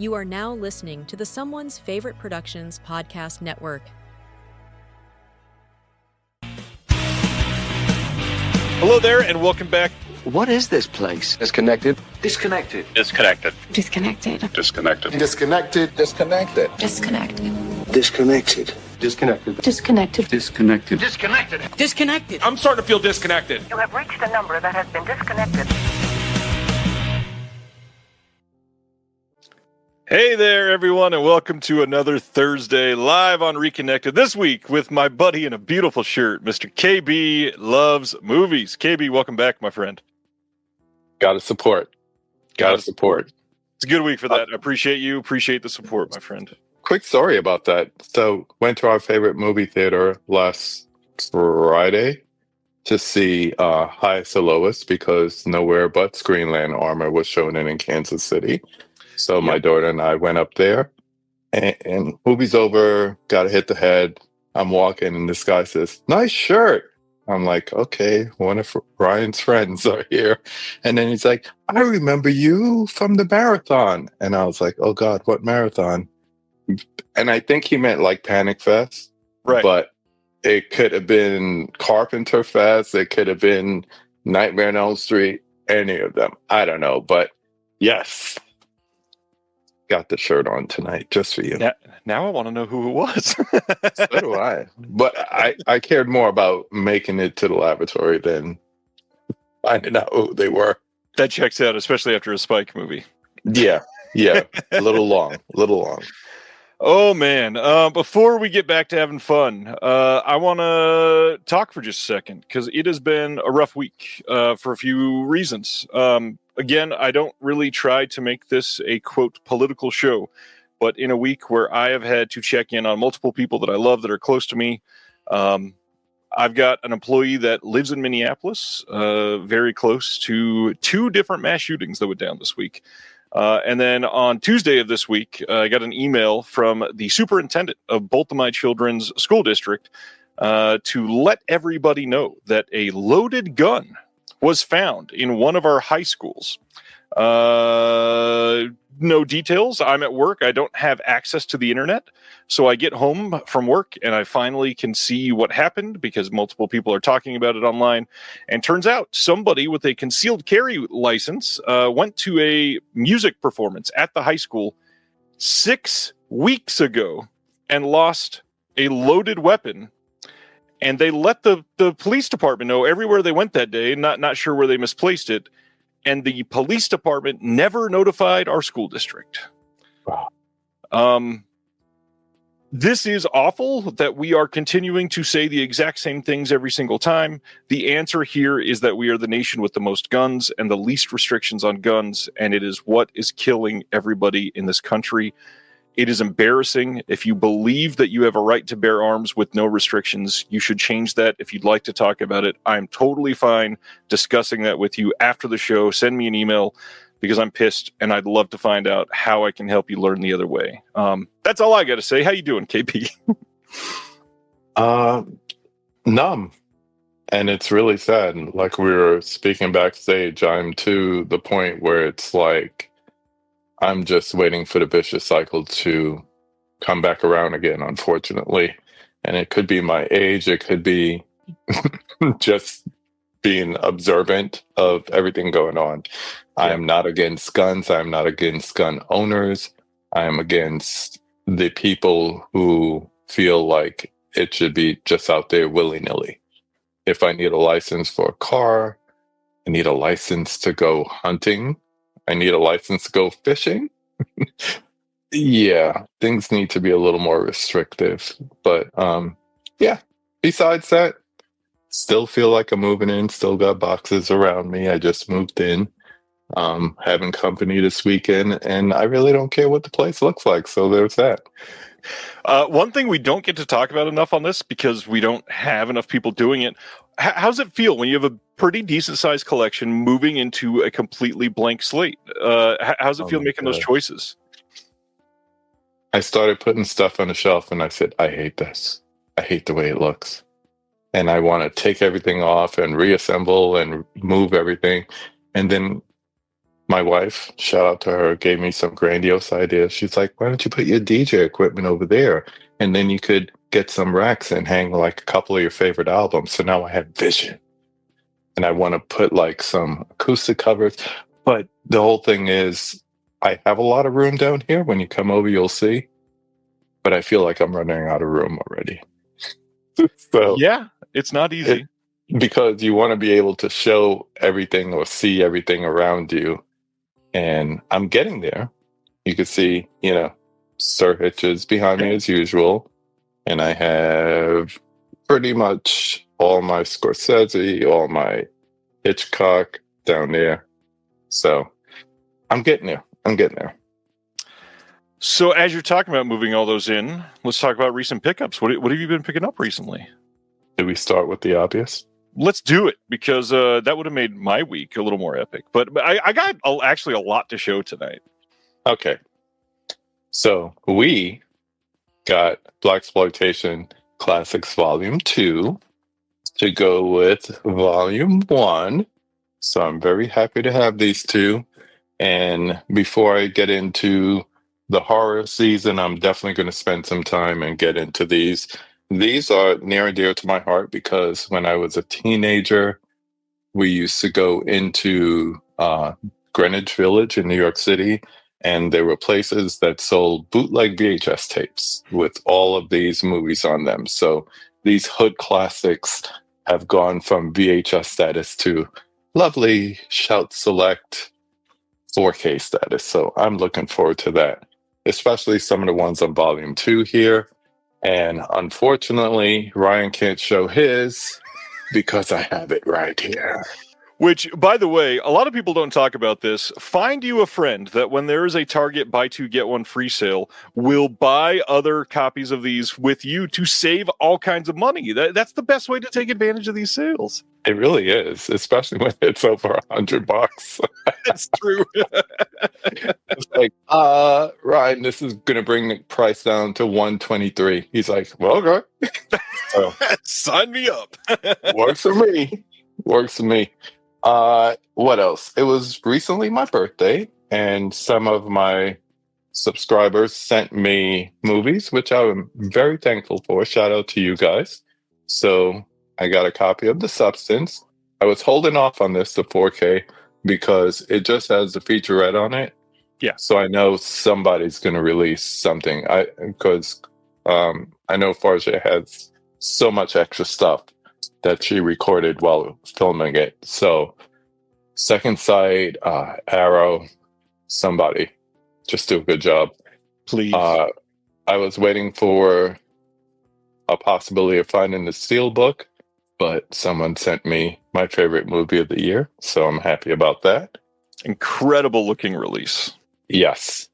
You are now listening to the Someone's Favorite Productions podcast network. Hello there, and welcome back. What is this place? Disconnected. Disconnected. Disconnected. Disconnected. Disconnected. Disconnected. Disconnected. Disconnected. Disconnected. Disconnected. Disconnected. Disconnected. Disconnected. Disconnected. I'm starting to feel disconnected. You have reached a number that has been disconnected. Hey there, everyone, and welcome to another Thursday live on Reconnected. This week with my buddy in a beautiful shirt, Mr. KB Loves Movies. KB, welcome back, my friend. Gotta support. It's a good week for that. I appreciate you. Appreciate the support, my friend. Quick story about that. So, went to our favorite movie theater last Friday to see Highest to Lowest because nowhere but Screenland Armor was shown in Kansas City. So my daughter and I went up there, and movie's over, got to hit the head. I'm walking, and this guy says, "Nice shirt." I'm like, okay, one of Ryan's friends are here. And then he's like, "I remember you from the marathon." And I was like, oh, God, what marathon? And I think he meant like Panic Fest. Right. But it could have been Carpenter Fest. It could have been Nightmare on Elm Street. Any of them. I don't know. But yes. Got the shirt on tonight just for you. Now I want to know who it was. So do I. But I cared more about making it to the laboratory than finding out who they were. That checks out, especially after a Spike movie. Yeah. A little long. Oh, man. Before we get back to having fun, I want to talk for just a second because it has been a rough week for a few reasons. Again, I don't really try to make this a, quote, political show, but in a week where I have had to check in on multiple people that I love that are close to me, I've got an employee that lives in Minneapolis, very close to two different mass shootings that went down this week. And then on Tuesday of this week, I got an email from the superintendent of both of my children's school district to let everybody know that a loaded gun was found in one of our high schools. No details. I'm at work. I don't have access to the internet. So I get home from work and I finally can see what happened because multiple people are talking about it online. And turns out somebody with a concealed carry license went to a music performance at the high school 6 weeks ago and lost a loaded weapon. And they let the police department know everywhere they went that day, not sure where they misplaced it. And the police department never notified our school district. Wow. This is awful that we are continuing to say the exact same things every single time. The answer here is that we are the nation with the most guns and the least restrictions on guns. And it is what is killing everybody in this country. It is embarrassing. If you believe that you have a right to bear arms with no restrictions, you should change that. If you'd like to talk about it, I'm totally fine discussing that with you after the show. Send me an email because I'm pissed and I'd love to find out how I can help you learn the other way. That's all I got to say. How you doing, KP? Numb. And it's really sad. Like we were speaking backstage, I'm to the point where it's like, I'm just waiting for the vicious cycle to come back around again, unfortunately. And it could be my age. It could be just being observant of everything going on. Yeah. I am not against guns. I'm not against gun owners. I am against the people who feel like it should be just out there willy-nilly. If I need a license for a car, I need a license to go hunting. I need a license to go fishing. Yeah, things need to be a little more restrictive. But yeah, besides that, still feel like I'm moving in, still got boxes around me. I just moved in, having company this weekend, and I really don't care what the place looks like. So there's that. One thing we don't get to talk about enough on this because we don't have enough people doing it. How's it feel when you have a pretty decent sized collection moving into a completely blank slate? How's it feel making those choices? I started putting stuff on the shelf and I said, I hate this. I hate the way it looks. And I want to take everything off and reassemble and move everything. And then my wife, shout out to her, gave me some grandiose ideas. She's like, why don't you put your DJ equipment over there? And then you could get some racks and hang like a couple of your favorite albums. So now I have vision. And I want to put like some acoustic covers. But the whole thing is, I have a lot of room down here. When you come over, you'll see. But I feel like I'm running out of room already. So yeah, it's not easy. Because you want to be able to show everything or see everything around you. And I'm getting there. You can see, Sir Hitches behind me as usual. And I have pretty much all my Scorsese, all my Hitchcock down there. So I'm getting there. So as you're talking about moving all those in, let's talk about recent pickups. What have you been picking up recently? Did we start with the obvious? Let's do it, because that would have made my week a little more epic. But I got actually a lot to show tonight. Okay. So we got Blaxploitation Classics Volume 2 to go with Volume 1. So I'm very happy to have these two. And before I get into the horror season, I'm definitely going to spend some time and get into these. These are near and dear to my heart because when I was a teenager, we used to go into Greenwich Village in New York City, and there were places that sold bootleg VHS tapes with all of these movies on them. So these hood classics have gone from VHS status to lovely Shout Select 4K status. So I'm looking forward to that, especially some of the ones on Volume 2 here. And unfortunately, Ryan can't show his because I have it right here. Which, by the way, a lot of people don't talk about this. Find you a friend that when there is a Target buy two, get one free sale, will buy other copies of these with you to save all kinds of money. That's the best way to take advantage of these sales. It really is, especially when it's over $100. That's true. It's like, Ryan, this is going to bring the price down to $123. He's like, well, okay. So, sign me up. Works for me. What else? It was recently my birthday, and some of my subscribers sent me movies, which I'm very thankful for. Shout out to you guys. So I got a copy of The Substance. I was holding off on this to 4K because it just has the featurette on it. Yeah. So I know somebody's going to release something. Because I know Farja has so much extra stuff that she recorded while filming it. So Second Sight, Arrow, somebody just do a good job. Please. I was waiting for a possibility of finding the Steelbook, but someone sent me my favorite movie of the year, so I'm happy about that. Incredible looking release. Yes.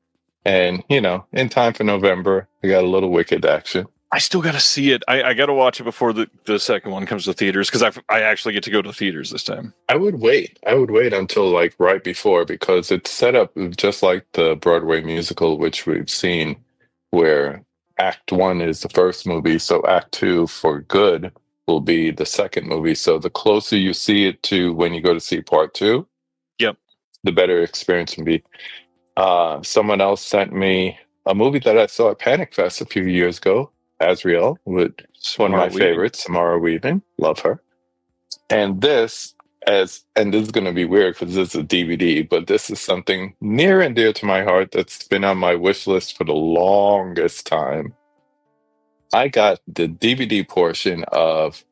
And, in time for November, I got a little Wicked action. I still got to see it. I got to watch it before the second one comes to theaters, because I actually get to go to theaters this time. I would wait until like right before, because it's set up just like the Broadway musical, which we've seen, where Act 1 is the first movie, so Act 2 for good will be the second movie. So the closer you see it to when you go to see Part 2, yep, the better experience can be. Someone else sent me a movie that I saw at Panic Fest a few years ago, Azrael, with one of my favorites, Samara Weaving. Love her. And this is going to be weird because this is a DVD, but this is something near and dear to my heart that's been on my wish list for the longest time. I got the DVD portion of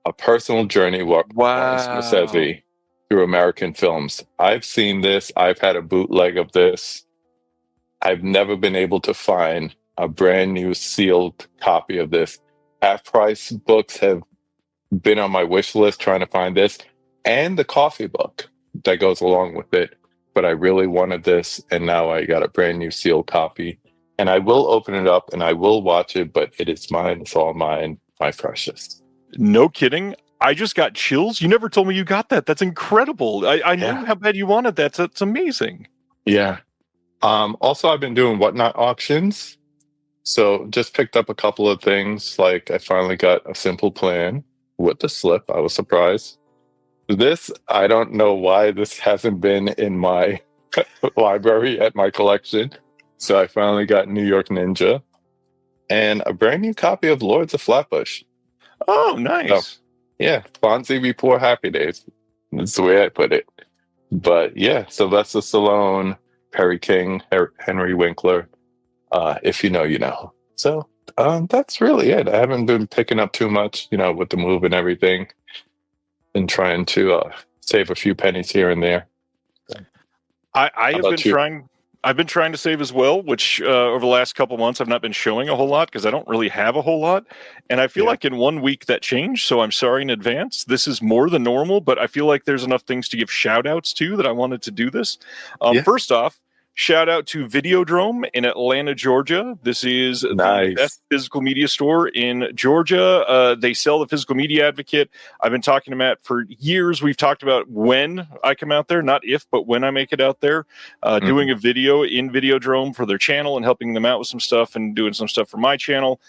A Personal Journey with Scorsese through American films. I've seen this. I've had a bootleg of this. I've never been able to find a brand new sealed copy of this. Half-price books have been on my wish list trying to find this, and the coffee book that goes along with it. But I really wanted this, and now I got a brand new sealed copy. And I will open it up and I will watch it, but it is mine. It's all mine, my precious. No kidding. I just got chills. You never told me you got that. That's incredible. I knew how bad you wanted that. That's amazing. Yeah. Also, I've been doing Whatnot auctions. So just picked up a couple of things. Like I finally got A Simple Plan with the slip. I was surprised. This, I don't know why this hasn't been in my library at my collection. So I finally got New York Ninja and a brand new copy of Lords of Flatbush. Oh, nice. So, yeah, Fonzie before Happy Days. That's the way I put it. But yeah, Sylvester Stallone, Perry King, Henry Winkler. If you know, you know. So that's really it. I haven't been picking up too much, with the move and everything, and trying to save a few pennies here and there. I have been trying. I've been trying to save as well, which over the last couple months I've not been showing a whole lot because I don't really have a whole lot. And I feel like in 1 week that changed, so I'm sorry in advance. This is more than normal, but I feel like there's enough things to give shout outs to that I wanted to do this. First off, shout out to Videodrome in Atlanta, Georgia. This is the best physical media store in Georgia. They sell the Physical Media Advocate. I've been talking to Matt for years. We've talked about when I come out there, not if, but when I make it out there, doing a video in Videodrome for their channel and helping them out with some stuff and doing some stuff for my channel.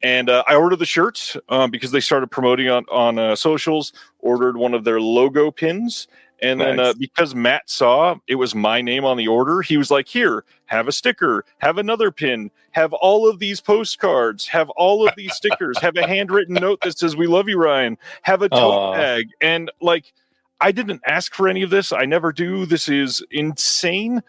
And I ordered the shirts because they started promoting on socials, ordered one of their logo pins. And then because Matt saw it was my name on the order, he was like, here, have a sticker, have another pin, have all of these postcards, have all of these stickers, have a handwritten note that says, we love you, Ryan, have a tote bag. And I didn't ask for any of this. I never do. This is insane.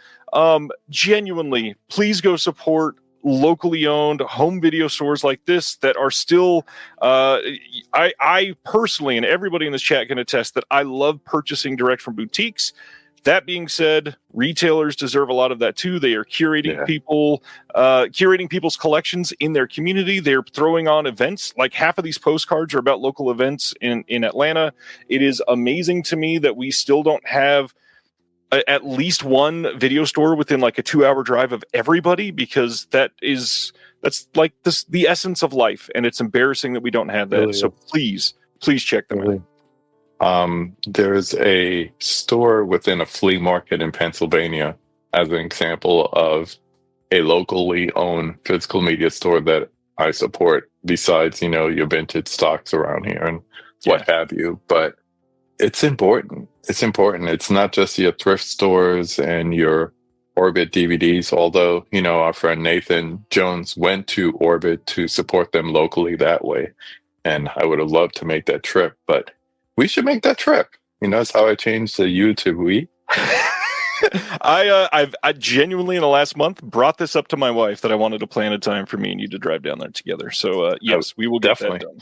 Genuinely, please go support locally owned home video stores like this that are still I personally, and everybody in this chat can attest, that I love purchasing direct from boutiques. That being said, retailers deserve a lot of that too. They are curating curating people's collections in their community. They're throwing on events. Like half of these postcards are about local events in Atlanta. It is amazing to me that we still don't have at least one video store within like a 2-hour drive of everybody, because that's like the essence of life, and it's embarrassing that we don't have that. Really so please check them out. There's a store within a flea market in Pennsylvania as an example of a locally owned physical media store that I support, besides your vintage stocks around here and what have you. But it's important. It's not just your thrift stores and your Orbit DVDs, although, our friend Nathan Jones went to Orbit to support them locally that way. And I would have loved to make that trip, but we should make that trip. That's how I changed the U to we. I genuinely in the last month brought this up to my wife that I wanted to plan a time for me and you to drive down there together. So yes, we will get that done.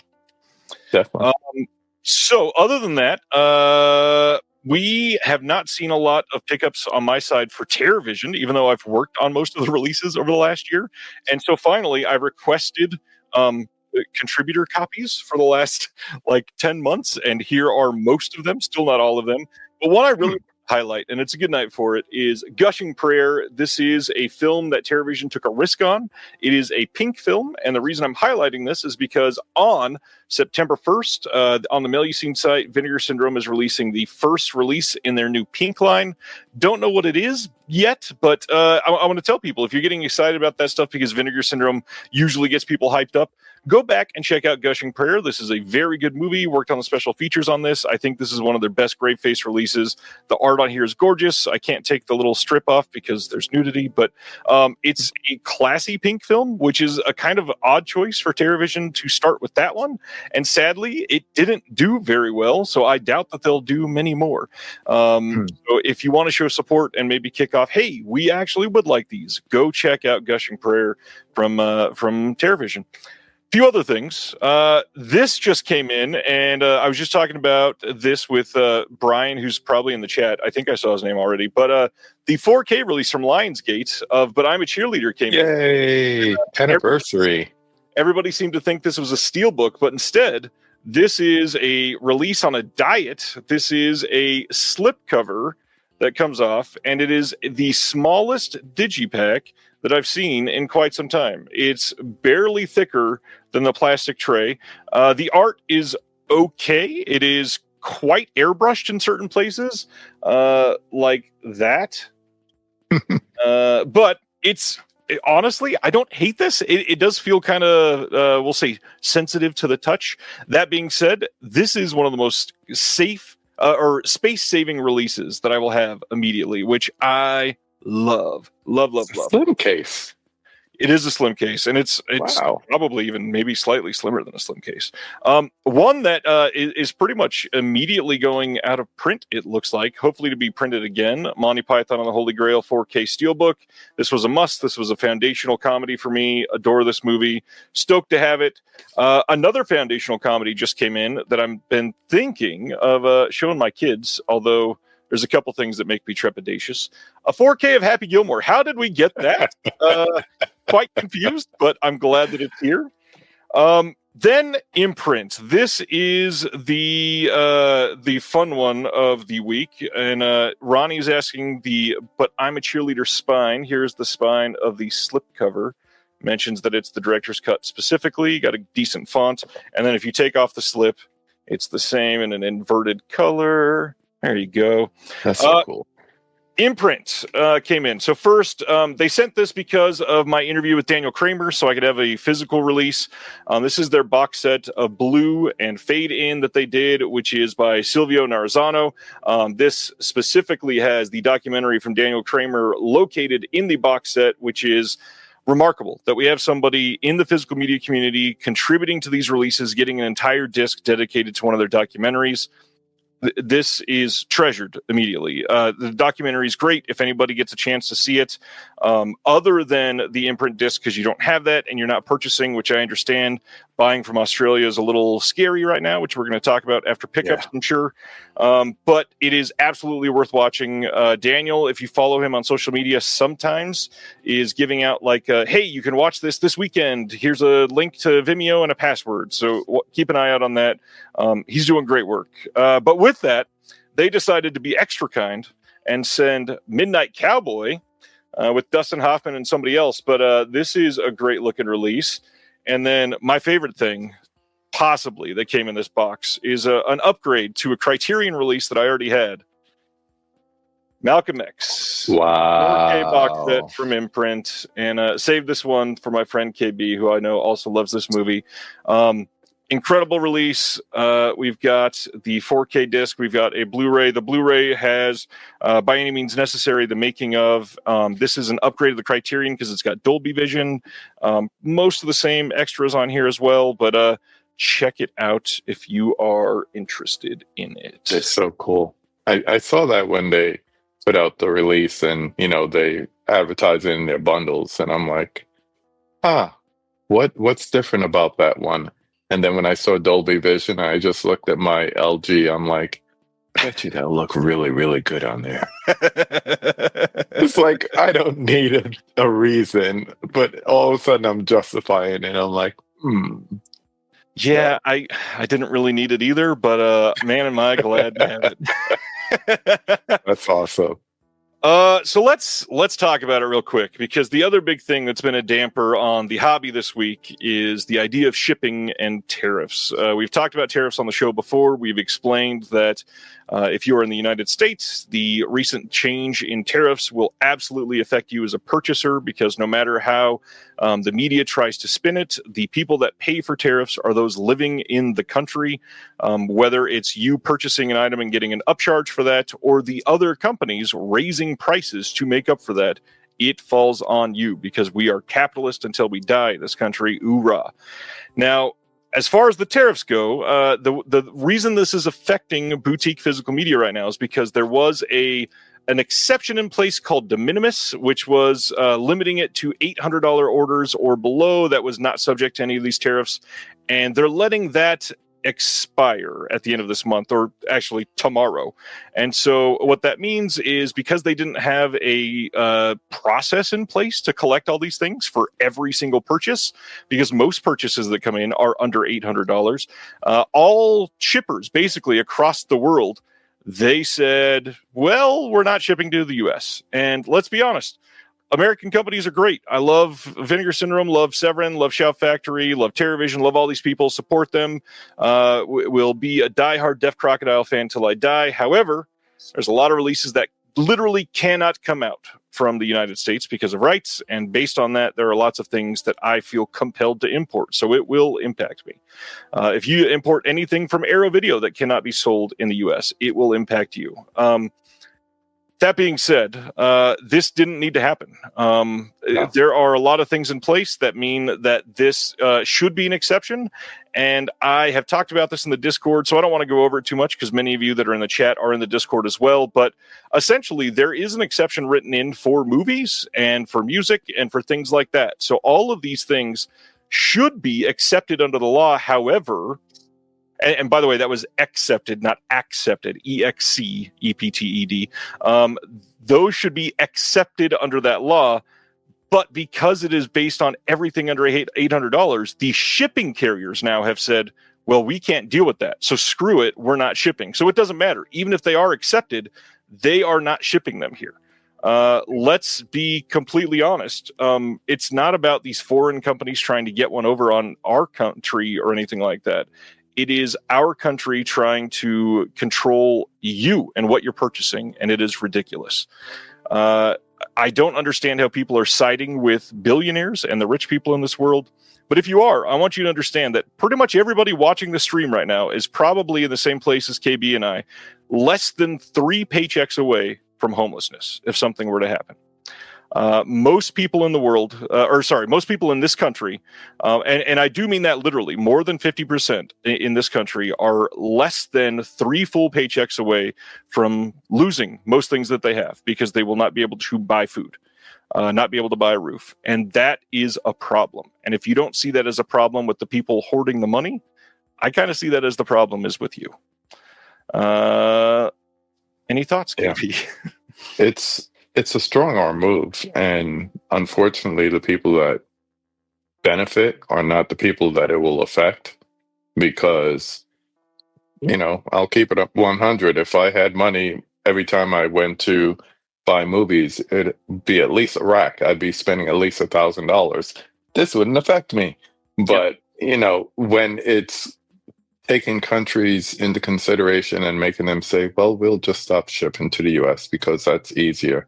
Definitely. So other than that, we have not seen a lot of pickups on my side for TerraVision, even though I've worked on most of the releases over the last year. And so finally, I requested contributor copies for the last 10 months. And here are most of them, still not all of them. But one I really highlight, and it's a good night for it, is Gushing Prayer. This is a film that TerraVision took a risk on. It is a pink film, and the reason I'm highlighting this is because on September 1st, on the Melusine site, Vinegar Syndrome is releasing the first release in their new pink line. Don't know what it is yet, but I want to tell people, if you're getting excited about that stuff because Vinegar Syndrome usually gets people hyped up, go back and check out Gushing Prayer. This is a very good movie. Worked on the special features on this. I think this is one of their best Grave Face releases. The art on here is gorgeous. I can't take the little strip off because there's nudity, but it's a classy pink film, which is a kind of odd choice for TerraVision to start with that one. And sadly, it didn't do very well, so I doubt that they'll do many more. So if you want to show support and maybe kick off, hey, we actually would like these, go check out Gushing Prayer from TerraVision. Few other things. This just came in, and I was just talking about this with Brian, who's probably in the chat. I think I saw his name already. But the 4K release from Lionsgate of But I'm a Cheerleader came in. Yay! Anniversary. Everybody seemed to think this was a steelbook, but instead, this is a release on a diet. This is a slipcover that comes off, and it is the smallest digipack that I've seen in quite some time. It's barely thicker than the plastic tray. The art is okay. It is quite airbrushed in certain places, like that. But honestly, I don't hate this. It does feel kind of, we'll say, sensitive to the touch. That being said, this is one of the most safe or space-saving releases that I will have immediately, which I love. Slim case. It is a slim case, and it's Wow. probably even maybe slightly slimmer than a slim case. One that is pretty much immediately going out of print, it looks like, hopefully to be printed again, Monty Python and the Holy Grail 4K Steelbook. This was a must. This was a foundational comedy for me. Adore this movie. Stoked to have it. Another foundational comedy just came in that I've been thinking of showing my kids, although there's a couple things that make me trepidatious. A 4K of Happy Gilmore. How did we get that? Quite confused, but I'm glad that it's here. Then Imprint. This is the fun one of the week, and Ronnie's asking but I'm a cheerleader spine. Here's the spine of the slipcover. Mentions that it's the director's cut specifically. Got a decent font, and then if you take off the slip, it's the same in an inverted color. There you go. That's so cool. Imprint came in. So first, they sent this because of my interview with Daniel Kramer, so I could have a physical release. This is their box set of Blue and Fade In that they did, which is by Silvio Narzano. This specifically has the documentary from Daniel Kramer located in the box set, which is remarkable that we have somebody in the physical media community contributing to these releases, getting an entire disc dedicated to one of their documentaries. This is treasured immediately. The documentary is great if anybody gets a chance to see it. Other than the imprint disc, because you don't have that and you're not purchasing, which I understand. Buying from Australia is a little scary right now, which we're going to talk about after pickups, I'm sure. But it is absolutely worth watching. Daniel, if you follow him on social media, sometimes is giving out like, hey, you can watch this weekend. Here's a link to Vimeo and a password. So keep an eye out on that. He's doing great work. But with that, they decided to be extra kind and send Midnight Cowboy with Dustin Hoffman and somebody else. But this is a great looking release. And then my favorite thing, possibly, that came in this box is an upgrade to a Criterion release that I already had. Malcolm X. Wow. 4K box set from Imprint. And saved this one for my friend KB, who I know also loves this movie. Incredible release. We've got the 4K disc. We've got a Blu-ray. The Blu-ray has, by any means necessary, the making of. This is an upgrade of the Criterion because it's got Dolby Vision. Most of the same extras on here as well. But check it out if you are interested in it. It's so cool. I saw that when they put out the release and, they advertise it in their bundles. And I'm like, what's different about that one? And then when I saw Dolby Vision, I just looked at my LG. I'm like, I bet you that'll look really, really good on there. It's like, I don't need a reason, but all of a sudden I'm justifying it. I'm like, Yeah, I didn't really need it either, but man, am I glad to have it. That's awesome. So let's talk about it real quick, because the other big thing that's been a damper on the hobby this week is the idea of shipping and tariffs. We've talked about tariffs on the show before. We've explained that if you are in the United States, the recent change in tariffs will absolutely affect you as a purchaser, because no matter how the media tries to spin it, the people that pay for tariffs are those living in the country, whether it's you purchasing an item and getting an upcharge for that, or the other companies raising prices to make up for that. It falls on you, because we are capitalist until we die in this country. Hoorah. Now, as far as the tariffs go, the reason this is affecting boutique physical media right now is because there was an exception in place called de minimis, which was limiting it to $800 orders or below that was not subject to any of these tariffs. And they're letting that expire at the end of this month, or actually tomorrow. And so what that means is, because they didn't have a process in place to collect all these things for every single purchase, because most purchases that come in are under $800, all shippers basically across the world, they said, well, we're not shipping to the US. And let's be honest, American companies are great. I love Vinegar Syndrome, love Severin, love Shout Factory, love TerraVision, love all these people, support them. Will be a diehard Deaf Crocodile fan till I die. However, there's a lot of releases that literally cannot come out from the United States because of rights. And based on that, there are lots of things that I feel compelled to import. So it will impact me. If you import anything from Arrow Video that cannot be sold in the US, it will impact you. That being said, this didn't need to happen. No. There are a lot of things in place that mean that this should be an exception. And I have talked about this in the Discord, so I don't want to go over it too much because many of you that are in the chat are in the Discord as well. But essentially, there is an exception written in for movies and for music and for things like that. So all of these things should be accepted under the law. However, and by the way, that was accepted, not accepted, EXCEPTED. Those should be accepted under that law. But because it is based on everything under $800, the shipping carriers now have said, well, we can't deal with that. So screw it. We're not shipping. So it doesn't matter. Even if they are accepted, they are not shipping them here. Let's be completely honest. It's not about these foreign companies trying to get one over on our country or anything like that. It is our country trying to control you and what you're purchasing, and it is ridiculous. I don't understand how people are siding with billionaires and the rich people in this world. But if you are, I want you to understand that pretty much everybody watching the stream right now is probably in the same place as KB and I, less than 3 paychecks away from homelessness if something were to happen. Most people in the world, most people in this country, and I do mean that literally, more than 50% in this country are less than 3 full paychecks away from losing most things that they have because they will not be able to buy food, not be able to buy a roof. And that is a problem. And if you don't see that as a problem with the people hoarding the money, I kind of see that as the problem is with you. Any thoughts, KP? Yeah. It's a strong arm move, and unfortunately, the people that benefit are not the people that it will affect. Because, I'll keep it up 100. If I had money every time I went to buy movies, it'd be at least a rack. I'd be spending at least $1,000. This wouldn't affect me. But when it's taking countries into consideration and making them say, "Well, we'll just stop shipping to the U.S. because that's easier."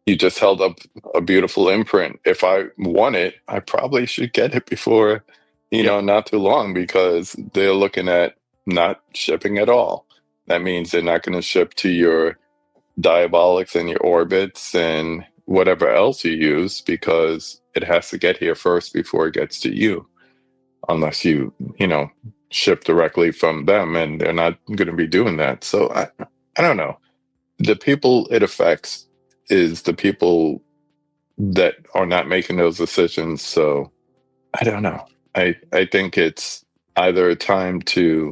You just held up a beautiful imprint. If I want it, I probably should get it before, not too long, because they're looking at not shipping at all. That means they're not going to ship to your Diabolics and your Orbits and whatever else you use, because it has to get here first before it gets to you. Unless you, ship directly from them, and they're not going to be doing that. So I don't know. The people it affects is the people that are not making those decisions. So I don't know. I think it's either time to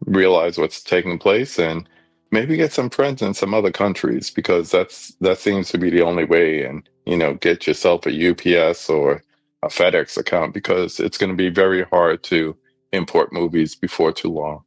realize what's taking place and maybe get some friends in some other countries, because that seems to be the only way. And, get yourself a UPS or a FedEx account, because it's going to be very hard to import movies before too long.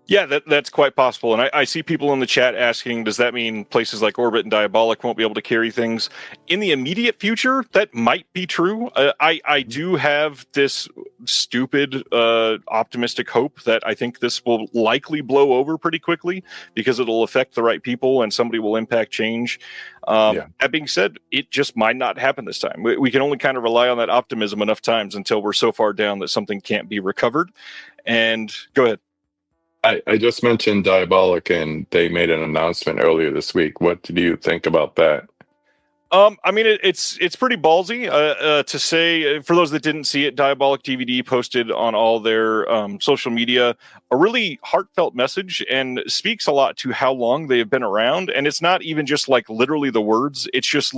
Yeah, that's quite possible. And I see people in the chat asking, does that mean places like Orbit and Diabolic won't be able to carry things? In the immediate future, that might be true. I do have this stupid, optimistic hope that I think this will likely blow over pretty quickly because it'll affect the right people and somebody will impact change. That being said, it just might not happen this time. We can only kind of rely on that optimism enough times until we're so far down that something can't be recovered. And go ahead. I just mentioned Diabolic, and they made an announcement earlier this week. What do you think about that? I mean, it's pretty ballsy to say. For those that didn't see it, Diabolic DVD posted on all their social media a really heartfelt message, and speaks a lot to how long they have been around. And it's not even just like literally the words; it's just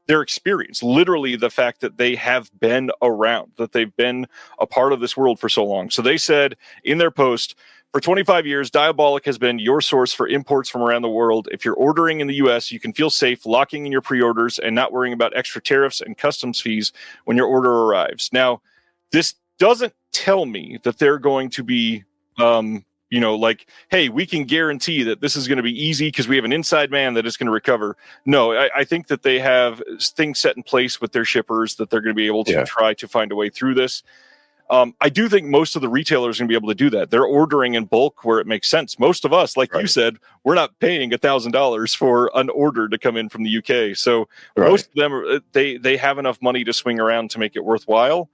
their experience, literally the fact that they have been around, that they've been a part of this world for so long. So they said in their post, for 25 years, Diabolic has been your source for imports from around the world. If you're ordering in the U.S., you can feel safe locking in your pre-orders and not worrying about extra tariffs and customs fees when your order arrives. Now, this doesn't tell me that they're going to be, like, hey, we can guarantee that this is going to be easy because we have an inside man that is going to recover. No, I think that they have things set in place with their shippers that they're going to be able to try to find a way through this. I do think most of the retailers are going to be able to do that. They're ordering in bulk where it makes sense. Most of us, like you said, we're not paying $1,000 for an order to come in from the UK. So most of them, they have enough money to swing around to make it worthwhile.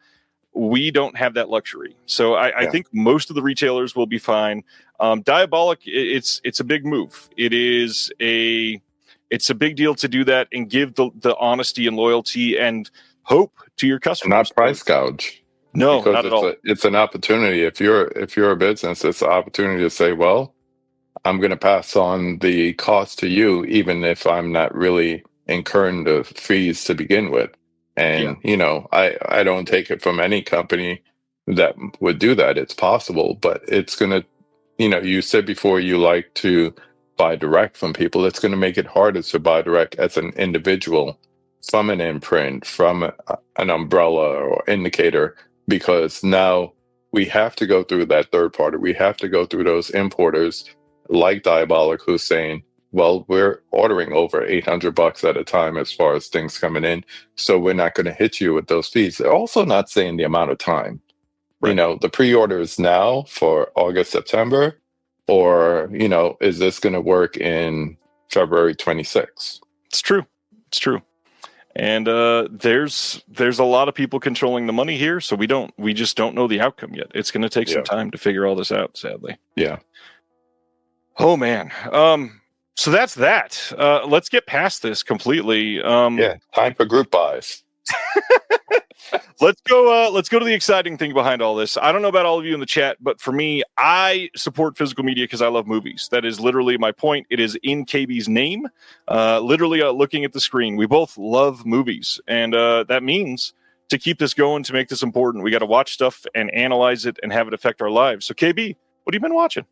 We don't have that luxury. So I think most of the retailers will be fine. Diabolic, it's a big move. It's a big deal to do that and give the honesty and loyalty and hope to your customers. Not price gouge. No, because not at all. It's an opportunity. If you're a business, it's an opportunity to say, well, I'm going to pass on the cost to you, even if I'm not really incurring the fees to begin with. And, I don't take it from any company that would do that. It's possible, but it's going to, you said before you like to buy direct from people. It's going to make it harder to buy direct as an individual from an imprint, from an umbrella or indicator, because now we have to go through that third party. We have to go through those importers like Diabolic, who's saying, well, we're ordering over $800 at a time as far as things coming in, so we're not going to hit you with those fees. They're also not saying the amount of time. The pre-order is now for August, September, or, is this going to work in February 26th? It's true. And there's a lot of people controlling the money here, so we just don't know the outcome yet. It's going to take some time to figure all this out, sadly. Yeah. Oh man. So that's that. Let's get past this completely. Time for group buys. Let's go to the exciting thing behind all this. I don't know about all of you in the chat, but for me, I support physical media because I love movies. That is literally my point. It is in KB's name. Literally looking at the screen. We both love movies, and that means to keep this going, to make this important, we got to watch stuff and analyze it and have it affect our lives. So KB, what have you been watching?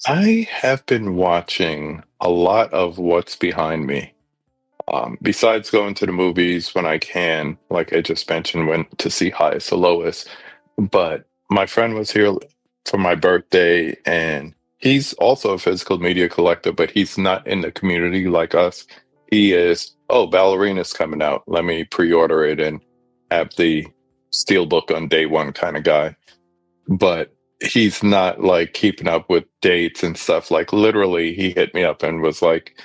I have been watching a lot of what's behind me. Besides going to the movies when I can, like I just mentioned, went to see Highest to Lowest. But my friend was here for my birthday, and he's also a physical media collector, but he's not in the community like us. He is, Ballerina's coming out. Let me pre-order it and have the steelbook on day one kind of guy. But he's not like keeping up with dates and stuff. Like literally, he hit me up and was like,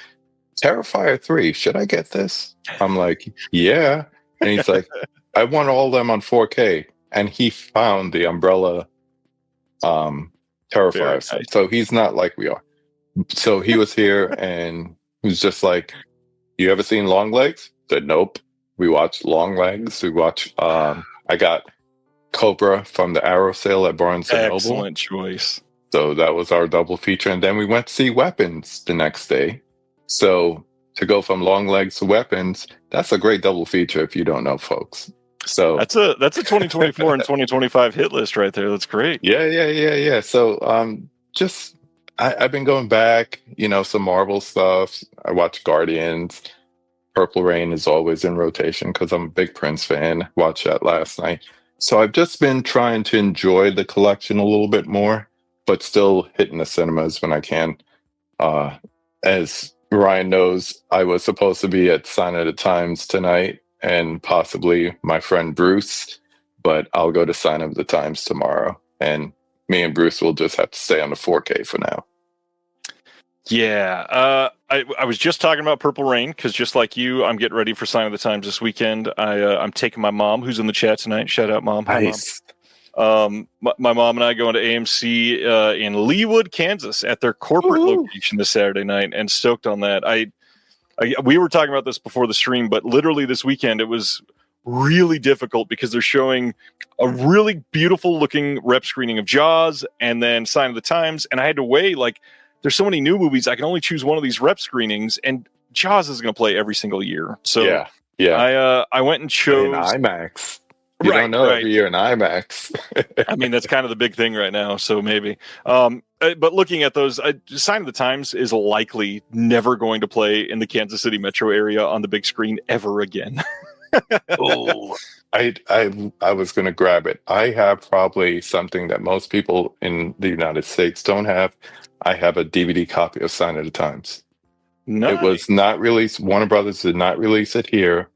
Terrifier 3, should I get this? I'm like, yeah. And he's like, I want all of them on 4K. And he found the Umbrella Terrifier. Nice. So he's not like we are. So he was here and he was just like, you ever seen Longlegs? I said, nope. We watched Longlegs. We watched, I got Cobra from the Arrow sale at Barnes & Noble. Excellent choice. So that was our double feature. And then we went to see Weapons the next day. So to go from Longlegs to Weapons, that's a great double feature if you don't know, folks. So that's a 2024 and 2025 hit list right there. That's great. Yeah. So I've been going back, some Marvel stuff. I watch Guardians. Purple Rain is always in rotation because I'm a big Prince fan. Watched that last night. So I've just been trying to enjoy the collection a little bit more, but still hitting the cinemas when I can. As Ryan knows, I was supposed to be at Sign of the Times tonight and possibly my friend Bruce, but I'll go to Sign of the Times tomorrow. And me and Bruce will just have to stay on the 4K for now. Yeah. I was just talking about Purple Rain because just like you, I'm getting ready for Sign of the Times this weekend. I'm taking my mom, who's in the chat tonight. Shout out, Mom. Nice. Hi, Mom. My mom and I going to AMC in Leawood, Kansas at their corporate location this Saturday night, and stoked on that. We were talking about this before the stream, but literally this weekend it was really difficult because they're showing a really beautiful looking rep screening of Jaws and then Sign of the Times, and I had to weigh there's so many new movies, I can only choose one of these rep screenings, and Jaws is going to play every single year. So yeah. I went and chose in IMAX. You don't know every year in IMAX. I mean, that's kind of the big thing right now, so maybe. But looking at those, Sign of the Times is likely never going to play in the Kansas City metro area on the big screen ever again. I was going to grab it. I have probably something that most people in the United States don't have. I have a DVD copy of Sign of the Times. Nice. It was not released. Warner Brothers did not release it here.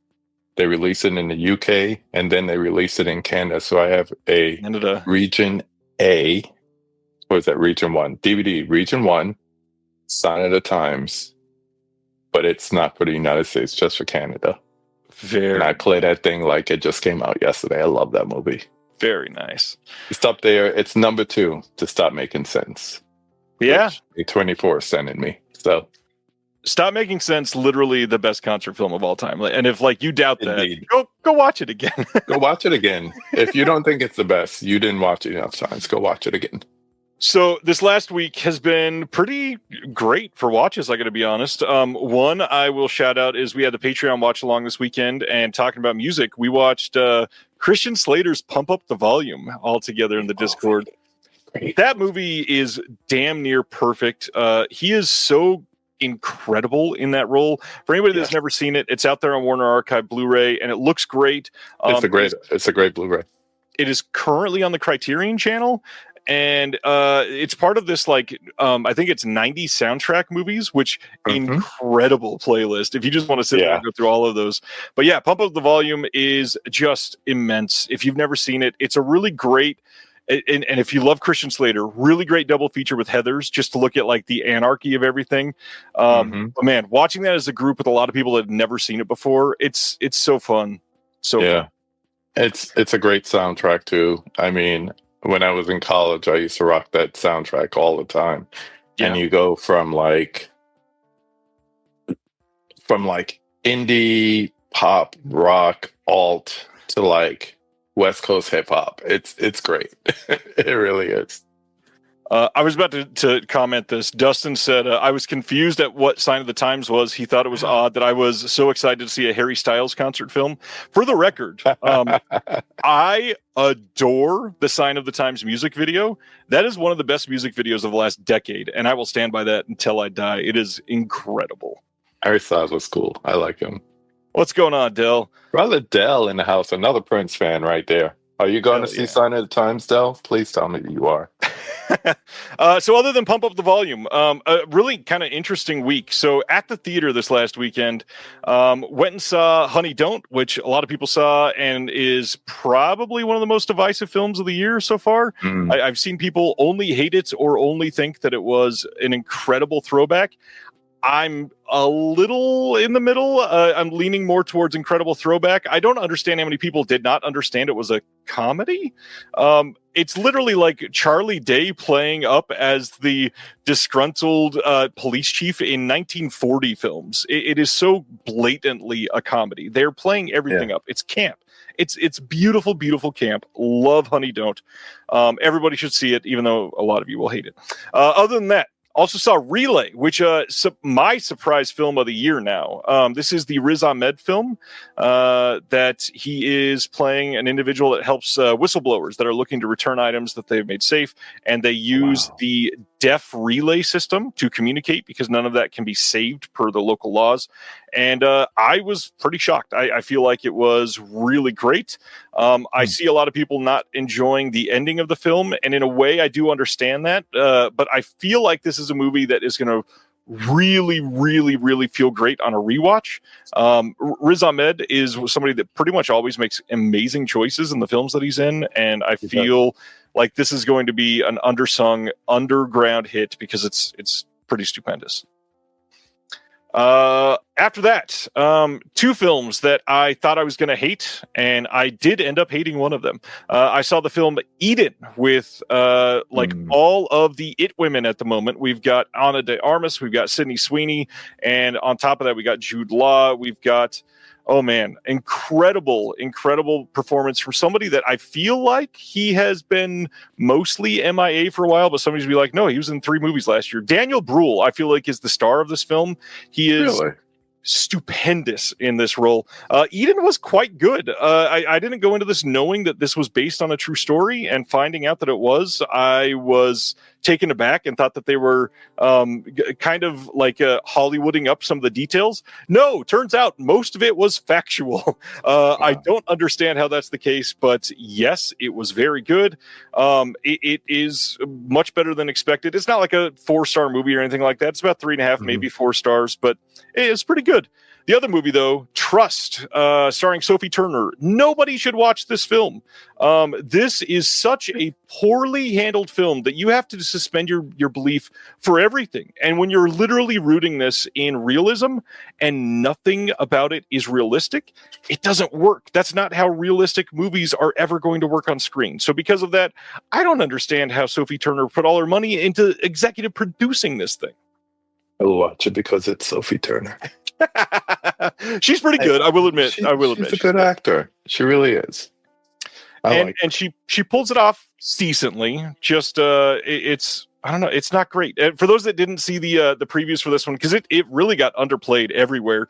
They release it in the UK, and then they release it in Canada. So I have a Canada. Region A, or is that Region 1? DVD, Region 1, Sign of the Times, but it's not for the United States, just for Canada. And I play that thing like it just came out yesterday. I love that movie. Very nice. It's up there. It's number 2 to Stop Making Sense. Yeah. A24 sending me. So Stop Making Sense, literally the best concert film of all time. And if like you doubt Indeed. that, go watch it again. go watch it again. If you don't think it's the best, you didn't watch it enough times. Go watch it again. So this last week has been pretty great for watches, I got to be honest. One I will shout out is we had the Patreon watch along this weekend, and talking about music, we watched Christian Slater's Pump Up the Volume all together in the Discord. Great. That movie is damn near perfect. He is so incredible in that role. For anybody that's never seen it, it's out there on Warner Archive Blu-ray, and it looks great. It's a great Blu-ray. It is currently on the Criterion channel. And it's part of this, like, I think it's 90 soundtrack movies, which incredible playlist. If you just want to sit there and go through all of those. But yeah, Pump Up the Volume is just immense. If you've never seen it, it's a really great, and if you love Christian Slater, really great double feature with Heathers, just to look at like the anarchy of everything. But man, watching that as a group with a lot of people that have never seen it before, it's so fun. So fun. It's a great soundtrack too. I mean, when I was in college, I used to rock that soundtrack all the time. Yeah. And you go from like indie, pop, rock, alt to like West Coast hip hop. It's great. It really is. I was about to comment this. Dustin said, I was confused at what Sign of the Times was. He thought it was odd that I was so excited to see a Harry Styles concert film. For the record, I adore the Sign of the Times music video. That is one of the best music videos of the last decade, and I will stand by that until I die. It is incredible. Harry Styles was cool. I like him. What's going on, Dell? Brother Dell in the house, another Prince fan right there. Are you going to see Sign of the Times, Dell? Please tell me you are. So other than Pump Up the Volume, a really kind of interesting week. So at the theater this last weekend, went and saw Honey Don't, which a lot of people saw and is probably one of the most divisive films of the year so far. I've seen people only hate it or only think that it was an incredible throwback. I'm a little in the middle. I'm leaning more towards incredible throwback. I don't understand how many people did not understand it was a comedy. It's literally like Charlie Day playing up as the disgruntled police chief in 1940 films. It is so blatantly a comedy. They're playing everything up. It's camp. It's beautiful, beautiful camp. Love Honey Don't. Everybody should see it, even though a lot of you will hate it. Other than that, also saw Relay, which my surprise film of the year now. This is the Riz Ahmed film that he is playing an individual that helps whistleblowers that are looking to return items that they've made safe, and they use the deaf relay system to communicate because none of that can be saved per the local laws. And I was pretty shocked. I feel like it was really great. I see a lot of people not enjoying the ending of the film, and in a way I do understand that, but I feel like this is a movie that is going to really, really, really feel great on a rewatch. Riz Ahmed is somebody that pretty much always makes amazing choices in the films that he's in, and I feel like this is going to be an undersung underground hit because it's pretty stupendous. After that, two films that I thought I was going to hate, and I did end up hating one of them. I saw the film Eden with all of the It women at the moment. We've got Ana de Armas, we've got Sydney Sweeney, and on top of that, we got Jude Law. We've got, oh man, incredible performance from somebody that I feel like he has been mostly MIA for a while, but somebody's be like, no, he was in 3 movies last year. Daniel Bruhl, I feel like, is the star of this film. He is stupendous in this role. Eden was quite good. I didn't go into this knowing that this was based on a true story, and finding out that it was, I was taken aback and thought that they were kind of like Hollywooding up some of the details. No, turns out most of it was factual. I don't understand how that's the case, but yes, it was very good. It is much better than expected. It's not like a 4-star movie or anything like that. It's about 3.5, maybe 4 stars, but it's pretty good. The other movie, though, Trust, starring Sophie Turner. Nobody should watch this film. This is such a poorly handled film that you have to suspend your belief for everything. And when you're literally rooting this in realism and nothing about it is realistic, it doesn't work. That's not how realistic movies are ever going to work on screen. So because of that, I don't understand how Sophie Turner put all her money into executive producing this thing. I'll watch it because it's Sophie Turner. She's pretty good, I will admit. She's a good actor. She really is. And she pulls it off decently. Just it's, I don't know, it's not great. And for those that didn't see the previews for this one, because it really got underplayed everywhere.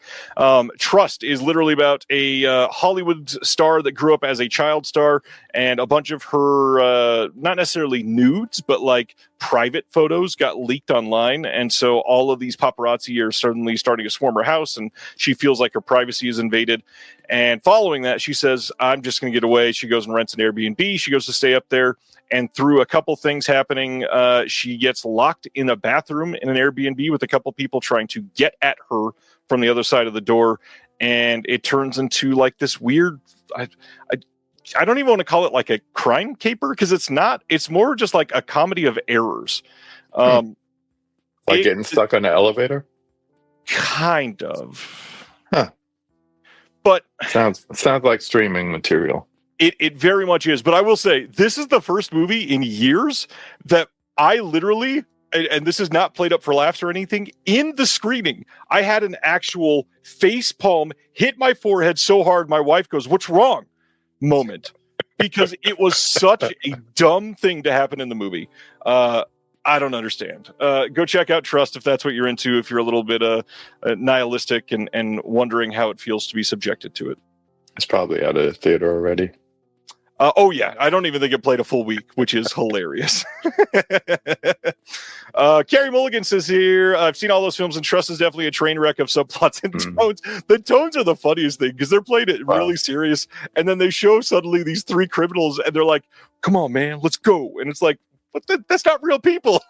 Trust is literally about a Hollywood star that grew up as a child star, and a bunch of her not necessarily nudes, but like private photos got leaked online, and so all of these paparazzi are suddenly starting to swarm her house, and she feels like her privacy is invaded. And following that, she says, I'm just going to get away. She goes and rents an Airbnb. She goes to stay up there, and through a couple things happening, she gets locked in a bathroom in an Airbnb with a couple people trying to get at her from the other side of the door, and it turns into like this weird, I don't even want to call it like a crime caper, because it's not. It's more just like a comedy of errors. Like getting stuck on an elevator? Kind of. Huh. But sounds like streaming material. It very much is. But I will say, this is the first movie in years that I literally, and this is not played up for laughs or anything, in the screening, I had an actual face palm hit my forehead so hard my wife goes, "What's wrong?" moment, because it was such a dumb thing to happen in the movie. I don't understand. Go check out Trust if that's what you're into, if you're a little bit nihilistic and wondering how it feels to be subjected to it. It's probably out of the theater already. Oh yeah, I don't even think it played a full week, which is hilarious. Carrie Mulligan says here, I've seen all those films, and Trust is definitely a train wreck of subplots and tones. The tones are the funniest thing, because they're played it really serious, and then they show suddenly these three criminals, and they're like, "Come on, man, let's go!" And it's like, that's not real people.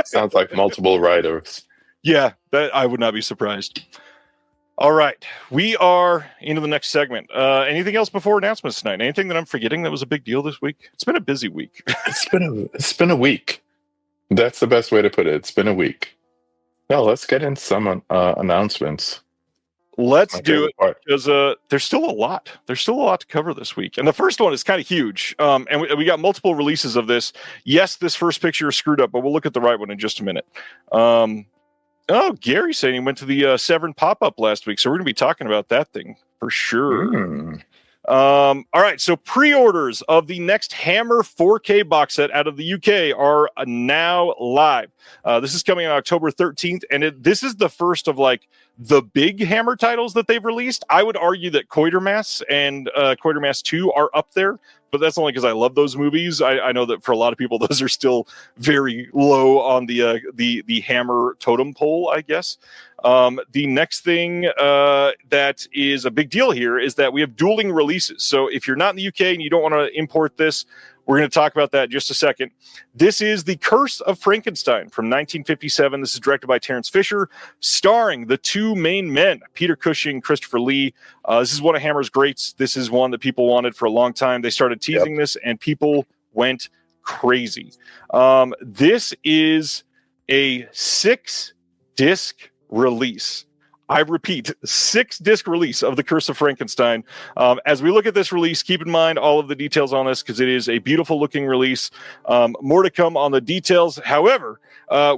Sounds like multiple writers. Yeah, that I would not be surprised. All right, we are into the next segment. Anything else before announcements tonight? Anything that I'm forgetting that was a big deal this week? It's been a busy week. It's been a week. That's the best way to put it. It's been a week. Now let's get in some announcements. Let's do it, because there's still a lot. There's still a lot to cover this week, and the first one is kind of huge. And we got multiple releases of this. Yes, this first picture is screwed up, but we'll look at the right one in just a minute. Oh, Gary saying he went to the Severn pop-up last week, so we're going to be talking about that thing for sure. All right, so pre-orders of the next Hammer 4K box set out of the UK are now live. This is coming on October 13th, and this is the first of like the big Hammer titles that they've released. I would argue that Quatermass and Quatermass 2 are up there, but that's only because I love those movies. I know that for a lot of people, those are still very low on the Hammer totem pole, I guess. The next thing that is a big deal here is that we have dueling releases. So if you're not in the UK and you don't want to import this, we're going to talk about that in just a second. This is The Curse of Frankenstein from 1957. This is directed by Terence Fisher, starring the two main men, Peter Cushing, Christopher Lee. This is one of Hammer's greats. This is one that people wanted for a long time. They started teasing this, and people went crazy. This is a 6-disc release. I repeat, 6-disc release of The Curse of Frankenstein. As we look at this release, keep in mind all of the details on this, because it is a beautiful looking release. More to come on the details. However,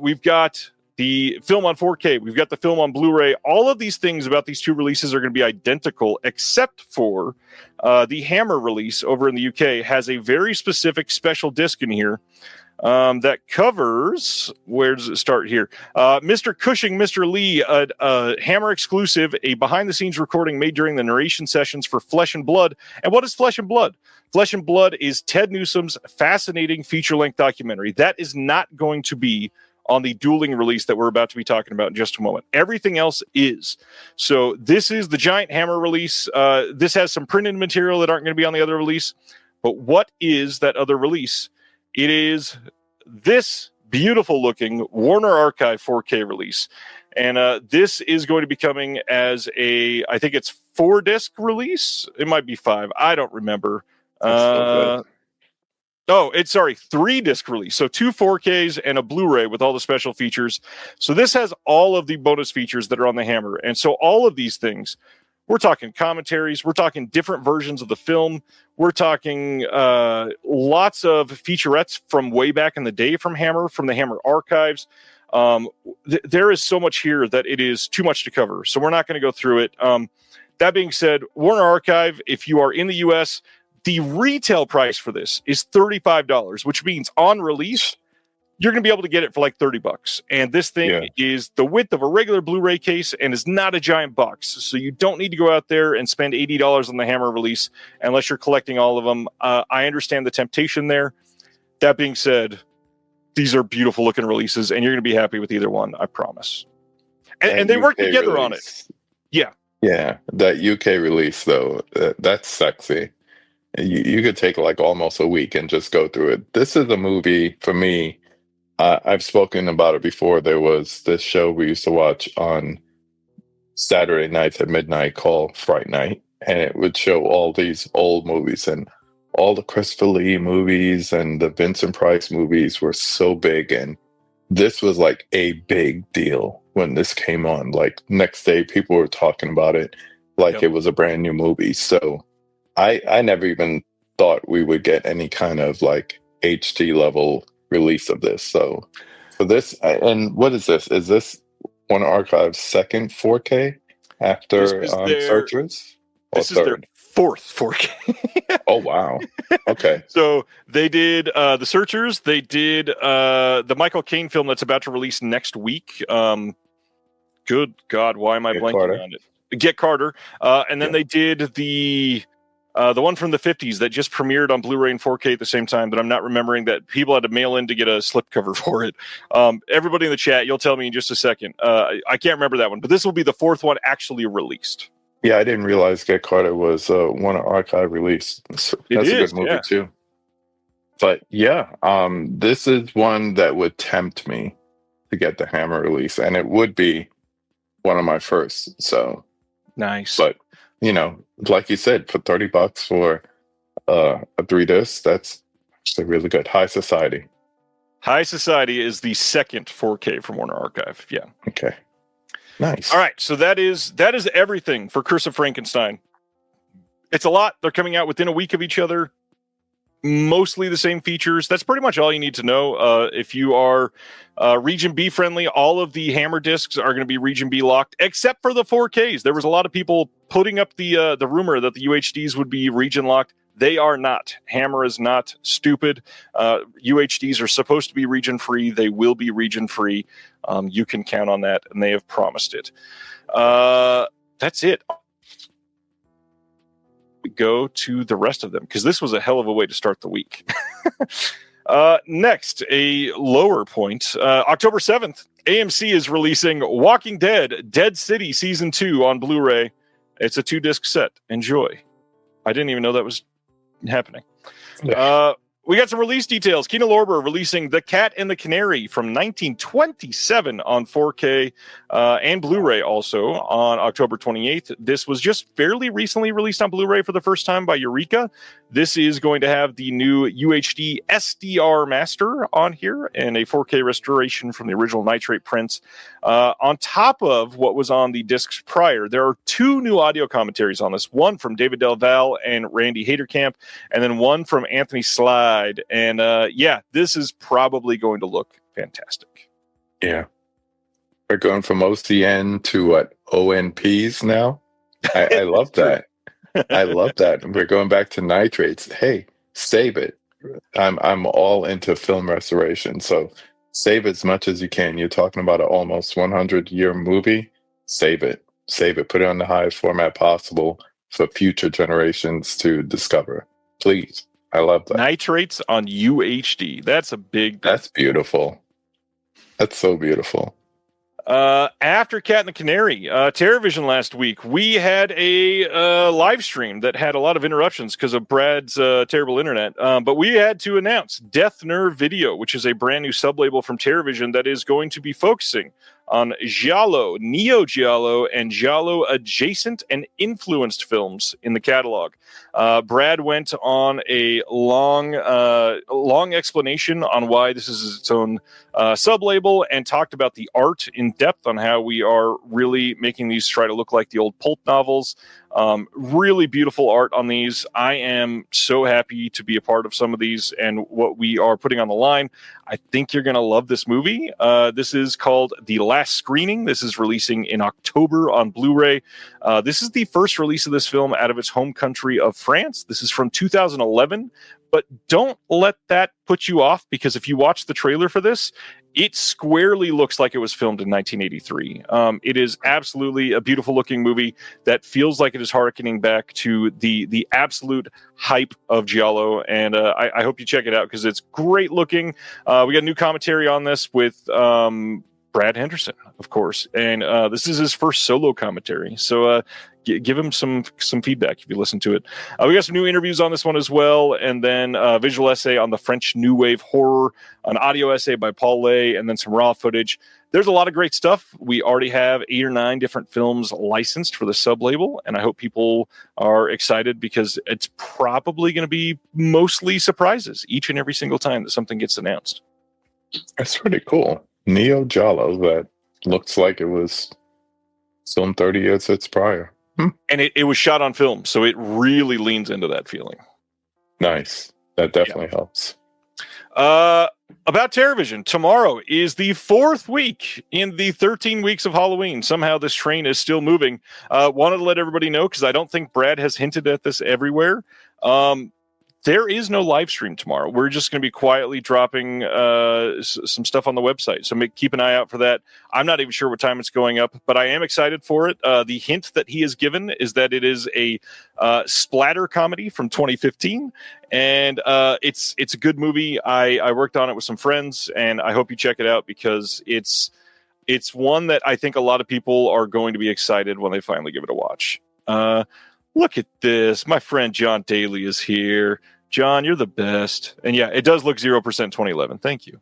we've got the film on 4K. We've got the film on Blu-ray. All of these things about these two releases are going to be identical, except for the Hammer release over in the UK has a very specific special disc in here. That covers, where does it start here? Mr. Cushing, Mr. Lee, a Hammer exclusive, a behind-the-scenes recording made during the narration sessions for Flesh and Blood. And what is Flesh and Blood? Flesh and Blood is Ted Newsom's fascinating feature-length documentary. That is not going to be on the dueling release that we're about to be talking about in just a moment. Everything else is. So this is the giant Hammer release. This has some printed material that aren't going to be on the other release. But what is that other release? It is this beautiful looking Warner Archive 4K release. And this is going to be coming as I think it's 4-disc release. It might be 5. I don't remember. So It's 3-disc release. So 2 4Ks and a Blu-ray with all the special features. So this has all of the bonus features that are on the Hammer. And so all of these things, we're talking commentaries, we're talking different versions of the film, we're talking lots of featurettes from way back in the day from the Hammer archives. There is so much here that it is too much to cover. So we're not going to go through it. That being said, Warner Archive, if you are in the US, the retail price for this is $35, which means on release, you're going to be able to get it for like $30. And this thing is the width of a regular Blu-ray case and is not a giant box. So you don't need to go out there and spend $80 on the Hammer release unless you're collecting all of them. I understand the temptation there. That being said, these are beautiful looking releases and you're going to be happy with either one, I promise. And they work together on it. Yeah. Yeah. That UK release, though, that's sexy. You could take like almost a week and just go through it. This is a movie for me. I've spoken about it before. There was this show we used to watch on Saturday nights at midnight called Fright Night, and it would show all these old movies, and all the Christopher Lee movies and the Vincent Price movies were so big, and this was like a big deal when this came on. Like next day, people were talking about it like it was a brand new movie. So I never even thought we would get any kind of like HD level release of this. So for this, and what is this? Is this Warner Archive's second 4K after Searchers? This is their 4th 4K. Oh, wow. Okay. So they did The Searchers. They did the Michael Caine film that's about to release next week. Good God, why am I blanking on it? Get Carter. And then they did the one from the 50s that just premiered on Blu-ray and 4K at the same time, but I'm not remembering that people had to mail in to get a slipcover for it. Everybody in the chat, you'll tell me in just a second. I can't remember that one, but this will be the 4th one actually released. Yeah, I didn't realize Get Carter was one archive release. That's a good movie too. But yeah, this is one that would tempt me to get the Hammer release, and it would be one of my first. So nice. But you know, like you said, for $30 for a 3-disc, that's actually really good. High Society. High Society is the second 4K from Warner Archive. Yeah. Okay. Nice. All right, so that is everything for Curse of Frankenstein. It's a lot. They're coming out within a week of each other. Mostly the same features. That's pretty much all you need to know. If you are Region B friendly, all of the Hammer discs are going to be Region B locked, except for the 4Ks. There was a lot of people putting up the rumor that the UHDs would be region locked. They are not. Hammer is not stupid. UHDs are supposed to be region free. They will be region free. You can count on that, and they have promised it. That's it. We go to the rest of them because this was a hell of a way to start the week. Next, a lower point. October 7th, AMC is releasing Walking Dead: Dead City Season 2 on Blu-ray. It's a 2-disc set. Enjoy. I didn't even know that was happening. We got some release details. Kino Lorber releasing The Cat and the Canary from 1927 on 4K and Blu-ray also on October 28th. This was just fairly recently released on Blu-ray for the first time by Eureka. This is going to have the new UHD SDR master on here and a 4K restoration from the original nitrate prints. On top of what was on the discs prior, there are 2 new audio commentaries on this. One from David Del Valle and Randy Haderkamp, and then one from Anthony Slide. And this is probably going to look fantastic. Yeah. We're going from OCN to what? ONPs now? I love that. I love that. We're going back to nitrates. Hey, save it. I'm all into film restoration, so save as much as you can. You're talking about an almost 100-year movie. Save it. Save it. Put it on the highest format possible for future generations to discover. Please. I love that. Nitrates on UHD. That's a big... That's beautiful. That's so beautiful. After Cat and the Canary, TerrorVision last week, we had a live stream that had a lot of interruptions because of Brad's terrible internet. But we had to announce Death Nerve Video, which is a brand new sublabel from TerrorVision that is going to be focusing on giallo, neo-giallo, and giallo adjacent and influenced films in the catalog. Brad went on a long explanation on why this is its own sub-label and talked about the art in depth on how we are really making these try to look like the old pulp novels. Really beautiful art on these. I am so happy to be a part of some of these and what we are putting on the line. I think you're going to love this movie. This is called The Last Screening. This is releasing in October on Blu-ray. This is the first release of this film out of its home country of France. This is from 2011, but don't let that put you off, because if you watch the trailer for this, it squarely looks like it was filmed in 1983. It is absolutely a beautiful looking movie that feels like it is harkening back to the absolute hype of giallo. And I hope you check it out because it's great looking. We got new commentary on this with Brad Henderson, of course. And this is his first solo commentary. So give him some feedback if you listen to it. We got some new interviews on this one as well, and then a visual essay on the French New Wave horror, an audio essay by Paul Lay, and then some raw footage. There's a lot of great stuff. We already have 8 or 9 different films licensed for the sub-label, and I hope people are excited because it's probably going to be mostly surprises each and every single time that something gets announced. That's pretty cool. Neo Giallo, that looks like it was filmed 30 years prior. And it was shot on film, so it really leans into that feeling. Nice. That definitely helps. About TerrorVision, tomorrow is the 4th week in the 13 weeks of Halloween. Somehow this train is still moving. Wanted to let everybody know, because I don't think Brad has hinted at this everywhere. There is no live stream tomorrow. We're just going to be quietly dropping some stuff on the website. So keep an eye out for that. I'm not even sure what time it's going up, but I am excited for it. The hint that he has given is that it is a splatter comedy from 2015. And it's a good movie. I worked on it with some friends, and I hope you check it out because it's one that I think a lot of people are going to be excited when they finally give it a watch. Look at this. My friend John Daly is here. John, you're the best. And yeah, it does look 0% 2011. Thank you.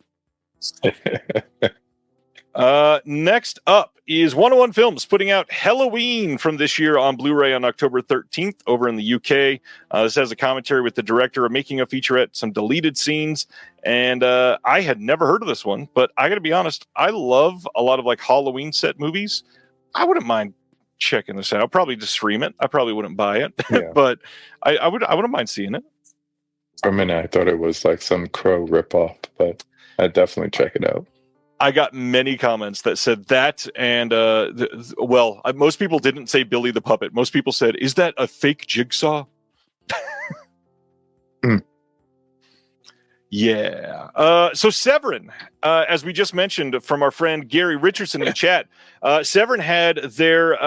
Next up is 101 Films putting out Halloween from this year on Blu-ray on October 13th over in the UK. This has a commentary with the director of making a featurette, some deleted scenes. And I had never heard of this one, but I got to be honest, I love a lot of like Halloween set movies. I wouldn't mind checking this out. I'll probably just stream it. I probably wouldn't buy it, yeah. But I wouldn't mind seeing it. For a minute, I thought it was like some Crow ripoff, but I'd definitely check it out. I got many comments that said that, and most people didn't say Billy the Puppet. Most people said, "Is that a fake Jigsaw?" Yeah. So Severin, as we just mentioned from our friend Gary Richardson in the chat, Severin had their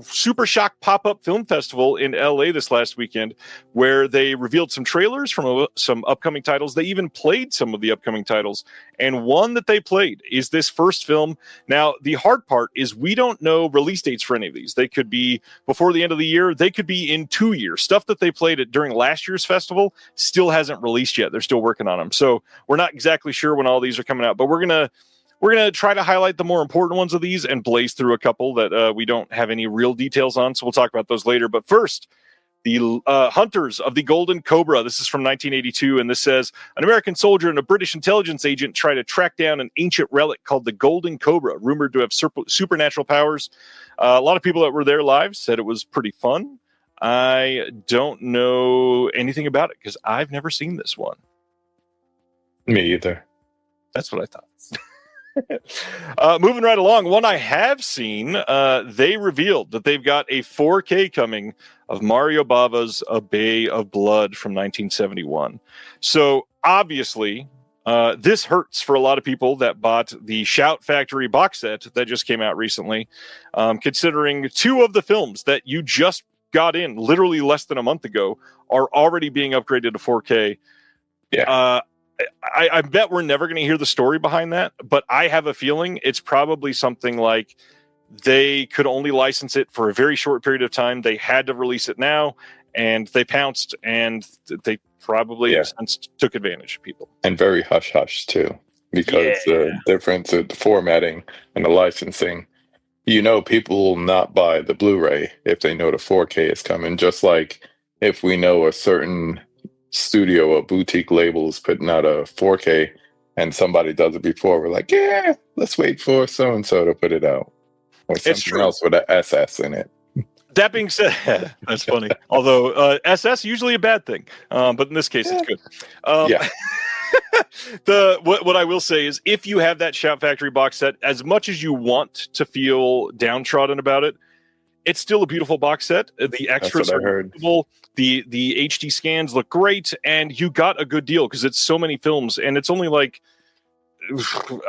Super Shock pop-up film festival in LA this last weekend, where they revealed some trailers from some upcoming titles. They even played some of the upcoming titles. And one that they played is this first film. Now, the hard part is we don't know release dates for any of these. They could be before the end of the year. They could be in 2 years. Stuff that they played during last year's festival still hasn't released yet. They're still working on them. So we're not exactly sure when all these are coming out, but we're gonna try to highlight the more important ones of these and blaze through a couple that we don't have any real details on. So we'll talk about those later. But first, the Hunters of the Golden Cobra. This is from 1982, and this says, an American soldier and a British intelligence agent try to track down an ancient relic called the Golden Cobra, rumored to have supernatural powers. A lot of people that were there live said it was pretty fun. I don't know anything about it because I've never seen this one. Me either. That's what I thought. Moving right along, one I have seen, they revealed that they've got a 4K coming of Mario Bava's A Bay of Blood from 1971. So obviously, this hurts for a lot of people that bought the Shout Factory box set that just came out recently, considering 2 of the films that you just got in literally less than a month ago are already being upgraded to 4K. Yeah. I bet we're never going to hear the story behind that, but I have a feeling it's probably something like they could only license it for a very short period of time. They had to release it now, and they pounced, and they probably in a sense took advantage of people. And very hush-hush, too. because the difference in the formatting and the licensing, people will not buy the Blu-ray if they know the 4K is coming. Just like if we know a certain studio or boutique label is putting out a 4K and somebody does it before, we're like, yeah, let's wait for so-and-so to put it out. Or something else with an SS in it. That being said, that's funny. Although SS usually a bad thing, but in this case, it's good. Yeah. What I will say is, if you have that Shout Factory box set, as much as you want to feel downtrodden about it, it's still a beautiful box set. The extras are beautiful. The HD scans look great, and you got a good deal because it's so many films, and it's only like,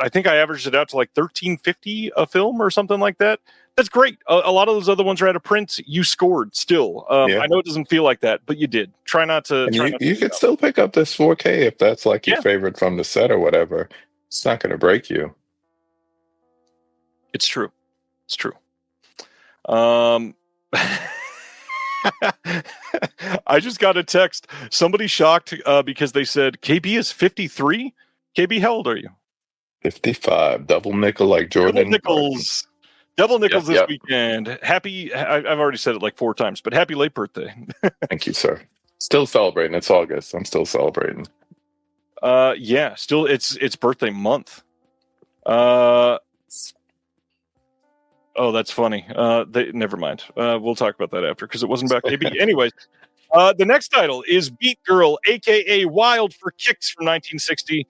I think I averaged it out to like $13.50 a film or something like that. That's great. A lot of those other ones are out of print. You scored still. I know it doesn't feel like that, but you did. Try not to. You could still pick up this 4K if that's like your favorite from the set or whatever. It's not going to break you. It's true. It's true. I just got a text. Somebody shocked because they said KB is 53. KB, how old are you? 55. Double nickel like Jordan. Double nickels this weekend. Happy, I've already said it like 4 times, but happy late birthday. Thank you, sir. Still celebrating. It's August. I'm still celebrating. Still it's birthday month. Oh, that's funny. Never mind. We'll talk about that after because it wasn't about KB. Anyways, the next title is Beat Girl, a.k.a. Wild for Kicks from 1960.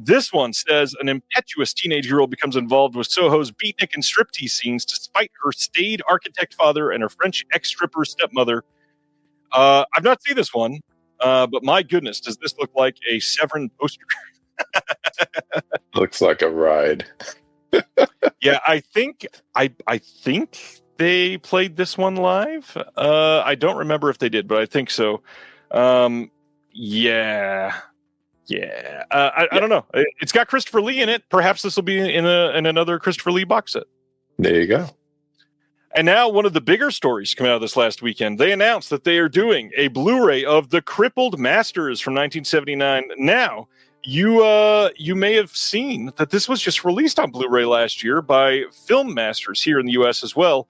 This one says an impetuous teenage girl becomes involved with Soho's beatnik and striptease scenes despite her staid architect father and her French ex-stripper stepmother. I've not seen this one, but my goodness, does this look like a Severin poster? Looks like a ride. Yeah, I think they played this one live. I don't remember if they did, but I think so. I don't know. It's got Christopher Lee in it. Perhaps this will be in another Christopher Lee box set. There you go. And now one of the bigger stories coming out this last weekend. They announced that they are doing a Blu-ray of The Crippled Masters from 1979. Now, you may have seen that this was just released on Blu-ray last year by Film Masters here in the U.S. as well.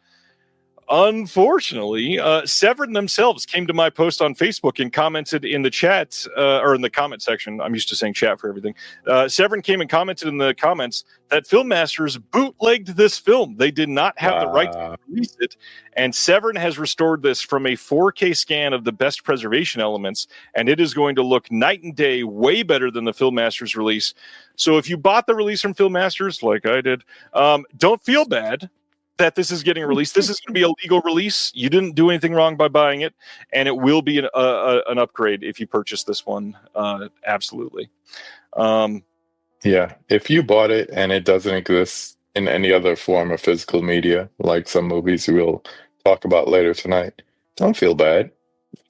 Unfortunately, Severin themselves came to my post on Facebook and commented in the chat, or in the comment section. I'm used to saying chat for everything. Severin came and commented in the comments that Film Masters bootlegged this film. They did not have the right to release it. And Severin has restored this from a 4K scan of the best preservation elements, and it is going to look night and day, way better than the Film Masters release. So if you bought the release from Film Masters, like I did, don't feel bad that this is getting released. This is going to be a legal release. You didn't do anything wrong by buying it, and it will be an upgrade if you purchase this one. Absolutely. If you bought it and it doesn't exist in any other form of physical media, like some movies we'll talk about later tonight, don't feel bad.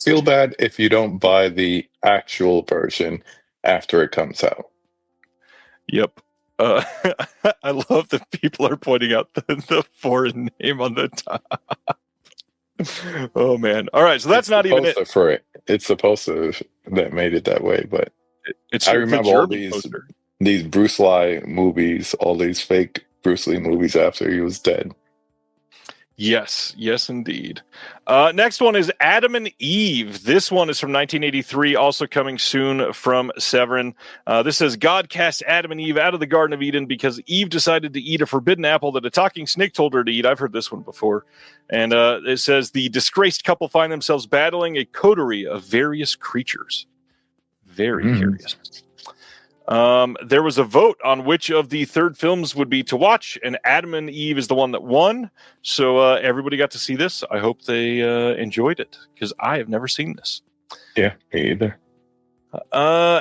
Feel bad if you don't buy the actual version after it comes out. Yep. I love that people are pointing out the foreign name on the top. Oh man! All right, so that's not even it for it. It's the poster that made it that way, but I remember all these Bruce Lee movies, all these fake Bruce Lee movies after he was dead. Yes, indeed. Next one is Adam and Eve. This one is from 1983, also coming soon from Severin. This says, God cast Adam and Eve out of the Garden of Eden because Eve decided to eat a forbidden apple that a talking snake told her to eat. I've heard this one before. And it says, the disgraced couple find themselves battling a coterie of various creatures. Very curious. There was a vote on which of the third films would be to watch, and Adam and Eve is the one that won. So everybody got to see this. I hope they enjoyed it, because I have never seen this. Yeah, me either.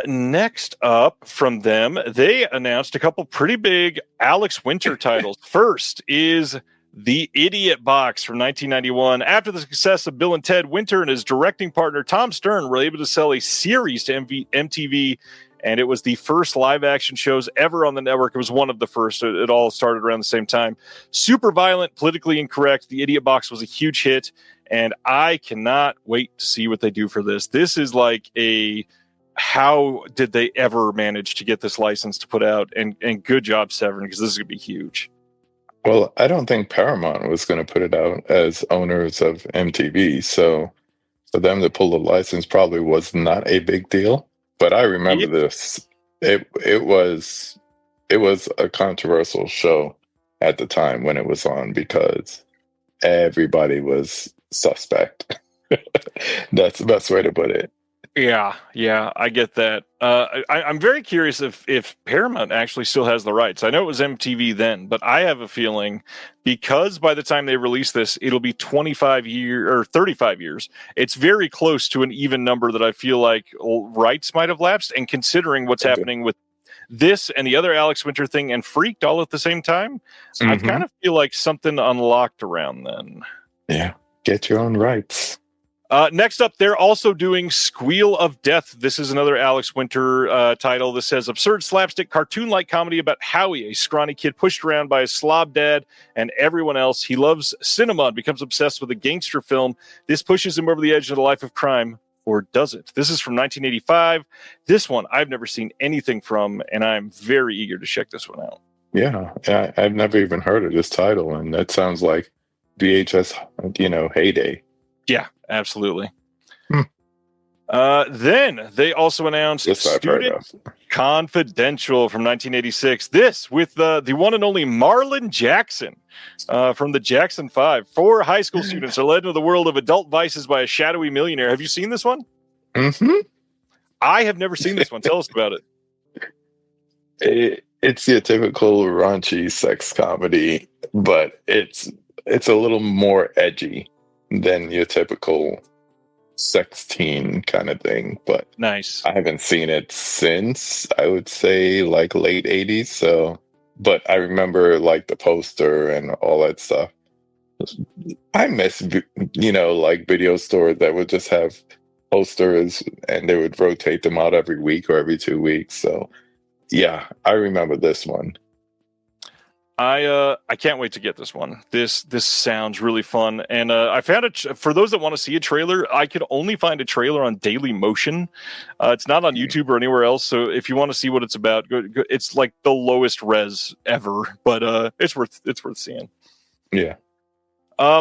Next up from them, they announced a couple pretty big Alex Winter titles. First is The Idiot Box from 1991. After the success of Bill and Ted, Winter and his directing partner Tom Stern were able to sell a series to MTV, and it was the first live-action shows ever on the network. It was one of the first. It all started around the same time. Super violent, politically incorrect. The Idiot Box was a huge hit, and I cannot wait to see what they do for this. This is like a how did they ever manage to get this license to put out? And good job, Severn, because this is going to be huge. Well, I don't think Paramount was going to put it out as owners of MTV, so for them to pull the license probably was not a big deal. But I remember this. It was a controversial show at the time when it was on because everybody was suspect. That's the best way to put it. Yeah, I get that. I'm very curious if Paramount actually still has the rights. I know it was MTV then, but I have a feeling because by the time they release this, it'll be 25 years or 35 years. It's very close to an even number that I feel like rights might have lapsed. And considering what's happening with this and the other Alex Winter thing and Freaked all at the same time, I kind of feel like something unlocked around then. Yeah, get your own rights. Next up, they're also doing Squeal of Death. This is another Alex Winter title. This says absurd slapstick cartoon-like comedy about Howie, a scrawny kid pushed around by his slob dad and everyone else. He loves cinema and becomes obsessed with a gangster film. This pushes him over the edge of the life of crime, or does it? This is from 1985. This one I've never seen anything from, and I'm very eager to check this one out. Yeah, I've never even heard of this title, and that sounds like VHS, heyday. Yeah, absolutely. Then they also announced Student Confidential from 1986. This with the one and only Marlon Jackson from the Jackson 5. 4 high school students are led into the world of adult vices by a shadowy millionaire. Have you seen this one? Mm-hmm. I have never seen this one. Tell us about it. It's your typical raunchy sex comedy, but it's a little more edgy than your typical sex teen kind of thing. But nice. I haven't seen it since, I would say, like late 80s. So, but I remember like the poster and all that stuff. I miss, like video stores that would just have posters and they would rotate them out every week or every 2 weeks. So yeah, I remember this one. I can't wait to get this one. This sounds really fun, and I found it for those that want to see a trailer. I could only find a trailer on Daily Motion. It's not on YouTube or anywhere else. So if you want to see what it's about, go, it's like the lowest res ever, but it's worth seeing. Yeah.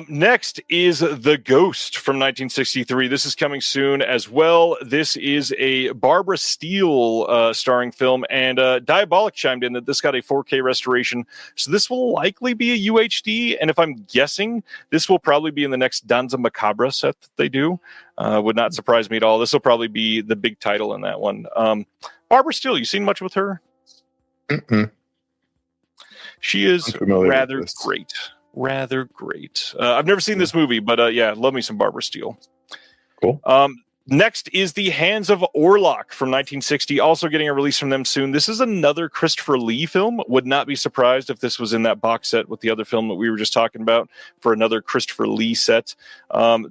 Next is The Ghost from 1963. This is coming soon as well. This is a Barbara Steele starring film, and Diabolic chimed in that this got a 4K restoration. So this will likely be a UHD, and if I'm guessing, this will probably be in the next Danza Macabra set that they do. Would not surprise me at all. This will probably be the big title in that one. Barbara Steele, you seen much with her? Mm-mm. She is rather great. I've never seen this movie, but love me some Barbara Steele. Cool. Next is The Hands of Orlok from 1960, also getting a release from them soon. This is another Christopher Lee film. Would not be surprised if this was in that box set with the other film that we were just talking about for another Christopher Lee set.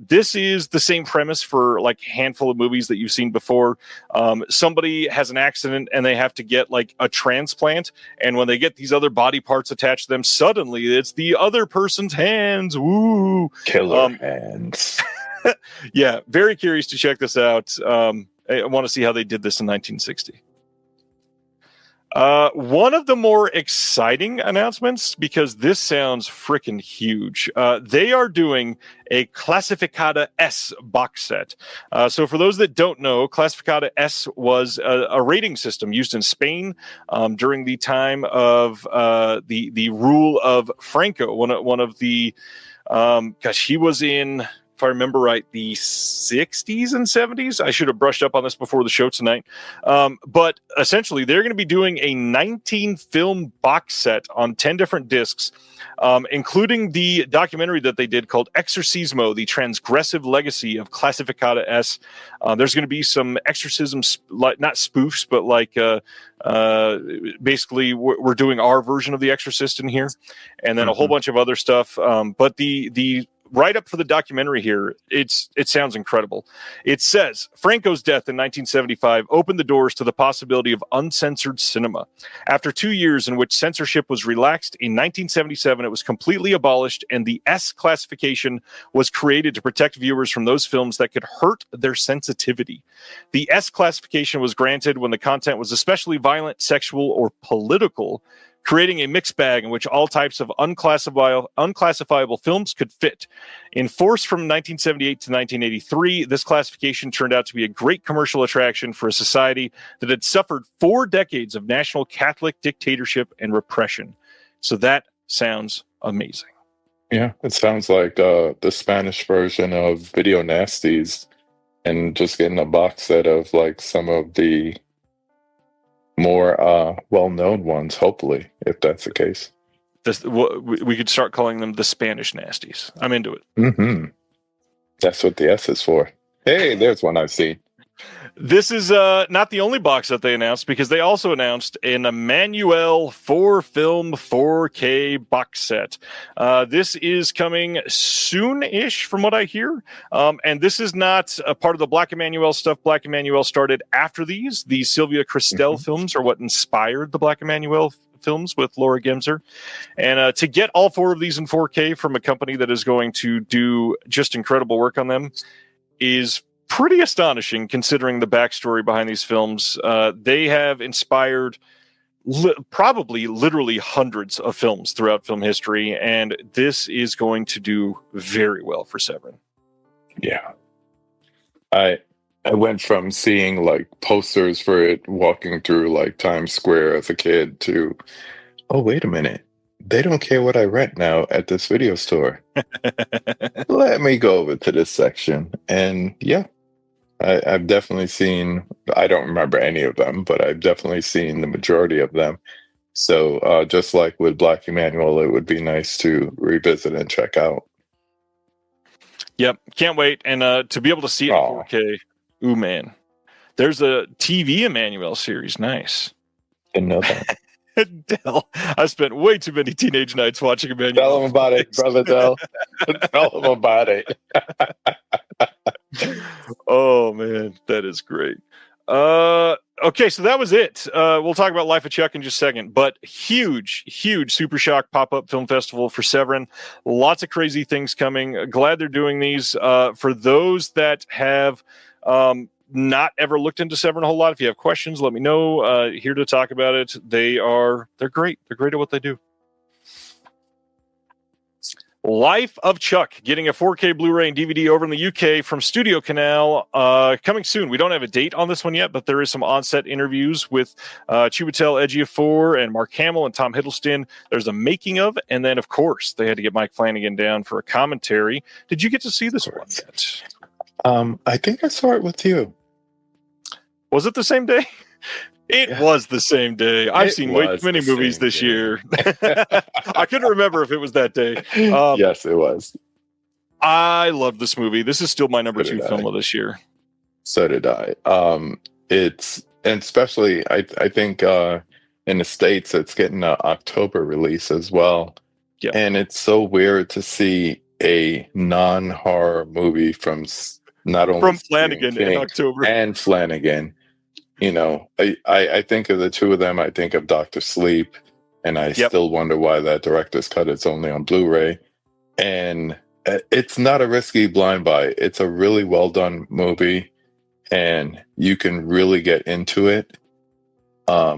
This is the same premise for like a handful of movies that you've seen before. Somebody has an accident and they have to get like a transplant. And when they get these other body parts attached to them, suddenly it's the other person's hands. Woo! Killer hands. Yeah, very curious to check this out. I want to see how they did this in 1960. One of the more exciting announcements, because this sounds freaking huge. They are doing a Classificata S box set. So for those that don't know, Classificata S was a rating system used in Spain during the time of the rule of Franco. One of the he was in, if I remember right, the 60s and 70s. I should have brushed up on this before the show tonight. But essentially, they're going to be doing a 19-film box set on 10 different discs, including the documentary that they did called Exorcismo, the Transgressive Legacy of Classificata S. There's going to be some exorcisms, like not spoofs, but like basically we're doing our version of The Exorcist in here, and then a whole bunch of other stuff. But the write up for the documentary here, it sounds incredible. It says Franco's death in 1975 opened the doors to the possibility of uncensored cinema. After 2 years in which censorship was relaxed, in 1977 it was completely abolished, and the S classification was created to protect viewers from those films that could hurt their sensitivity. The S classification was granted when the content was especially violent, sexual, or political, creating a mixed bag in which all types of unclassifiable films could fit. In force from 1978 to 1983, this classification turned out to be a great commercial attraction for a society that had suffered 4 decades of national Catholic dictatorship and repression. So that sounds amazing. Yeah, it sounds like the Spanish version of Video Nasties, and just getting a box set of like some of the more well-known ones, hopefully, if that's the case. We could start calling them the Spanish Nasties. I'm into it. Mm-hmm. That's what the S is for. Hey, there's one I've seen. This is not the only box that they announced, because they also announced an Emmanuel 4-film 4K box set. This is coming soon-ish, from what I hear. And this is not a part of the Black Emmanuel stuff. Black Emmanuel started after these. The Sylvia Christel films are what inspired the Black Emmanuel films with Laura Gemser. And to get all 4 of these in 4K from a company that is going to do just incredible work on them is pretty astonishing, considering the backstory behind these films. They have inspired probably literally hundreds of films throughout film history, and this is going to do very well for Severin. Yeah. I went from seeing like posters for it walking through like Times Square as a kid to, oh, wait a minute. They don't care what I rent now at this video store. Let me go over to this section. And yeah, I've definitely seen, I don't remember any of them, but I've definitely seen the majority of them. So just like with Black Emmanuel, it would be nice to revisit and check out. Yep, can't wait. And to be able to see it in 4K, ooh, man. There's a TV Emmanuel series. Nice. Didn't know that. Dell, I spent way too many teenage nights watching Emmanuel. Tell him about it, brother Dell. Tell him about it. Oh, man, that is great. Okay, so that was it. We'll talk about Life of Chuck in just a second, but huge Super Shock pop-up film festival for Severin. Lots of crazy things coming. Glad they're doing these. For those that have not ever looked into Severin a whole lot, if you have questions, let me know. Here to talk about it. They're great. They're great at what they do. Life of Chuck, getting a 4K Blu-ray and DVD over in the UK from Studio Canal, coming soon. We don't have a date on this one yet, but there is some on-set interviews with Chiwetel Ejiofor and Mark Hamill and Tom Hiddleston. There's a making of, and then, of course, they had to get Mike Flanagan down for a commentary. Did you get to see this one yet? I think I saw it with you. Was it the same day? It was the same day. I've seen way too many movies this year. I couldn't remember if it was that day. Yes, it was. I love this movie. This is still my number 2 film of this year. So did I. It's, and especially, I think in the States, it's getting an October release as well. Yeah. And it's so weird to see a non-horror movie from not only from Flanagan in October and Flanagan. You know, I think of the two of them. I think of Dr. Sleep, and I still wonder why that director's cut is only on Blu-ray. And it's not a risky blind buy. It's a really well done movie, and you can really get into it. I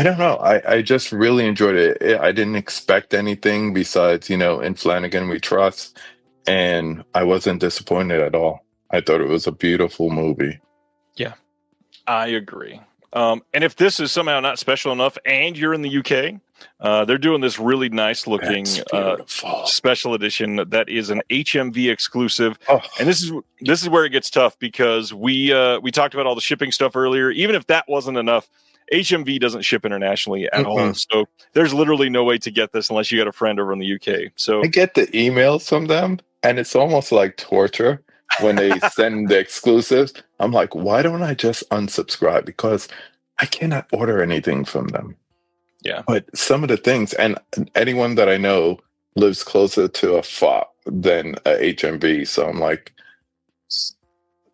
don't know. I just really enjoyed it. I didn't expect anything besides, you know, in Flanagan we trust, and I wasn't disappointed at all. I thought it was a beautiful movie. Yeah. I agree. And if this is somehow not special enough and you're in the UK, they're doing this really nice looking special edition that is an HMV exclusive. Oh. And this is where it gets tough, because we talked about all the shipping stuff earlier. Even if that wasn't enough, HMV doesn't ship internationally at all. So there's literally no way to get this unless you got a friend over in the UK. So I get the emails from them, and it's almost like torture. When they send the exclusives, I'm like, why don't I just unsubscribe? Because I cannot order anything from them. Yeah. But some of the things, and anyone that I know lives closer to a than a HMV. So I'm like,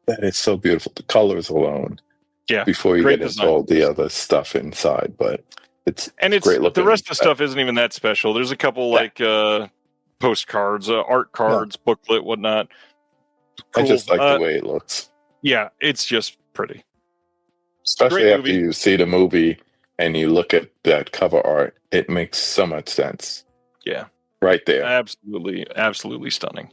that is so beautiful. The colors alone, Yeah, before you great get into design. all the other stuff inside, but it's great looking. The rest of the stuff isn't even that special. There's a couple like postcards, art cards, booklet, whatnot. Cool. I just like the way it looks. Yeah, it's just pretty. Especially Great after movie. you see the movie and you look at that cover art, it makes so much sense. Yeah. Right there. Absolutely stunning.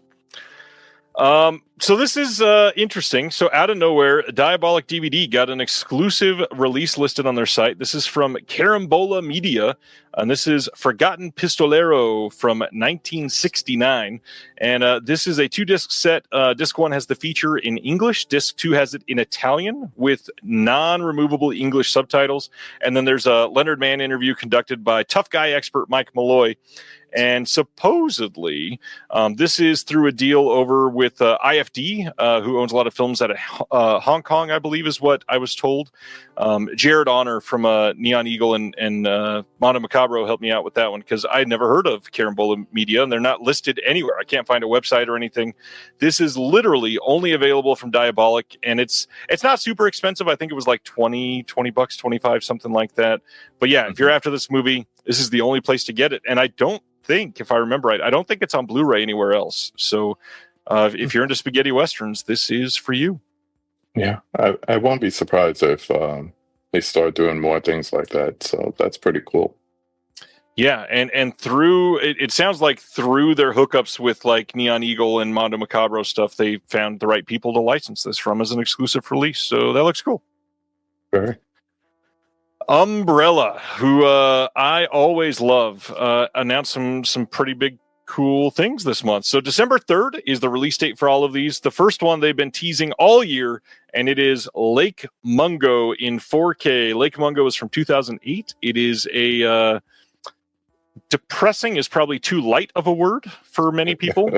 So this is interesting. So out of nowhere, Diabolic DVD got an exclusive release listed on their site. This is from Carambola Media, and this is Forgotten Pistolero from 1969. And this is a 2-disc set. Disc 1 has the feature in English. Disc 2 has it in Italian with non-removable English subtitles. And then there's a Leonard Mann interview conducted by tough guy expert Mike Malloy. And supposedly, this is through a deal over with IFD, who owns a lot of films out of Hong Kong, I believe is what I was told. Jared Honor from Neon Eagle and Mondo Macabro helped me out with that one because I'd never heard of Carambola Media, and they're not listed anywhere. I can't find a website or anything. This is literally only available from Diabolic, and it's not super expensive. I think it was like $20 bucks, 25, something like that. But yeah, if you're after this movie, this is the only place to get it. And I don't think, if I remember right, I don't think it's on Blu-ray anywhere else. So if you're into spaghetti westerns, this is for you. Yeah, I won't be surprised if they start doing more things like that. So that's pretty cool. Yeah, and through it sounds like through their hookups with like Neon Eagle and Mondo Macabro stuff, they found the right people to license this from as an exclusive release. So that looks cool. Very. Umbrella, who I always love, announced some pretty big cool things this month. So December 3rd is the release date for all of these. The first one they've been teasing all year, and it is Lake Mungo in 4K. Lake Mungo is from 2008. It is a depressing is probably too light of a word for many people.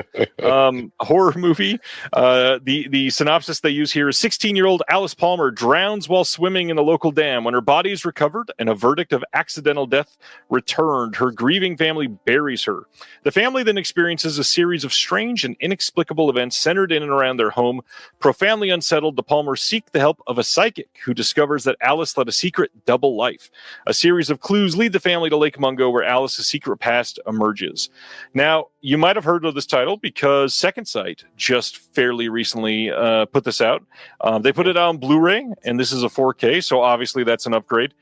Horror movie. The synopsis they use here is 16-year-old Alice Palmer drowns while swimming in a local dam. When her body is recovered and a verdict of accidental death returned, her grieving family buries her. The family then experiences a series of strange and inexplicable events centered in and around their home. Profoundly unsettled, the Palmers seek the help of a psychic who discovers that Alice led a secret double life. A series of clues lead the family to Lake Mungo, where Alice's secret past emerges. Now, you might have heard of this title because Second Sight just fairly recently put this out. They put it out on Blu-ray, and this is a 4K, so obviously that's an upgrade.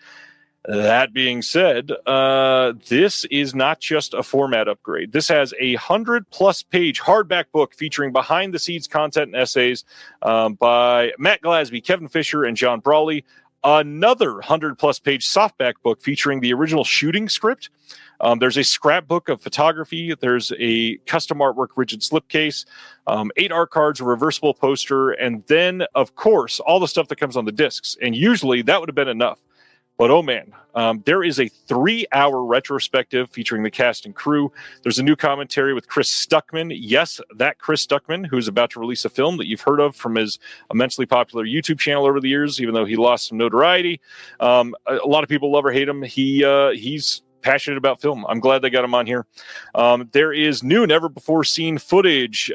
That being said, this is not just a format upgrade. This has a 100-plus page hardback book featuring behind-the-scenes content and essays by Matt Glasby, Kevin Fisher, and John Brawley. Another 100-plus page softback book featuring the original shooting script. There's a scrapbook of photography. There's a custom artwork rigid slipcase, 8 art cards, a reversible poster, and then, of course, all the stuff that comes on the discs. And usually that would have been enough. But oh man, there is a 3-hour retrospective featuring the cast and crew. There's a new commentary with Chris Stuckman. Yes, that Chris Stuckman, who's about to release a film that you've heard of from his immensely popular YouTube channel over the years, even though he lost some notoriety. A lot of people love or hate him. He's passionate about film. I'm glad they got him on here. There is new, never before seen footage.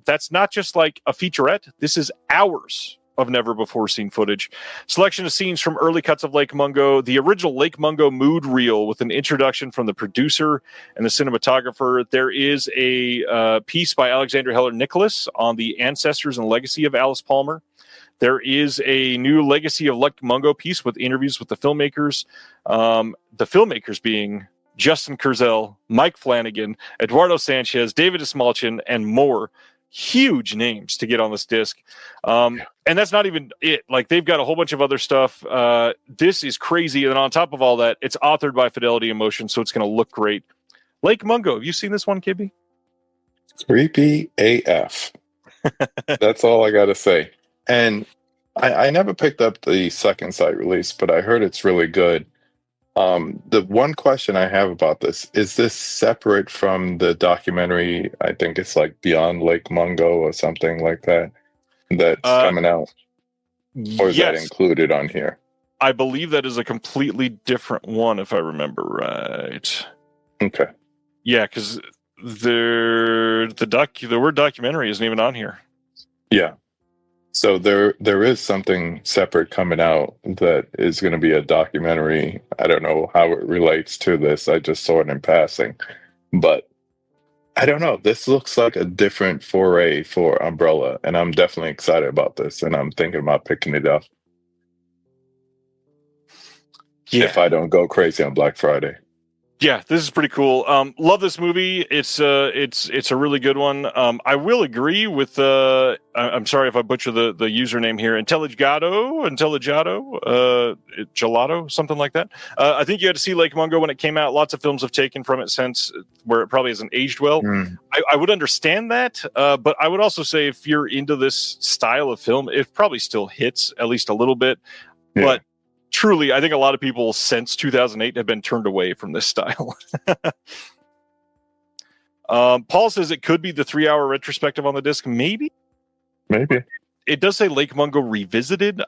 That's not just like a featurette. This is hours of never before seen footage. Selection of scenes from early cuts of Lake Mungo, the original Lake Mungo mood reel with an introduction from the producer and the cinematographer. There is a piece by Alexander Heller Nicholas on the ancestors and legacy of Alice Palmer. There is a new Legacy of Lake Mungo piece with interviews with the filmmakers. The filmmakers being Justin Kurzel, Mike Flanagan, Eduardo Sanchez, David Ismalchin, and more. Huge names to get on this disc. And that's not even it. Like, they've got a whole bunch of other stuff. This is crazy. And on top of all that, it's authored by Fidelity Emotion, so it's going to look great. Lake Mungo. Have you seen this one, KB? Creepy AF. That's all I got to say. And I never picked up the Second Sight release, but I heard it's really good. The one question I have about this, is this separate from the documentary? I think it's like Beyond Lake Mungo or something like that, that's coming out. Or is that included on here? I believe that is a completely different one, if I remember right. Okay. Yeah, because the word documentary isn't even on here. Yeah. So there is something separate coming out that is going to be a documentary. I don't know how it relates to this. I just saw it in passing. But I don't know. This looks like a different foray for Umbrella, and I'm definitely excited about this, and I'm thinking about picking it up if I don't go crazy on Black Friday. Yeah, this is pretty cool. Love this movie. It's a really good one. I will agree with. I'm sorry if I butcher the username here. Intelligado, Gelato, something like that. I think you had to see Lake Mungo when it came out. Lots of films have taken from it since, where it probably hasn't aged well. I would understand that, but I would also say if you're into this style of film, it probably still hits at least a little bit. Yeah. But truly, I think a lot of people since 2008 have been turned away from this style. Paul says it could be the 3-hour retrospective on the disc. Maybe. It does say Lake Mungo Revisited.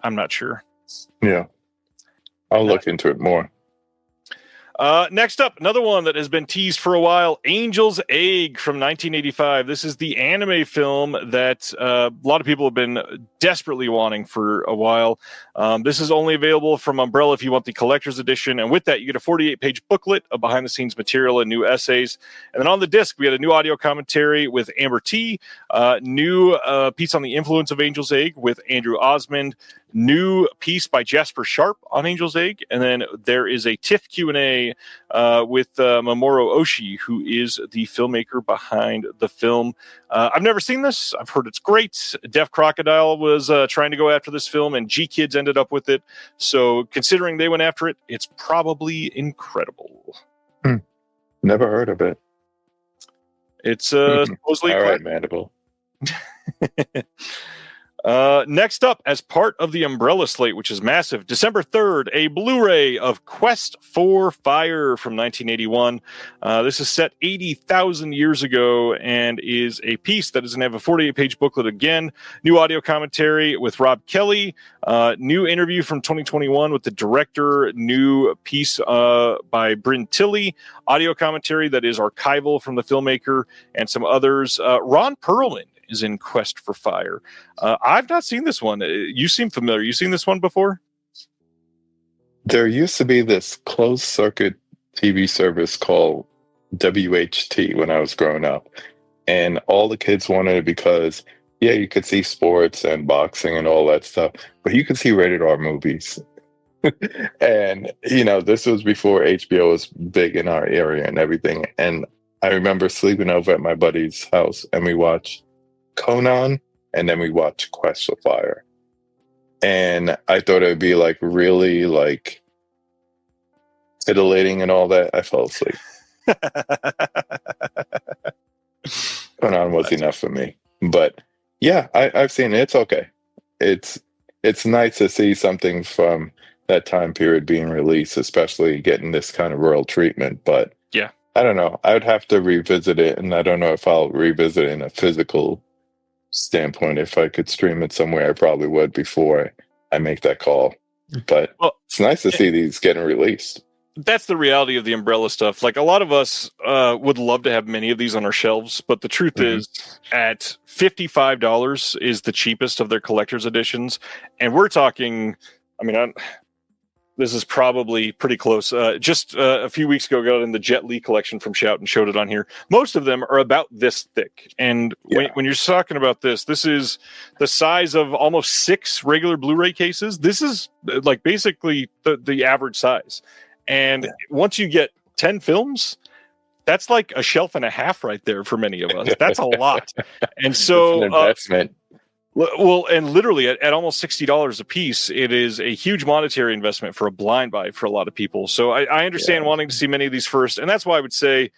I'm not sure. Yeah. I'll look into it more. Next up, another one that has been teased for a while, Angel's Egg from 1985. This is the anime film that a lot of people have been desperately wanting for a while. This is only available from Umbrella if you want the collector's edition. And with that, you get a 48-page booklet of behind-the-scenes material and new essays. And then on the disc, we had a new audio commentary with Amber T, new piece on the influence of Angel's Egg with Andrew Osmond, new piece by Jasper Sharp on Angel's Egg, and then there is a TIFF Q&A with Mamoru Oshii, who is the filmmaker behind the film. I've never seen this. I've heard it's great. Deaf Crocodile was trying to go after this film, and G-Kids ended up with it. So considering they went after it, it's probably incredible. Never heard of it. It's supposedly all right, Mandible. Next up, as part of the Umbrella slate, which is massive, December 3rd, a Blu-ray of Quest for Fire from 1981. This is set 80,000 years ago and is a piece that is going to have a 48-page booklet again, new audio commentary with Rob Kelly, new interview from 2021 with the director, new piece by Bryn Tilley, audio commentary that is archival from the filmmaker, and some others. Ron Perlman is in Quest for Fire. I've not seen this one. You seem familiar. You seen this one before? There used to be this closed circuit TV service called WHT when I was growing up. And all the kids wanted it because, yeah, you could see sports and boxing and all that stuff, but you could see rated R movies. And, you know, this was before HBO was big in our area and everything. And I remember sleeping over at my buddy's house and we watched Conan, and then we watched Quest for Fire. And I thought it would be like really like titillating and all that. I fell asleep. Conan was enough for me. But yeah, I've seen it. It's okay. It's nice to see something from that time period being released, especially getting this kind of royal treatment. But yeah, I don't know. I would have to revisit it, and I don't know if I'll revisit it in a physical standpoint. If I could stream it somewhere, I probably would before I make that call. But it's nice to see these getting released. That's the reality of the Umbrella stuff. Like, a lot of us would love to have many of these on our shelves, but the truth is, at $55 is the cheapest of their collector's editions, and we're talking, I mean, this is probably pretty close. Just a few weeks ago, got in the Jet Li collection from Shout and showed it on here. Most of them are about this thick. And when you're talking about this is the size of almost 6 regular Blu-ray cases. This is like basically the average size. And once you get 10 films, that's like a shelf and a half right there for many of us. That's a lot. And so it's an investment. Well, and literally at almost $60 a piece, it is a huge monetary investment for a blind buy for a lot of people. So I understand wanting to see many of these first. And that's why I would say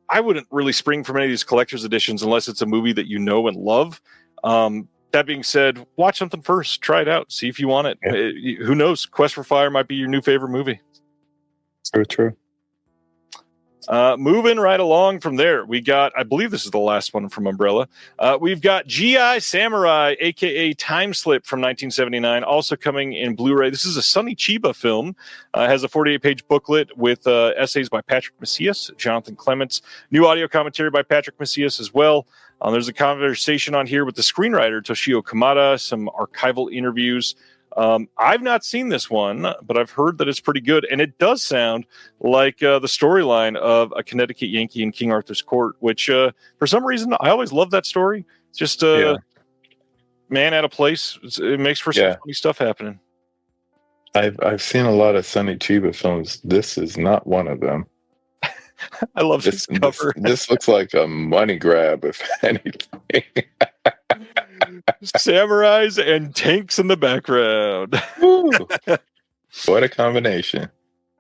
I wouldn't really spring for many of these collector's editions unless it's a movie that you know and love. That being said, watch something first. Try it out. See if you want it. Who knows? Quest for Fire might be your new favorite movie. So true. Moving right along from there, we got, I believe this is the last one from Umbrella. We've got G.I. Samurai, aka Time Slip from 1979, also coming in Blu-ray. This is a Sonny Chiba film. Has a 48-page booklet with essays by Patrick Macias, Jonathan Clements, new audio commentary by Patrick Macias as well. There's a conversation on here with the screenwriter Toshio Kamada, some archival interviews. I've not seen this one, but I've heard that it's pretty good, and it does sound like the storyline of A Connecticut Yankee in King Arthur's Court, which for some reason I always love that story. It's just man at a place. It makes for some funny stuff happening. I've seen a lot of Sonny Chiba films. This is not one of them. I love this cover. This looks like a money grab, if anything. Samurais and tanks in the background. What a combination.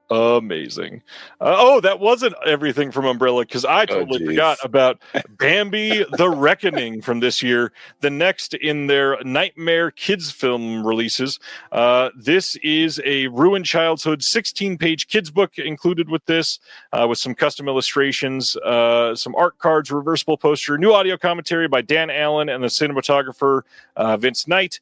Amazing. That wasn't everything from Umbrella, because I totally forgot about Bambi the Reckoning from this year, the next in their Nightmare Kids film releases. This is a ruined childhood 16-page kids book included with this, with some custom illustrations, some art cards, reversible poster, new audio commentary by Dan Allen and the cinematographer Vince Knight.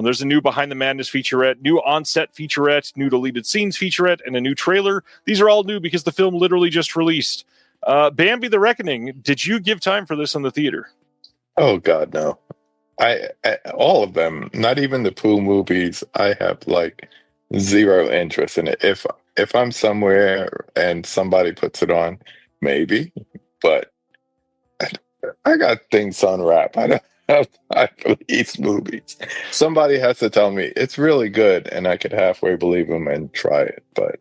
There's a new Behind the Madness featurette, new on-set featurette, new deleted scenes featurette, and a new trailer. These are all new because the film literally just released. Bambi the Reckoning, did you give time for this in the theater? Oh, God, no. I all of them, not even the Pooh movies, I have like zero interest in it. If I'm somewhere and somebody puts it on, maybe, but I got things on wrap. I don't have time for these movies. Somebody has to tell me it's really good, and I could halfway believe them and try it, but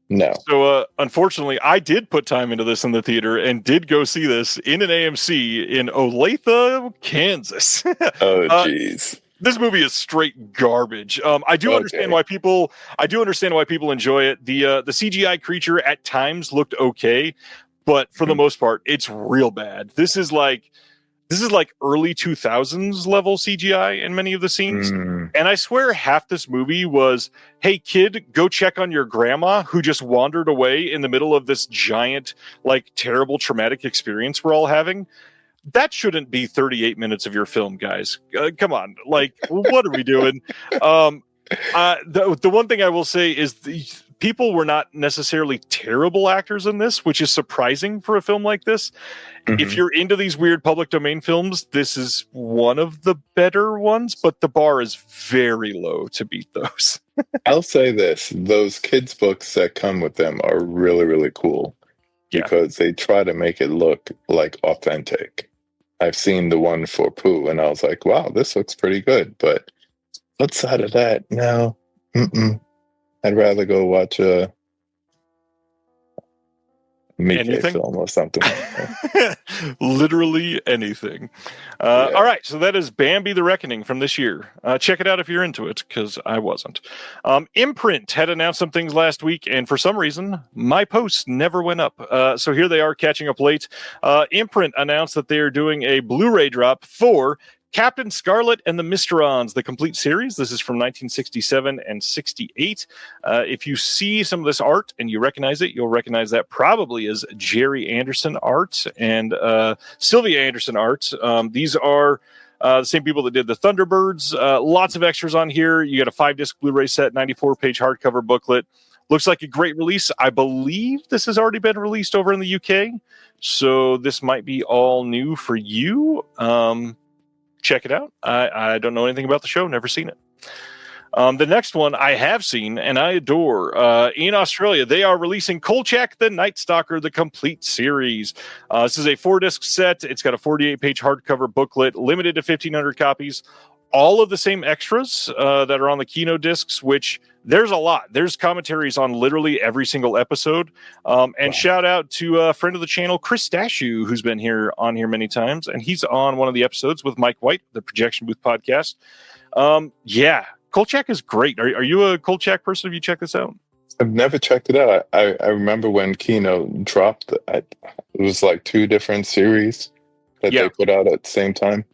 no. So, unfortunately, I did put time into this in the theater and did go see this in an AMC in Olathe, Kansas. Oh, jeez. This movie is straight garbage. I do understand why people enjoy it. The CGI creature at times looked okay, but for the most part, it's real bad. This is like early 2000s level CGI in many of the scenes. And I swear half this movie was, hey, kid, go check on your grandma who just wandered away in the middle of this giant, like, terrible traumatic experience we're all having. That shouldn't be 38 minutes of your film, guys. Come on. Like, what are we doing? The one thing I will say is people were not necessarily terrible actors in this, which is surprising for a film like this. If you're into these weird public domain films, this is one of the better ones, but the bar is very low to beat those. I'll say this. Those kids' books that come with them are really, really cool because they try to make it look like authentic. I've seen the one for Pooh, and I was like, wow, this looks pretty good. But outside of that, no. I'd rather go watch a Mickey film or something. Literally anything. All right, so that is Bambi the Reckoning from this year. Check it out if you're into it, because I wasn't. Imprint had announced some things last week, and for some reason, my posts never went up. So here they are catching up late. Imprint announced that they are doing a Blu-ray drop for Captain Scarlet and the Mysterons, the complete series. This is from 1967 and 68. If you see some of this art and you recognize it, you'll recognize that probably as Jerry Anderson art and Sylvia Anderson art. These are the same people that did the Thunderbirds. Lots of extras on here. You got a 5-disc Blu-ray set, 94-page hardcover booklet. Looks like a great release. I believe this has already been released over in the UK, so this might be all new for you. Check it out. I don't know anything about the show. Never seen it. The next one I have seen and I adore. In Australia, they are releasing Kolchak the Night Stalker, the complete series. This is a 4-disc set. It's got a 48-page hardcover booklet, limited to 1,500 copies. All of the same extras that are on the Kino discs, which there's a lot. There's commentaries on literally every single episode. Shout out to a friend of the channel, Chris Dashew, who's been on here many times. And he's on one of the episodes with Mike White, the Projection Booth podcast. Kolchak is great. Are you a Kolchak person? Have you checked this out? I've never checked it out. I remember when Kino dropped, it was like 2 different series that they put out at the same time,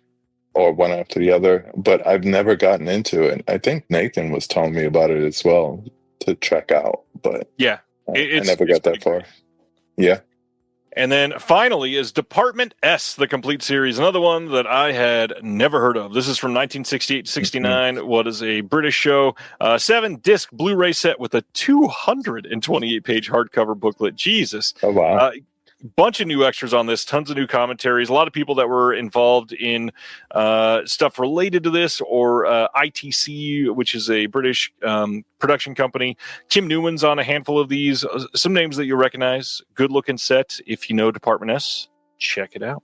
or one after the other, but I've never gotten into it. I think Nathan was telling me about it as well to check out, but I never got that far. Yeah. And then finally is Department S, the complete series, another one that I had never heard of. This is from 1968-69. What is a British show? 7-disc Blu-ray set with a 228-page hardcover booklet. Jesus. Oh, wow. Bunch of new extras on this, tons of new commentaries, a lot of people that were involved in stuff related to this, or ITC, which is a British production company. Kim Newman's on a handful of these. Some names that you recognize. Good looking set. If you know Department S, check it out.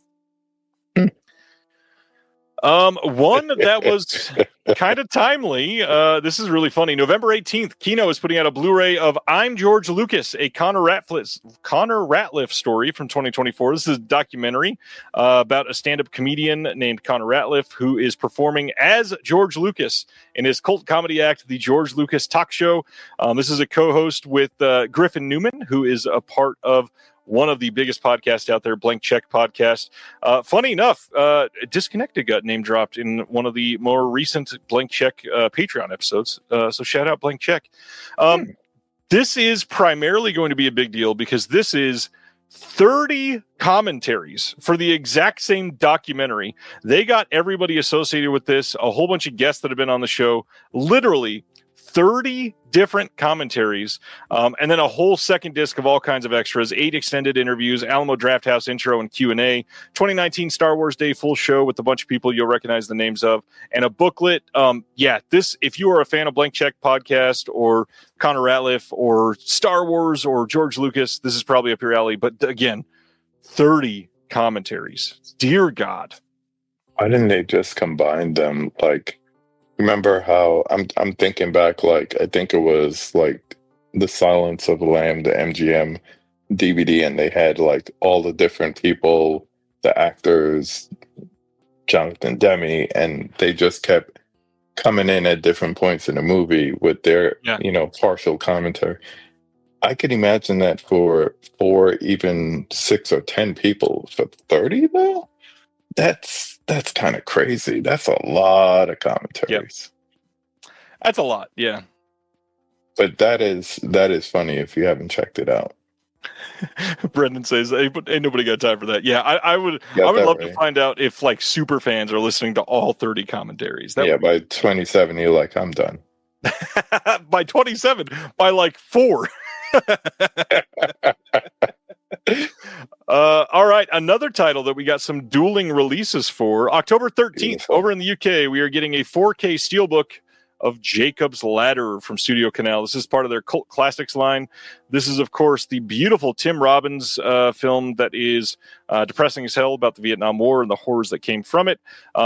One that was kind of timely. This is really funny. November 18th, Kino is putting out a Blu-ray of I'm George Lucas, a Connor Ratliff story from 2024. This is a documentary about a stand-up comedian named Connor Ratliff who is performing as George Lucas in his cult comedy act, The George Lucas Talk Show. This is a co-host with Griffin Newman, who is a part of one of the biggest podcasts out there, Blank Check podcast. Funny enough, Disconnected got name dropped in one of the more recent Blank Check Patreon episodes. So shout out Blank Check. This is primarily going to be a big deal because this is 30 commentaries for the exact same documentary. They got everybody associated with this, a whole bunch of guests that have been on the show, literally 30 different commentaries, and then a whole second disc of all kinds of extras, 8 extended interviews, Alamo Drafthouse intro and Q&A, 2019 Star Wars Day full show with a bunch of people you'll recognize the names of, and a booklet. This, if you are a fan of Blank Check podcast or Connor Ratliff or Star Wars or George Lucas, this is probably up your alley. But again, 30 commentaries. Dear God. Why didn't they just combine them? Like, remember how I'm thinking back, like, I think it was like The Silence of the Lamb, the MGM DVD, and they had like all the different people, the actors, Jonathan Demme, and they just kept coming in at different points in the movie with their, partial commentary. I could imagine that for even 6 or 10 people. For 30 though, that's kind of crazy. That's a lot of commentaries. Yep. That's a lot, yeah. But that is funny if you haven't checked it out. Brendan says, hey, but ain't nobody got time for that. Yeah, I would love to find out if like super fans are listening to all 30 commentaries. By 27, you're like, I'm done. By 27, by like 4. All right, another title that we got some dueling releases for. October 13th, Beautiful. Over in the UK, we are getting a 4K steelbook of Jacob's Ladder from Studio Canal. This is part of their cult classics line. This is, of course, the beautiful Tim Robbins film that is depressing as hell about the Vietnam War and the horrors that came from it.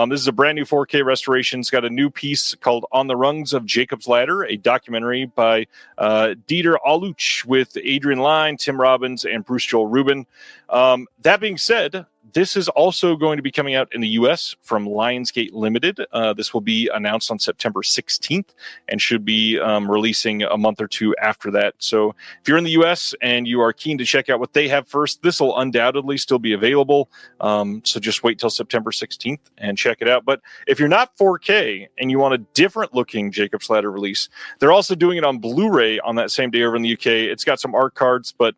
This is a brand new 4K restoration. It's got a new piece called On the Rungs of Jacob's Ladder, a documentary by Dieter Aluch with Adrian Lyne, Tim Robbins, and Bruce Joel Rubin. That being said, this is also going to be coming out in the U.S. from Lionsgate Limited. This will be announced on September 16th and should be releasing a month or two after that. So if you're in the U.S. and you are keen to check out what they have first, this will undoubtedly still be available. So just wait till September 16th and check it out. But if you're not 4K and you want a different looking Jacob's Ladder release, they're also doing it on Blu-ray on that same day over in the UK. It's got some art cards, but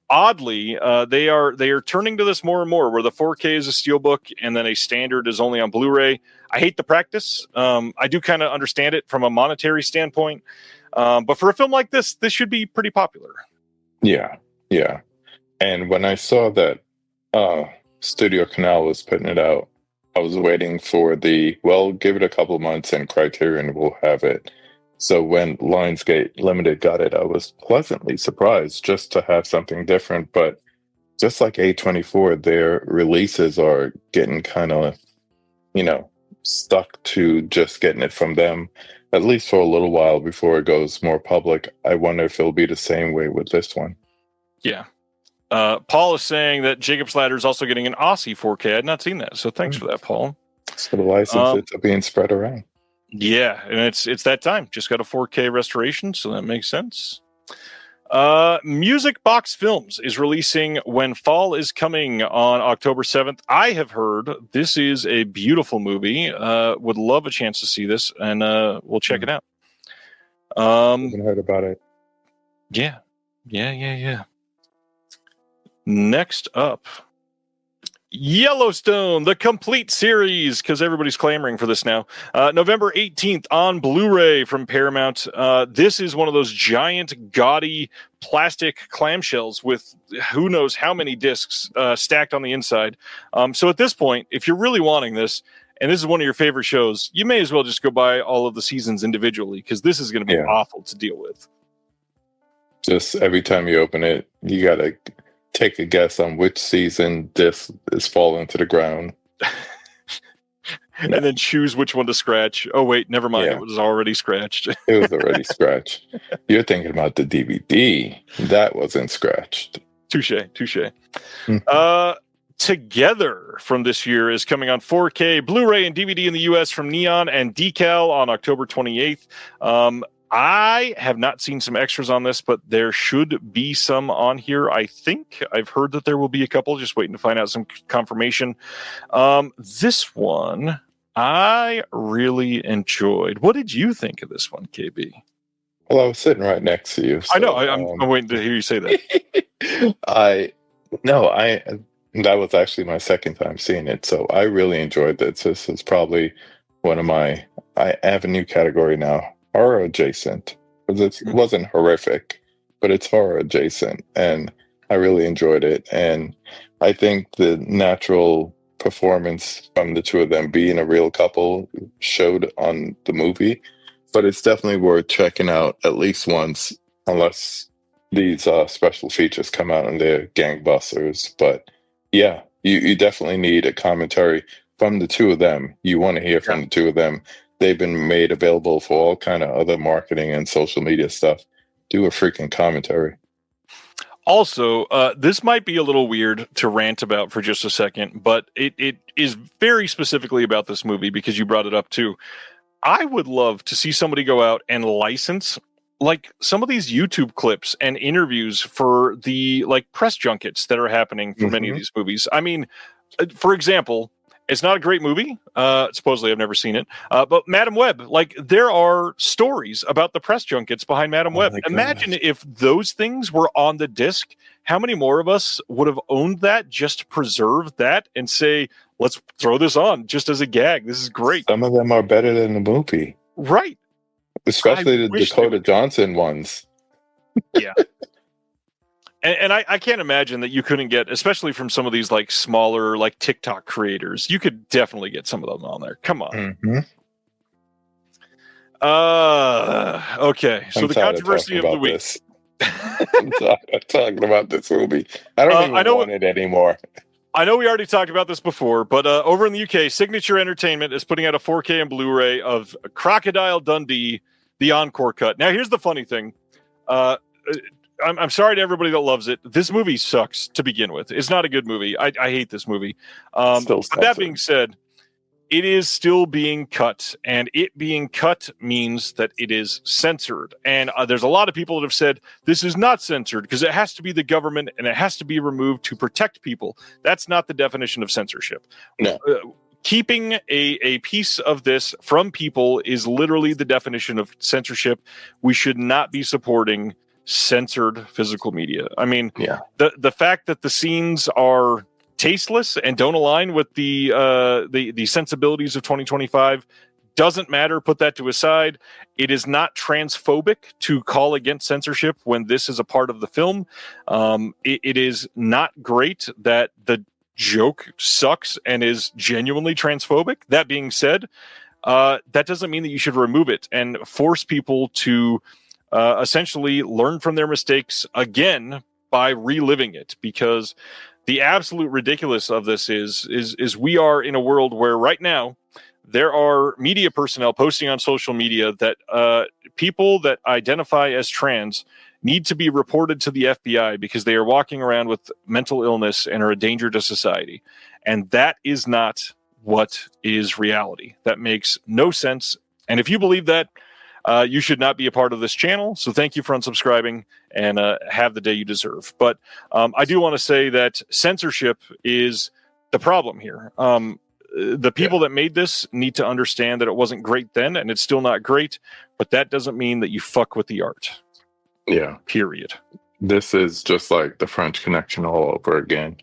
oddly, they are turning to this more and more, where the 4K is a steelbook and then a standard is only on Blu-ray. I hate the practice. I do kind of understand it from a monetary standpoint, but for a film like this should be pretty popular. Yeah. And when I saw that Studio Canal was putting it out, I was waiting for give it a couple months and Criterion will have it. So when Lionsgate Limited got it, I was pleasantly surprised just to have something different. But just like A24, their releases are getting kind of, stuck to just getting it from them, at least for a little while before it goes more public. I wonder if it'll be the same way with this one. Yeah. Paul is saying that Jacob's Ladder is also getting an Aussie 4K. I had not seen that, so thanks for that, Paul. So the licenses are being spread around. Yeah, and it's that time. Just got a 4K restoration, so that makes sense. Music Box Films is releasing When Fall Is Coming on October 7th. I have heard this is a beautiful movie. Would love a chance to see this, and we'll check it out. I haven't heard about it. Yeah. Next up, Yellowstone, the complete series, because everybody's clamoring for this now. November 18th on Blu-ray from Paramount. This is one of those giant, gaudy plastic clamshells with who knows how many discs stacked on the inside. So at this point, if you're really wanting this, and this is one of your favorite shows, you may as well just go buy all of the seasons individually, because this is going to be awful to deal with. Just every time you open it, you got to take a guess on which season this is falling to the ground. And then choose which one to scratch. Oh, wait, never mind. Yeah. It was already scratched. It was already scratched. You're thinking about the DVD. That wasn't scratched. Touche. Together from this year is coming on 4K, Blu-ray, and DVD in the US from Neon and Decal on October 28th. I have not seen some extras on this, but there should be some on here. I think I've heard that there will be a couple, just waiting to find out some confirmation. This one I really enjoyed. What did you think of this one, KB? Well, I was sitting right next to you. So, I know. I'm waiting to hear you say that. That was actually my second time seeing it. So I really enjoyed this. This is probably one of I have a new category now. Horror adjacent, because it wasn't horrific, but it's horror adjacent, and I really enjoyed it. And I think the natural performance from the two of them being a real couple showed on the movie, but it's definitely worth checking out at least once, unless these special features come out and they're gangbusters. But yeah, you definitely need a commentary from the two of them. You want to hear from the two of them. They've been made available for all kind of other marketing and social media stuff. Do a freaking commentary. Also, this might be a little weird to rant about for just a second, but it is very specifically about this movie because you brought it up too. I would love to see somebody go out and license like some of these YouTube clips and interviews for the like press junkets that are happening for many of these movies. I mean, for example, it's not a great movie. Supposedly, I've never seen it. But Madam Web, like there are stories about the press junkets behind Madam Web. Imagine if those things were on the disc. How many more of us would have owned that just to preserve that and say, let's throw this on just as a gag. This is great. Some of them are better than the movie. Right. Especially the Dakota Johnson ones. Yeah. And I can't imagine that you couldn't get, especially from some of these like smaller like TikTok creators, you could definitely get some of them on there. Come on. Okay. So the controversy of the week. I'm talking about this movie. I don't even want it anymore. I know we already talked about this before, but over in the UK, Signature Entertainment is putting out a 4K and Blu-ray of Crocodile Dundee, the Encore cut. Now, here's the funny thing. I'm sorry to everybody that loves it. This movie sucks to begin with. It's not a good movie. I hate this movie. But that being said, it is still being cut, and it being cut means that it is censored. And there's a lot of people that have said this is not censored because it has to be the government and it has to be removed to protect people. That's not the definition of censorship. No. Keeping a piece of this from people is literally the definition of censorship. We should not be supporting censored physical media. I mean, the fact that the scenes are tasteless and don't align with the sensibilities of 2025 doesn't matter. Put that to a side. It is not transphobic to call against censorship when this is a part of the film. It is not great that the joke sucks and is genuinely transphobic. That being said, that doesn't mean that you should remove it and force people to essentially learn from their mistakes again by reliving it, because the absolute ridiculous of this is we are in a world where right now there are media personnel posting on social media that people that identify as trans need to be reported to the FBI because they are walking around with mental illness and are a danger to society. And that is not what is reality. That makes no sense. And if you believe that, you should not be a part of this channel. So thank you for unsubscribing and have the day you deserve. But I do want to say that censorship is the problem here. The people that made this need to understand that it wasn't great then and it's still not great, but that doesn't mean that you fuck with the art. Yeah. Period. This is just like the French Connection all over again.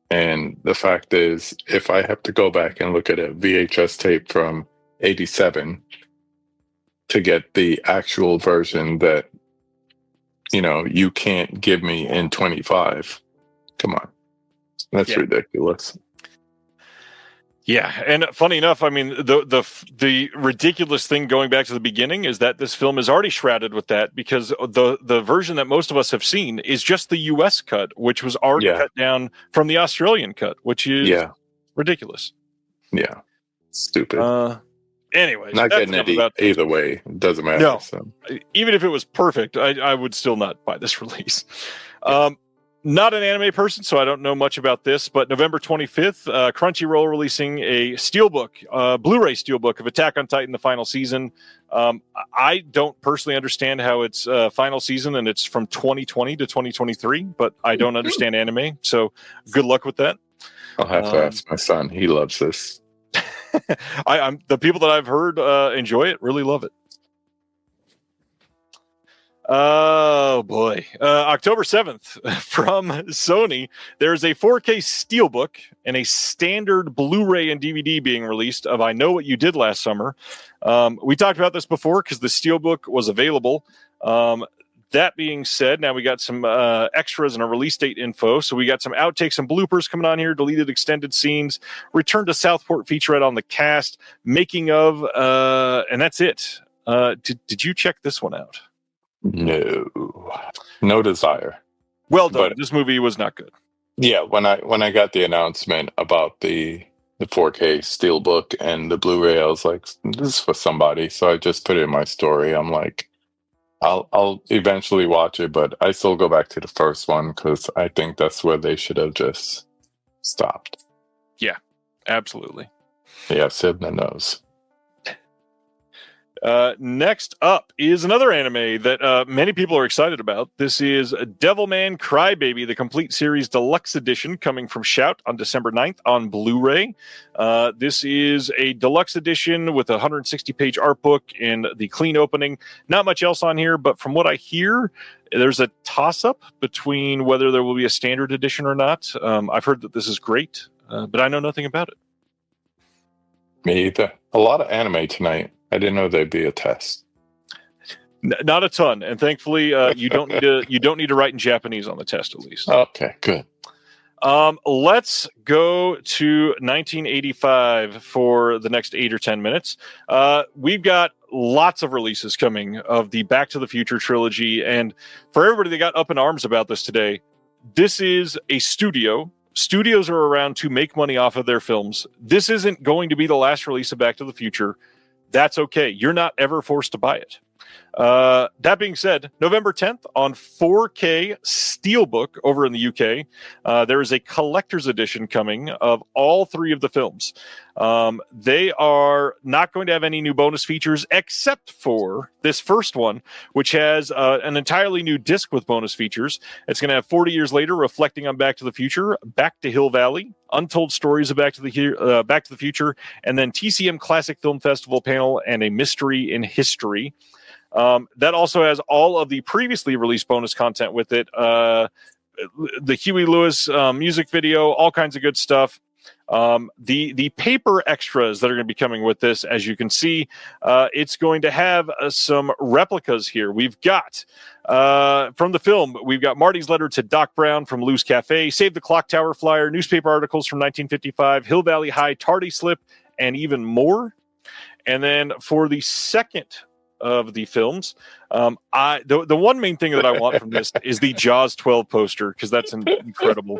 And the fact is, if I have to go back and look at a VHS tape from 87 to get the actual version that, you can't give me in 25, come on. That's ridiculous. Yeah, and funny enough, I mean, the ridiculous thing going back to the beginning is that this film is already shrouded with that, because the version that most of us have seen is just the U.S. cut, which was already cut down from the Australian cut, which is ridiculous. Yeah, stupid. Anyways, not getting it either way. It doesn't matter. No, so. Even if it was perfect, I would still not buy this release. Not an anime person, so I don't know much about this, but November 25th, Crunchyroll releasing a steelbook, Blu-ray steelbook of Attack on Titan, the final season. I don't personally understand how it's final season, and it's from 2020 to 2023, but I don't understand anime, so good luck with that. I'll have to ask my son. He loves this. I'm the people that I've heard enjoy it, really love it. Oh boy. October 7th from Sony, there's a 4K steelbook and a standard Blu-ray and DVD being released of I Know What You Did Last Summer. We talked about this before because the steelbook was available. That being said, now we got some extras and a release date info. So we got some outtakes and bloopers coming on here, deleted extended scenes, return to Southport featurette on the cast, making of, and that's it. Did you check this one out? No desire. Well done. But this movie was not good. Yeah, when I got the announcement about the 4K steelbook and the Blu-ray, I was like, this is for somebody. So I just put it in my story. I'm like, I'll eventually watch it, but I still go back to the first one because I think that's where they should have just stopped. Yeah, absolutely. Yeah, Sid knows. Next up is another anime that many people are excited about. This is Devilman Crybaby, the complete series deluxe edition, coming from Shout on December 9th on Blu-ray. This is a deluxe edition with a 160-page art book and the clean opening. Not much else on here, but from what I hear, there's a toss-up between whether there will be a standard edition or not. I've heard that this is great, but I know nothing about it. Me either. A lot of anime tonight. I didn't know there'd be a test. Not a ton, and thankfully, you don't need to write in Japanese on the test, at least. Okay, good. Let's go to 1985 for the next 8 or 10 minutes. We've got lots of releases coming of the Back to the Future trilogy, and for everybody that got up in arms about this today, this is a studio. Studios are around to make money off of their films. This isn't going to be the last release of Back to the Future. That's okay. You're not ever forced to buy it. That being said, November 10th on 4K Steelbook over in the UK, there is a collector's edition coming of all 3 of the films. They are not going to have any new bonus features except for this first one, which has an entirely new disc with bonus features. It's going to have 40 Years Later, reflecting on Back to the Future, Back to Hill Valley, Untold Stories of Back to the Future, and then TCM Classic Film Festival panel and a Mystery in History. That also has all of the previously released bonus content with it. The Huey Lewis music video, all kinds of good stuff. The paper extras that are going to be coming with this, as you can see, it's going to have some replicas here. We've got from the film, we've got Marty's letter to Doc Brown from Lou's Cafe, Save the Clock Tower flyer, newspaper articles from 1955, Hill Valley High tardy slip, and even more. And then for the second of the films, the one main thing that I want from this is the Jaws 12 poster, because that's incredible.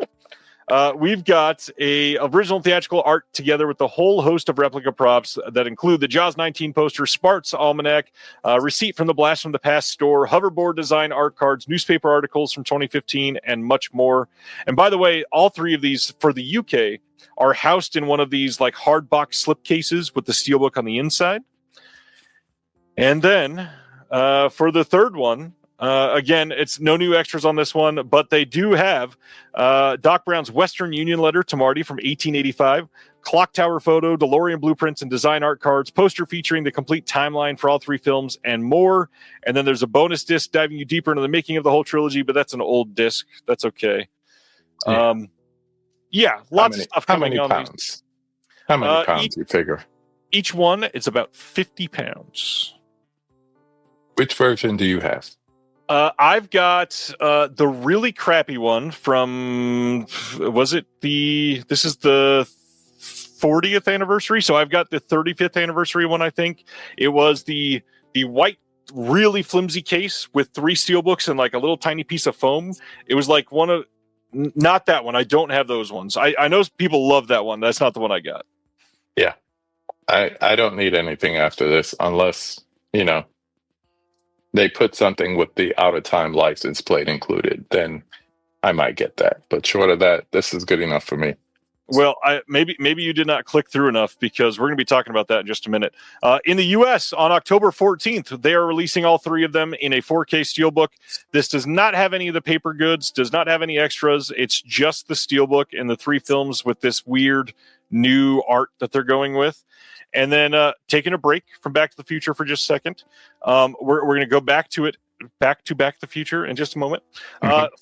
We've got a original theatrical art together with a whole host of replica props that include the Jaws 19 poster, Sparks Almanac, receipt from the Blast from the Past store, hoverboard design art cards, newspaper articles from 2015, and much more. And by the way, all 3 of these for the UK are housed in one of these like hard box slip cases with the steelbook on the inside. And then for the third one, Again, it's no new extras on this one, but they do have Doc Brown's Western Union letter to Marty from 1885, clock tower photo, DeLorean blueprints, and design art cards, poster featuring the complete timeline for all 3 films, and more. And then there's a bonus disc diving you deeper into the making of the whole trilogy, but that's an old disc. That's okay. Lots of stuff coming on. Pounds? How many pounds you figure? Each one is about 50 pounds. Which version do you have? I've got the really crappy one from, this is the 40th anniversary. So I've got the 35th anniversary one, I think. It was the white, really flimsy case with 3 steelbooks and like a little tiny piece of foam. It was like not that one. I don't have those ones. I know people love that one. That's not the one I got. Yeah. I don't need anything after this unless, they put something with the out of time license plate included, then I might get that. But short of that, this is good enough for me. Well, maybe you did not click through enough, because we're going to be talking about that in just a minute. In the U.S. on October 14th, they are releasing all 3 of them in a 4K steelbook. This does not have any of the paper goods, does not have any extras. It's just the steelbook and the 3 films with this weird new art that they're going with. And then taking a break from Back to the Future for just a second, we're going to go back to Back to the Future in just a moment.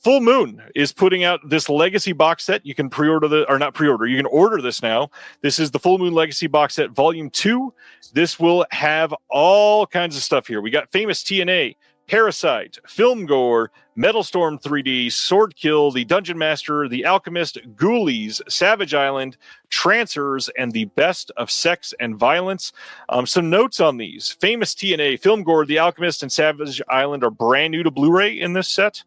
Full Moon is putting out this Legacy box set. You can you can order this now. This is the Full Moon Legacy box set, Volume 2. This will have all kinds of stuff here. We got Famous TNA, Parasite, Film Gore, Metal Storm 3D, Sword Kill, The Dungeon Master, The Alchemist, Ghoulies, Savage Island, Trancers, and The Best of Sex and Violence. Some notes on these. Famous TNA, Film Gore, The Alchemist, and Savage Island are brand new to Blu-ray in this set.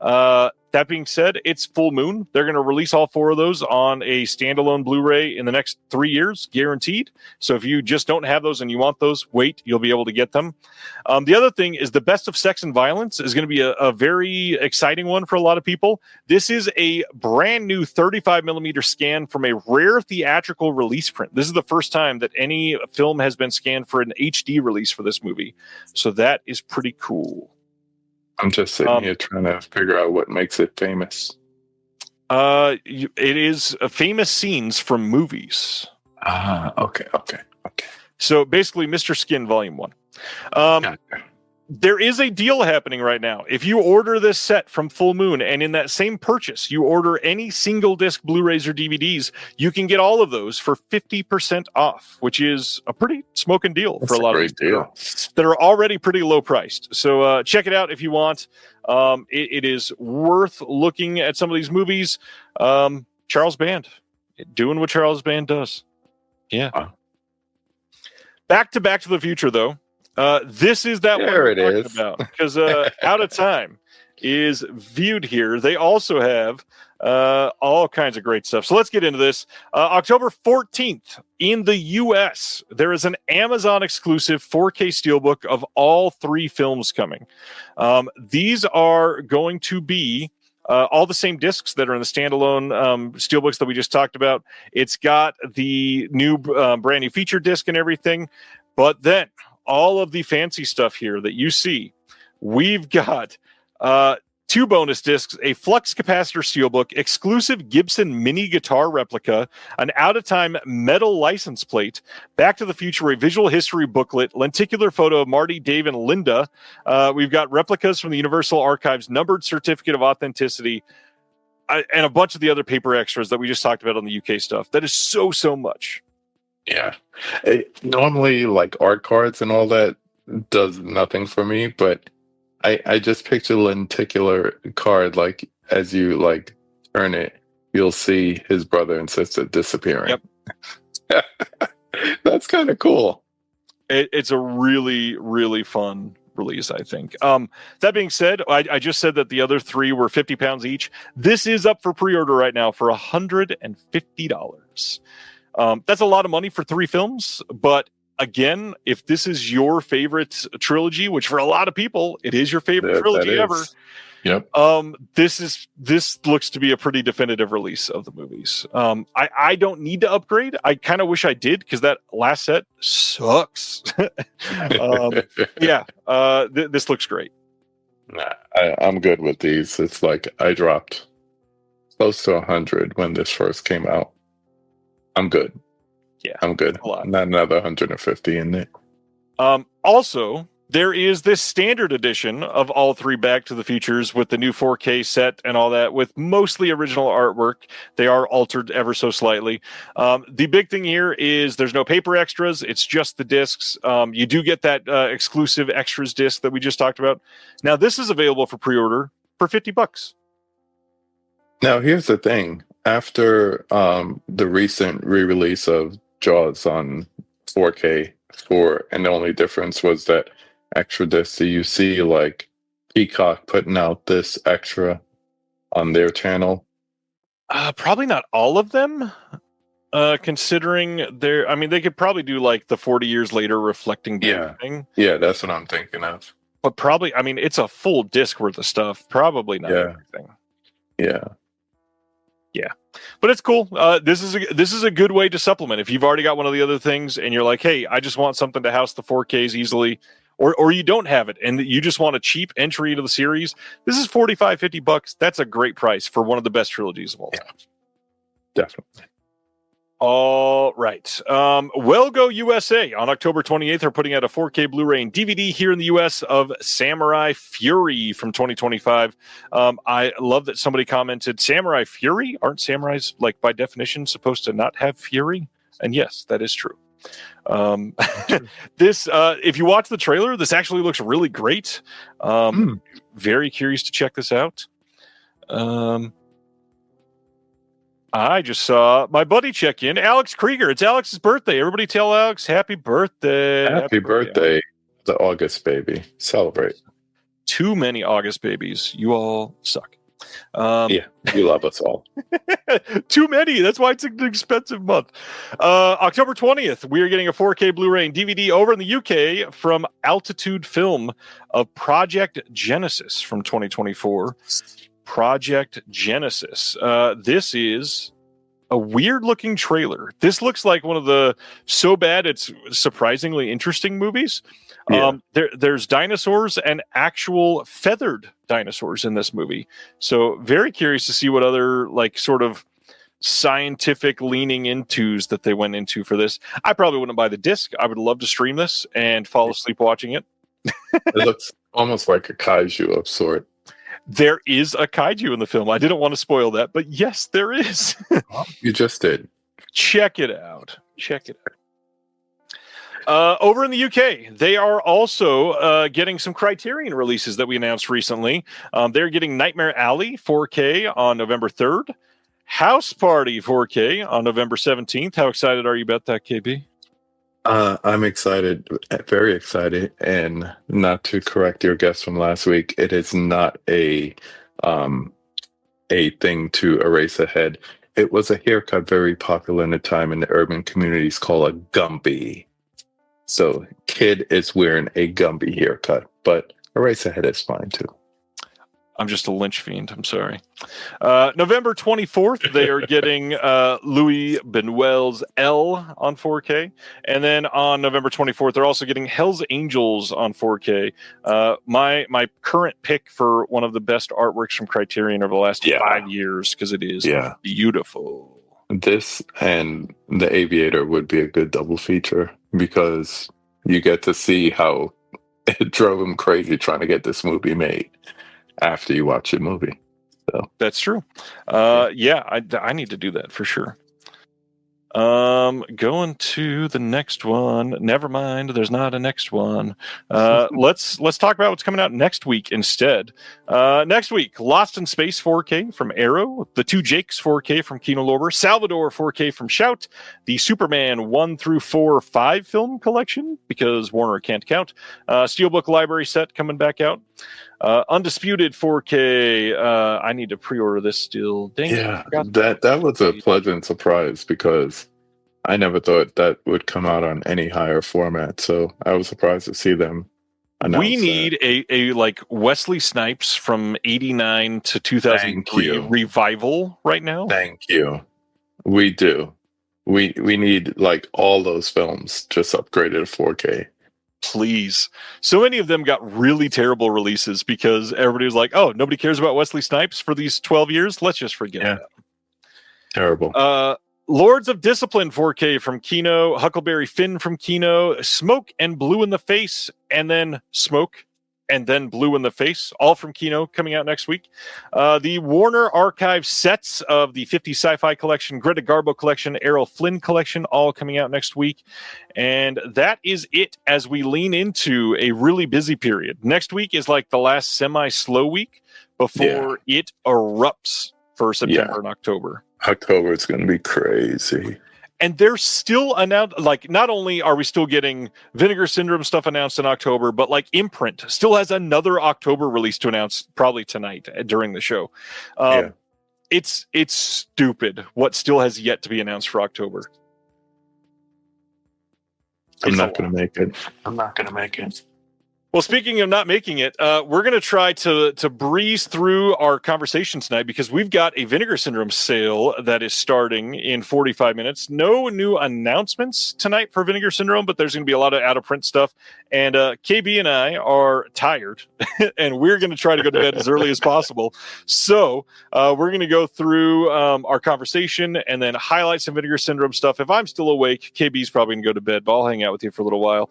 That being said, it's Full Moon. They're going to release all 4 of those on a standalone Blu-ray in the next 3 years, guaranteed. So if you just don't have those and you want those, wait, you'll be able to get them. The other thing is The Best of Sex and Violence is going to be a very exciting one for a lot of people. This is a brand new 35 millimeter scan from a rare theatrical release print. This is the first time that any film has been scanned for an HD release for this movie. So that is pretty cool. I'm just sitting here trying to figure out what makes it famous. It is famous scenes from movies. Okay. So basically, Mr. Skin Volume 1. Gotcha. There is a deal happening right now. If you order this set from Full Moon, and in that same purchase, you order any single disc Blu-rays or DVDs, you can get all of those for 50% off, which is a pretty smoking deal for a lot of these deal that are already pretty low priced. So check it out if you want. It is worth looking at some of these movies. Charles Band, doing what Charles Band does. Yeah. Wow. Back to the Future, though. This is that one we're talking about, because Out of Time is viewed here. They also have all kinds of great stuff. So let's get into this. October 14th in the US, there is an Amazon exclusive 4K steelbook of all 3 films coming. These are going to be all the same discs that are in the standalone steelbooks that we just talked about. It's got the new brand new feature disc and everything, but then all of the fancy stuff here that you see, we've got 2 bonus discs, a flux capacitor steelbook, exclusive Gibson mini guitar replica, an out-of-time metal license plate, Back to the Future, a visual history booklet, lenticular photo of Marty, Dave, and Linda. We've got replicas from the Universal Archives, numbered certificate of authenticity, and a bunch of the other paper extras that we just talked about on the UK stuff. That is so much. Yeah. Normally, like art cards and all that does nothing for me, but I just picture lenticular card, like as you like turn it, you'll see his brother and sister disappearing. Yep. That's kind of cool. It's a really fun release, I think. That being said, I just said that the other 3 were £50 each. This is up for pre-order right now for $150. That's a lot of money for 3 films, but again, if this is your favorite trilogy, which for a lot of people, it is your favorite trilogy ever. Yep. This looks to be a pretty definitive release of the movies. I don't need to upgrade. I kind of wish I did, because that last set sucks. This looks great. Nah, I'm good with these. It's like I dropped close to 100 when this first came out. I'm good. Yeah, I'm good. a lot. Not another 150 in it. Also, there is this standard edition of all three Back to the Futures with the new 4K set and all that, with mostly original artwork. They are altered ever so slightly. The big thing here is there's no paper extras. It's just the discs. You do get that exclusive extras disc that we just talked about. Now, this is available for pre-order for $50. Now, here's the thing. After the recent re-release of Jaws on 4K, and the only difference was that extra disc, so you see like Peacock putting out this extra on their channel. Probably not all of them, considering they could probably do like the 40 years later reflecting back thing. Yeah, that's what I'm thinking of. But probably, it's a full disc worth of stuff. Probably not everything. Yeah. Yeah, but it's cool. This is a good way to supplement. If you've already got one of the other things and you're like, hey, I just want something to house the 4Ks easily, or you don't have it and you just want a cheap entry into the series, this is $45-$50. That's a great price for one of the best trilogies of all time. Definitely. All right. Well Go USA on October 28th are putting out a 4K Blu-ray and DVD here in the US of Samurai Fury from 2025. I love that somebody commented, Samurai Fury? Aren't samurais, like, by definition, supposed to not have fury? And yes, that is true. This, if you watch the trailer, this actually looks really great. Very curious to check this out. I just saw my buddy check in, Alex Krieger. It's Alex's birthday. Everybody tell Alex happy birthday. Happy birthday, the August baby. Celebrate. Too many August babies. You all suck. Yeah, you love us all. Too many. That's why it's an expensive month. October 20th, we are getting a 4K Blu-ray and DVD over in the UK from Altitude Film of Project Genesis from 2024. Project Genesis. This is a weird looking trailer. This looks like one of the so bad it's surprisingly interesting movies. There's dinosaurs and actual feathered dinosaurs in this movie. So very curious to see what other like sort of scientific leaning intos that they went into for this. I probably wouldn't buy the disc. I would love to stream this and fall asleep watching it. It looks almost like a kaiju of sort. There is a kaiju in the film. I didn't want to spoil that, but yes, there is. You just did. Check it out. Over in the UK, they are also getting some Criterion releases that we announced recently. They're getting Nightmare Alley 4K on November 3rd. House Party 4K on November 17th. How excited are you about that, KB? I'm excited, very excited, and not to correct your guess from last week, it is not a thing to erase ahead. It was a haircut very popular in the time in the urban communities called a Gumby. So kid is wearing a Gumby haircut, but erase ahead is fine too. I'm just a lynch fiend. I'm sorry. November 24th, they are getting Louis Buñuel's L on 4K. And then on November 24th, they're also getting Hell's Angels on 4K. My current pick for one of the best artworks from Criterion over the last 5 years, because it is beautiful. This and The Aviator would be a good double feature because you get to see how it drove him crazy trying to get this movie made after you watch the movie. So that's true. I need to do that for sure. Going to the next one. Never mind, there's not a next one. Let's talk about what's coming out next week instead. Next week, Lost in Space 4K from Arrow, The Two Jakes 4K from Kino Lorber, Salvador 4K from Shout, the Superman 1 through 4 5 film collection because Warner can't count. Steelbook library set coming back out. Undisputed 4K. I need to pre-order this still. Dang that was a pleasant surprise because I never thought that would come out on any higher format. So I was surprised to see them announce we need a like Wesley Snipes from 89 to 2003 revival right now. Thank you. We do. We need like all those films just upgraded to 4K. please. So many of them got really terrible releases because everybody was like, oh, nobody cares about Wesley Snipes for these 12 years. Let's just forget that. Terrible. Lords of Discipline 4K from Kino, Huckleberry Finn from Kino, Smoke and Blue in the Face, and then Smoke and then Blue in the Face, all from Kino, coming out next week. The Warner Archive sets of the 50 Sci-Fi Collection, Greta Garbo Collection, Errol Flynn Collection, all coming out next week. And that is it as we lean into a really busy period. Next week is like the last semi-slow week before it erupts for September and October. October is going to be crazy. And they're still announced, like, not only are we still getting Vinegar Syndrome stuff announced in October, but like Imprint still has another October release to announce probably tonight during the show. It's stupid what still has yet to be announced for October. I'm not going to make it. Well, speaking of not making it, we're going to try to breeze through our conversation tonight because we've got a Vinegar Syndrome sale that is starting in 45 minutes. No new announcements tonight for Vinegar Syndrome, but there's going to be a lot of out-of-print stuff. And KB and I are tired, and we're going to try to go to bed as early as possible. So we're going to go through our conversation and then highlight some Vinegar Syndrome stuff. If I'm still awake, KB's probably going to go to bed, but I'll hang out with you for a little while.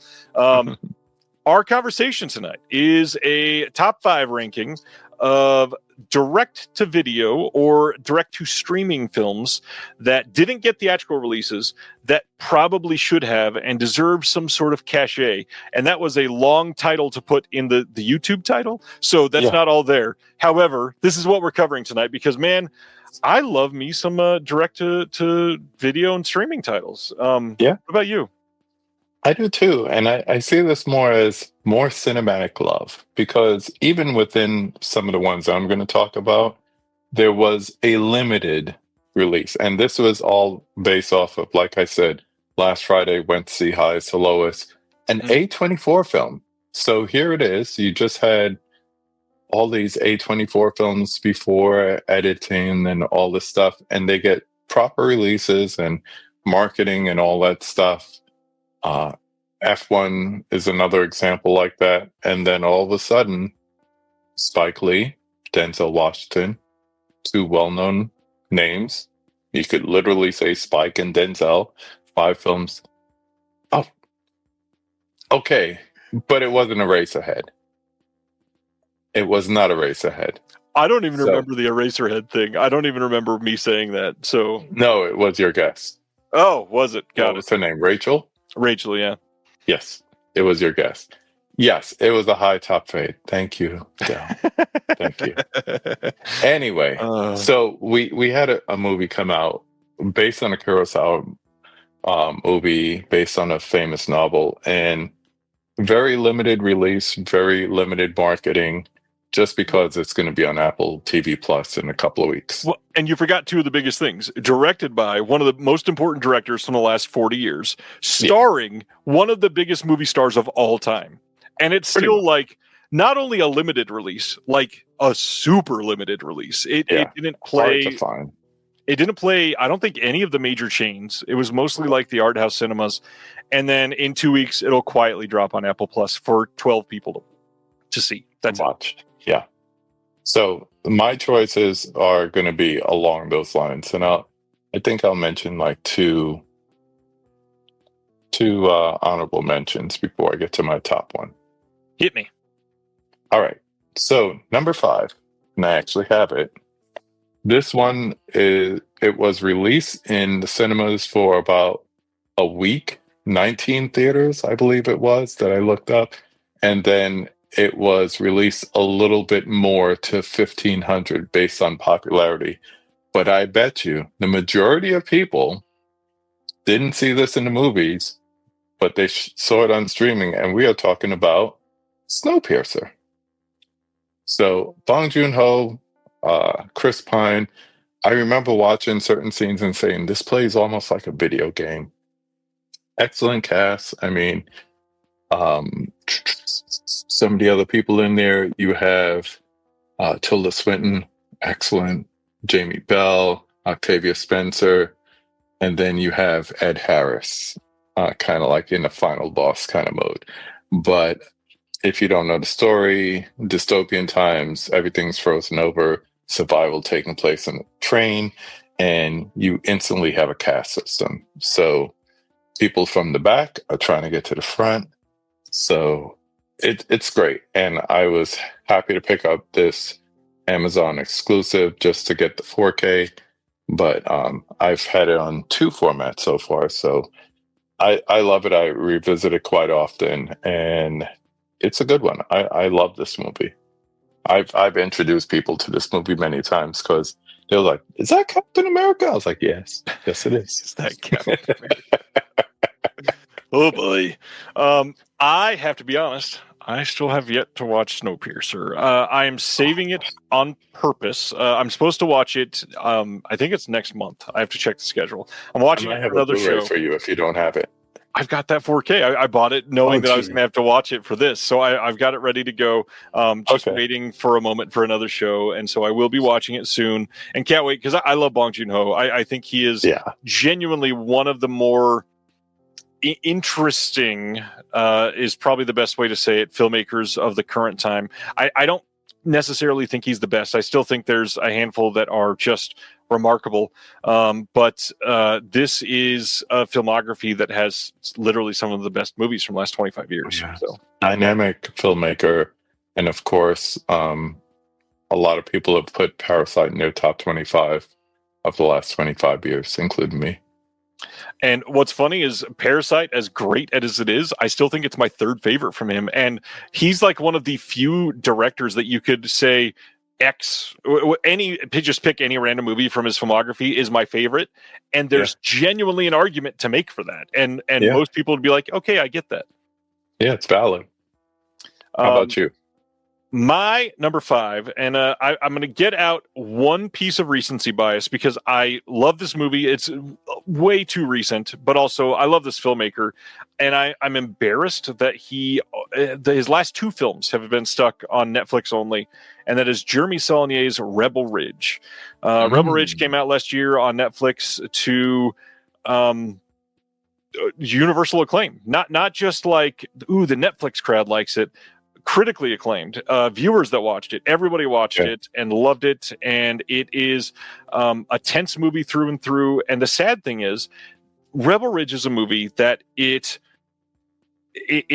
Our conversation tonight is a top 5 ranking of direct-to-video or direct-to-streaming films that didn't get theatrical releases that probably should have and deserve some sort of cachet. And that was a long title to put in the YouTube title, so that's not all there. However, this is what we're covering tonight because, man, I love me some direct-to-video and streaming titles. What about you? I do too. And I see this more as more cinematic love because even within some of the ones I'm going to talk about, there was a limited release. And this was all based off of, like I said, last Friday, went to see Highest to Lowest, an A24 film. So here it is. You just had all these A24 films before editing and all this stuff, and they get proper releases and marketing and all that stuff. F1 is another example like that. And then all of a sudden, Spike Lee, Denzel Washington, 2 well-known names. You could literally say Spike and Denzel, 5 films. Oh, okay. But it wasn't a race ahead. It was not a race ahead. I don't even remember the Eraserhead thing. I don't even remember me saying that. So no, it was your guess. Oh, was it? Got it. What's her name? Rachel? Rachel, yeah. Yes, it was your guess. Yes, it was a high top fade. Thank you, Del. Thank you. Anyway, so we had a movie come out based on a Kurosawa movie, based on a famous novel, and very limited release, very limited marketing, just because it's going to be on Apple TV Plus in a couple of weeks. Well, and you forgot 2 of the biggest things. Directed by one of the most important directors from the last 40 years, starring one of the biggest movie stars of all time. And it's still like not only a limited release, like a super limited release. It didn't play. Hard to find. It didn't play, I don't think, any of the major chains. It was mostly like the art house cinemas. And then in 2 weeks, it'll quietly drop on Apple Plus for 12 people to see. That's watch. Yeah. So my choices are going to be along those lines, and I think I'll mention like two honorable mentions before I get to my top one. Hit me. All right. So number 5, and I actually have it. This one it was released in the cinemas for about a week, 19 theaters, I believe it was, that I looked up, and then it was released a little bit more to 1,500 based on popularity. But I bet you the majority of people didn't see this in the movies, but they saw it on streaming. And we are talking about Snowpiercer. So Bong Joon-ho, Chris Pine, I remember watching certain scenes and saying, this plays almost like a video game. Excellent cast. I mean, some of the other people in there, you have Tilda Swinton, excellent, Jamie Bell, Octavia Spencer, and then you have Ed Harris, kind of like in the final boss kind of mode. But if you don't know the story, dystopian times, everything's frozen over, survival taking place on a train, and you instantly have a caste system. So people from the back are trying to get to the front. So it's great. And I was happy to pick up this Amazon exclusive just to get the 4K. But I've had it on 2 formats so far. So I love it. I revisit it quite often. And it's a good one. I love this movie. I've introduced people to this movie many times because they're like, "Is that Captain America?" I was like, "Yes, yes, it is." Is that Captain America? Oh boy. I have to be honest. I still have yet to watch Snowpiercer. I am saving it on purpose. I'm supposed to watch it. I think it's next month. I have to check the schedule. I'm watching I it have for another a Blu-ray show for you if you don't have it. I've got that 4K. I bought it knowing that I was gee. going to have to watch it for this. So I've got it ready to go. Just waiting for a moment for another show. And so I will be watching it soon and can't wait because I love Bong Joon-ho. I think he is genuinely one of the more interesting, is probably the best way to say it, filmmakers of the current time. I don't necessarily think he's the best. I still think there's a handful that are just remarkable. But this is a filmography that has literally some of the best movies from the last 25 years. Yeah. So Dynamic filmmaker. And of course, a lot of people have put Parasite in their top 25 of the last 25 years, including me. And what's funny is Parasite, as great as it is, I still think it's my third favorite from him. And he's like one of the few directors that you could say just pick any random movie from his filmography is my favorite. And there's genuinely an argument to make for that. And most people would be like, okay, I get that. Yeah, it's valid. How about you? My number 5, and I'm going to get out one piece of recency bias because I love this movie. It's way too recent, but also I love this filmmaker, and I'm embarrassed that his last 2 films have been stuck on Netflix only, and that is Jeremy Saulnier's Rebel Ridge. Rebel Ridge came out last year on Netflix to universal acclaim. Not just like, ooh, the Netflix crowd likes it. Critically acclaimed. Viewers that watched it, everybody watched it and loved it, and it is a tense movie through and through. And the sad thing is, Rebel Ridge is a movie that it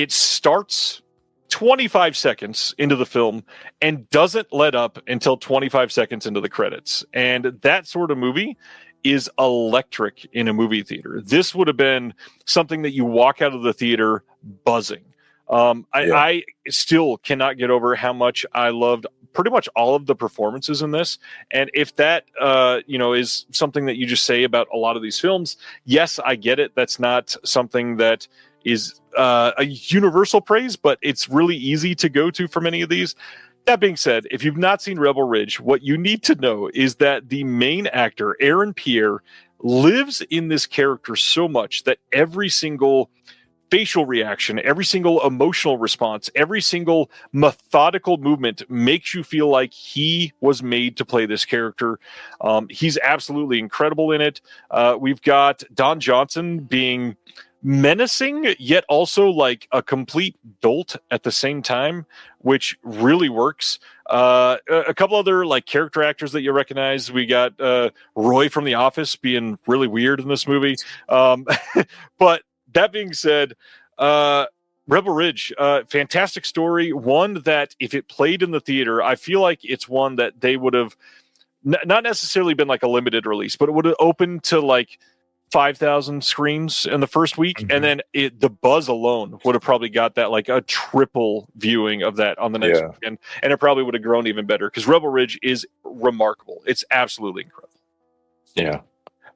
starts 25 seconds into the film and doesn't let up until 25 seconds into the credits. And that sort of movie is electric in a movie theater. This would have been something that you walk out of the theater buzzing. I still cannot get over how much I loved pretty much all of the performances in this. And if that, is something that you just say about a lot of these films, yes, I get it. That's not something that is a universal praise, but it's really easy to go to for many of these. That being said, if you've not seen Rebel Ridge, what you need to know is that the main actor, Aaron Pierre, lives in this character so much that every single facial reaction, every single emotional response, every single methodical movement makes you feel like he was made to play this character. He's absolutely incredible in it. We've got Don Johnson being menacing, yet also like a complete dolt at the same time, which really works. A couple other like character actors that you recognize. We got Roy from The Office being really weird in this movie. But that being said, Rebel Ridge, fantastic story. One that if it played in the theater, I feel like it's one that they would have not necessarily been like a limited release, but it would have opened to like 5,000 screens in the first week. And then the buzz alone would have probably got that like a triple viewing of that on the next weekend. And it probably would have grown even better because Rebel Ridge is remarkable. It's absolutely incredible. Yeah.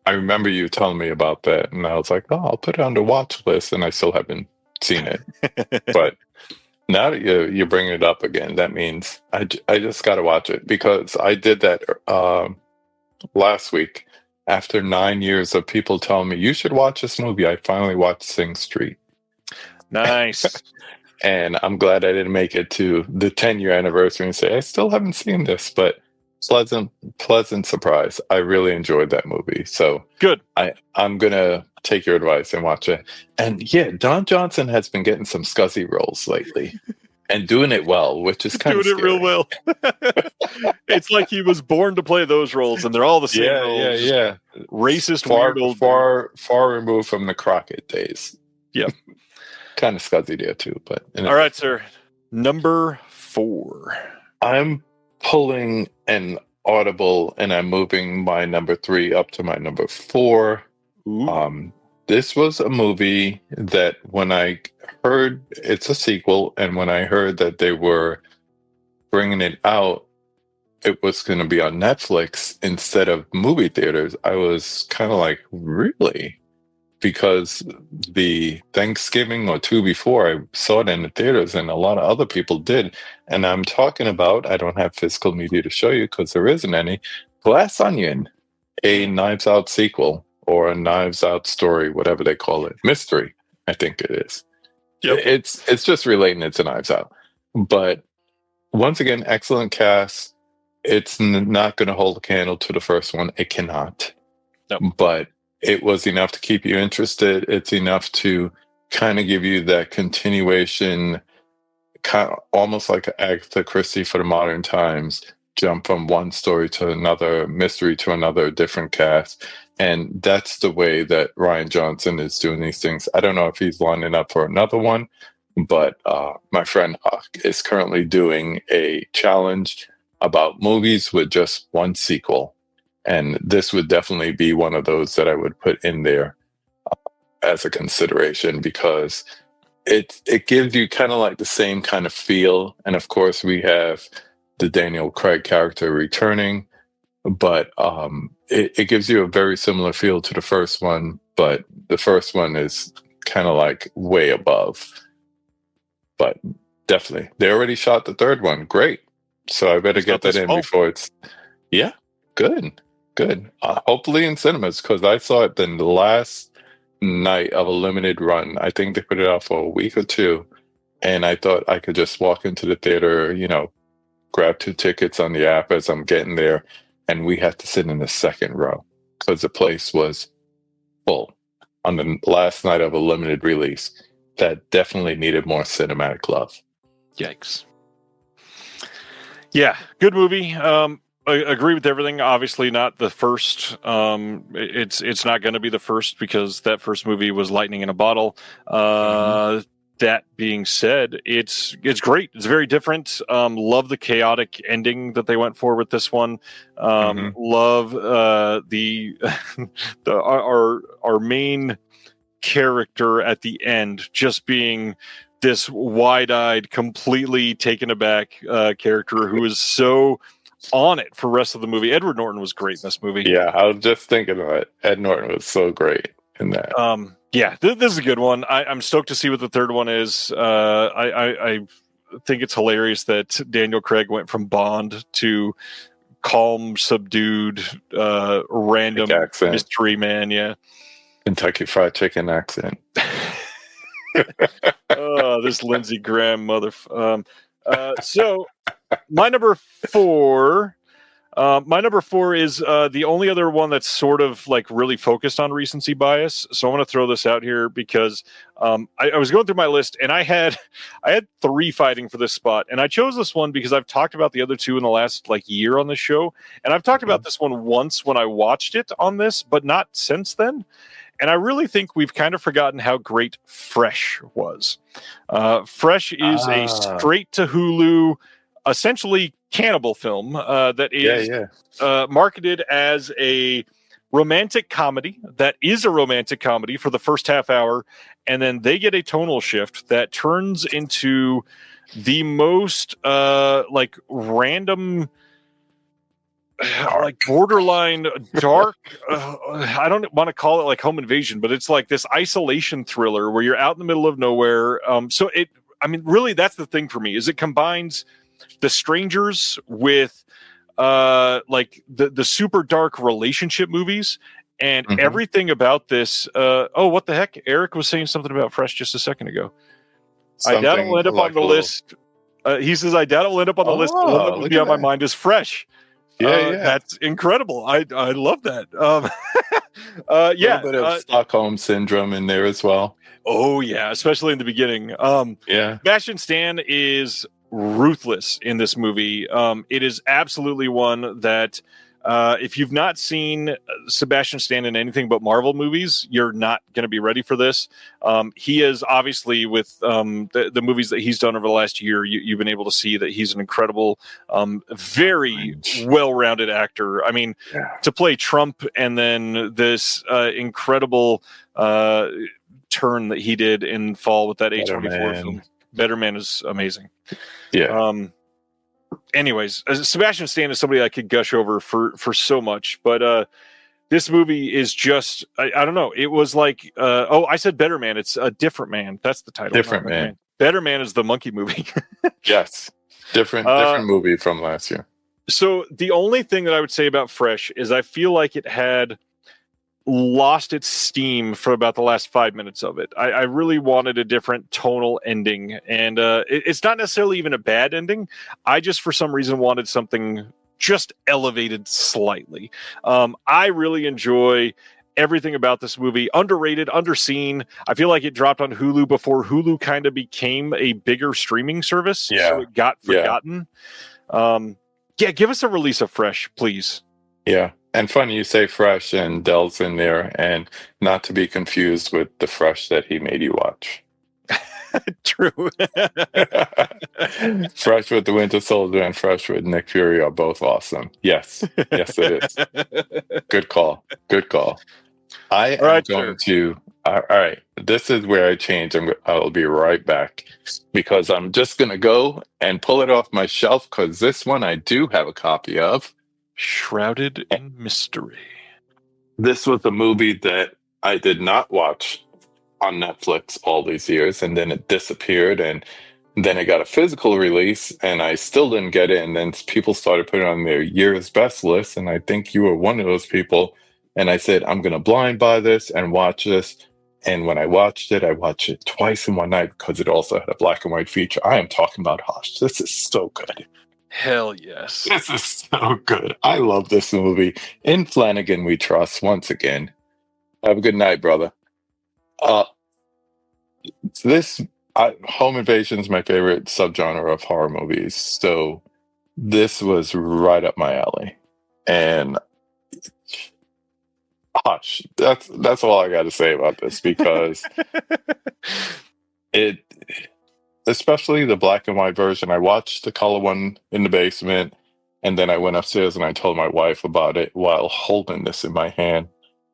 I remember you telling me about that, and I was like, "Oh, I'll put it on the watch list," and I still haven't seen it. But now that you bring it up again, that means I just got to watch it because I did that last week. After 9 years of people telling me you should watch this movie, I finally watched Sing Street. Nice. And I'm glad I didn't make it to the 10-year anniversary and say I still haven't seen this, but pleasant surprise. I really enjoyed that movie. So good. I'm gonna take your advice and watch it. And yeah, Don Johnson has been getting some scuzzy roles lately and doing it well, which is kind of doing it real well. It's like he was born to play those roles, and they're all the same roles. Yeah. Racist, far, weird old far removed from the Crockett days. Yep. Kind of scuzzy there too, but all right, sir. Number 4. I'm pulling an audible and I'm moving my number 3 up to my number 4. Ooh. This was a movie that when I heard it's a sequel, and when I heard that they were bringing it out, it was going to be on Netflix instead of movie theaters, I was kind of like, really? Because the Thanksgiving or 2 before, I saw it in the theaters and a lot of other people did. And I'm talking about, I don't have physical media to show you because there isn't any, Glass Onion, a Knives Out sequel or a Knives Out story, whatever they call it. Mystery, I think it is. Yep. It's just relating it to Knives Out. But once again, excellent cast. It's not going to hold a candle to the first one. It cannot. Nope. But it was enough to keep you interested. It's enough to kind of give you that continuation, kind of almost like an Agatha Christie for the modern times, jump from one story to another, mystery to another, different cast. And that's the way that Rian Johnson is doing these things. I don't know if he's lining up for another one, but my friend Huck is currently doing a challenge about movies with just one sequel. And this would definitely be one of those that I would put in there as a consideration, because it gives you kind of like the same kind of feel. And of course, we have the Daniel Craig character returning, but it gives you a very similar feel to the first one. But the first one is kind of like way above. But definitely, they already shot the third one. Great. So I better get that in before it's... Yeah, good. Hopefully in cinemas, because I saw it the last night of a limited run. I think they put it out for a week or 2. And I thought I could just walk into the theater, grab 2 tickets on the app as I'm getting there. And we had to sit in the second row because the place was full on the last night of a limited release. That definitely needed more cinematic love. Yikes. Yeah, good movie. I agree with everything. Obviously not the first. It's not going to be the first because that first movie was lightning in a bottle. That being said, it's great. It's very different. Love the chaotic ending that they went for with this one. Love our main character at the end just being this wide-eyed, completely taken aback character who is so on it for the rest of the movie. Edward Norton was great in this movie. Yeah, I was just thinking of it. Ed Norton was so great in that. Yeah, this is a good one. I'm stoked to see what the third one is. I think it's hilarious that Daniel Craig went from Bond to calm, subdued, random mystery man. Yeah, Kentucky Fried Chicken accent. This Lindsey Graham so my number 4. My number 4 is the only other one that's sort of like really focused on recency bias. So I want to throw this out here because I was going through my list and I had 3 fighting for this spot, and I chose this one because I've talked about the other 2 in the last year on the show, and I've talked about this one once when I watched it on this, but not since then. And I really think we've kind of forgotten how great Fresh was. Fresh is a straight to Hulu, essentially cannibal film that is marketed as a romantic comedy that is a romantic comedy for the first half hour, and then they get a tonal shift that turns into the most random, borderline dark. I don't want to call it like home invasion, but it's like this isolation thriller where you're out in the middle of nowhere. Really, that's the thing for me, is it combines The Strangers with the super dark relationship movies and everything about this. What the heck? Eric was saying something about Fresh just a second ago. I doubt it'll end up on the list. He says, I doubt it'll end up on the list. The one that will be on my mind is Fresh. That's incredible. I love that. A Yeah. little bit of Stockholm syndrome in there as well. Oh yeah, especially in the beginning. Yeah. Sebastian Stan is ruthless in this movie. It is absolutely one that if you've not seen Sebastian Stan in anything but Marvel movies, you're not going to be ready for this. He is obviously with the movies that he's done over the last year. You've been able to see that he's an incredible, very well-rounded actor. I mean, to play Trump and then this incredible turn that he did in Fall with that A24 film. Better Man is amazing. Yeah. Anyways, Sebastian Stan is somebody I could gush over for so much, but this movie is just I don't know. It was like I said Better Man. It's a Different Man. That's the title. Different Man. Better Man is the monkey movie. Yes. Different movie from last year. So the only thing that I would say about Fresh is I feel like it had lost its steam for about the last 5 minutes of it. I really wanted a different tonal ending, and it's not necessarily even a bad ending. I just for some reason wanted something just elevated slightly. I really enjoy everything about this movie. Underrated, underseen. I feel like it dropped on Hulu before Hulu kind of became a bigger streaming service, so it got forgotten. Give us a release of Fresh, please. Yeah. And funny you say Fresh and Dell's in there, and not to be confused with the Fresh that he made you watch. True. Fresh with the Winter Soldier and Fresh with Nick Fury are both awesome. Yes. Yes, it is. Good call. Good call. I am going to... All right. This is where I change. I'll be right back, because I'm just going to go and pull it off my shelf, because this one I do have a copy of. Shrouded in Mystery. This was a movie that I did not watch on Netflix all these years, and then it disappeared, and then it got a physical release, and I still didn't get it, and then people started putting it on their year's best list, and I think you were one of those people, and I said, I'm going to blind buy this and watch this, and when I watched it twice in one night, because it also had a black and white feature. I am talking about Hush. This is so good. Hell yes. This is so good. I love this movie. In Flanagan we trust once again. Have a good night, brother. Home invasion is my favorite subgenre of horror movies. So this was right up my alley. And Hush. That's all I got to say about this, because especially the black and white version. I watched the color one in the basement, and then I went upstairs and I told my wife about it while holding this in my hand.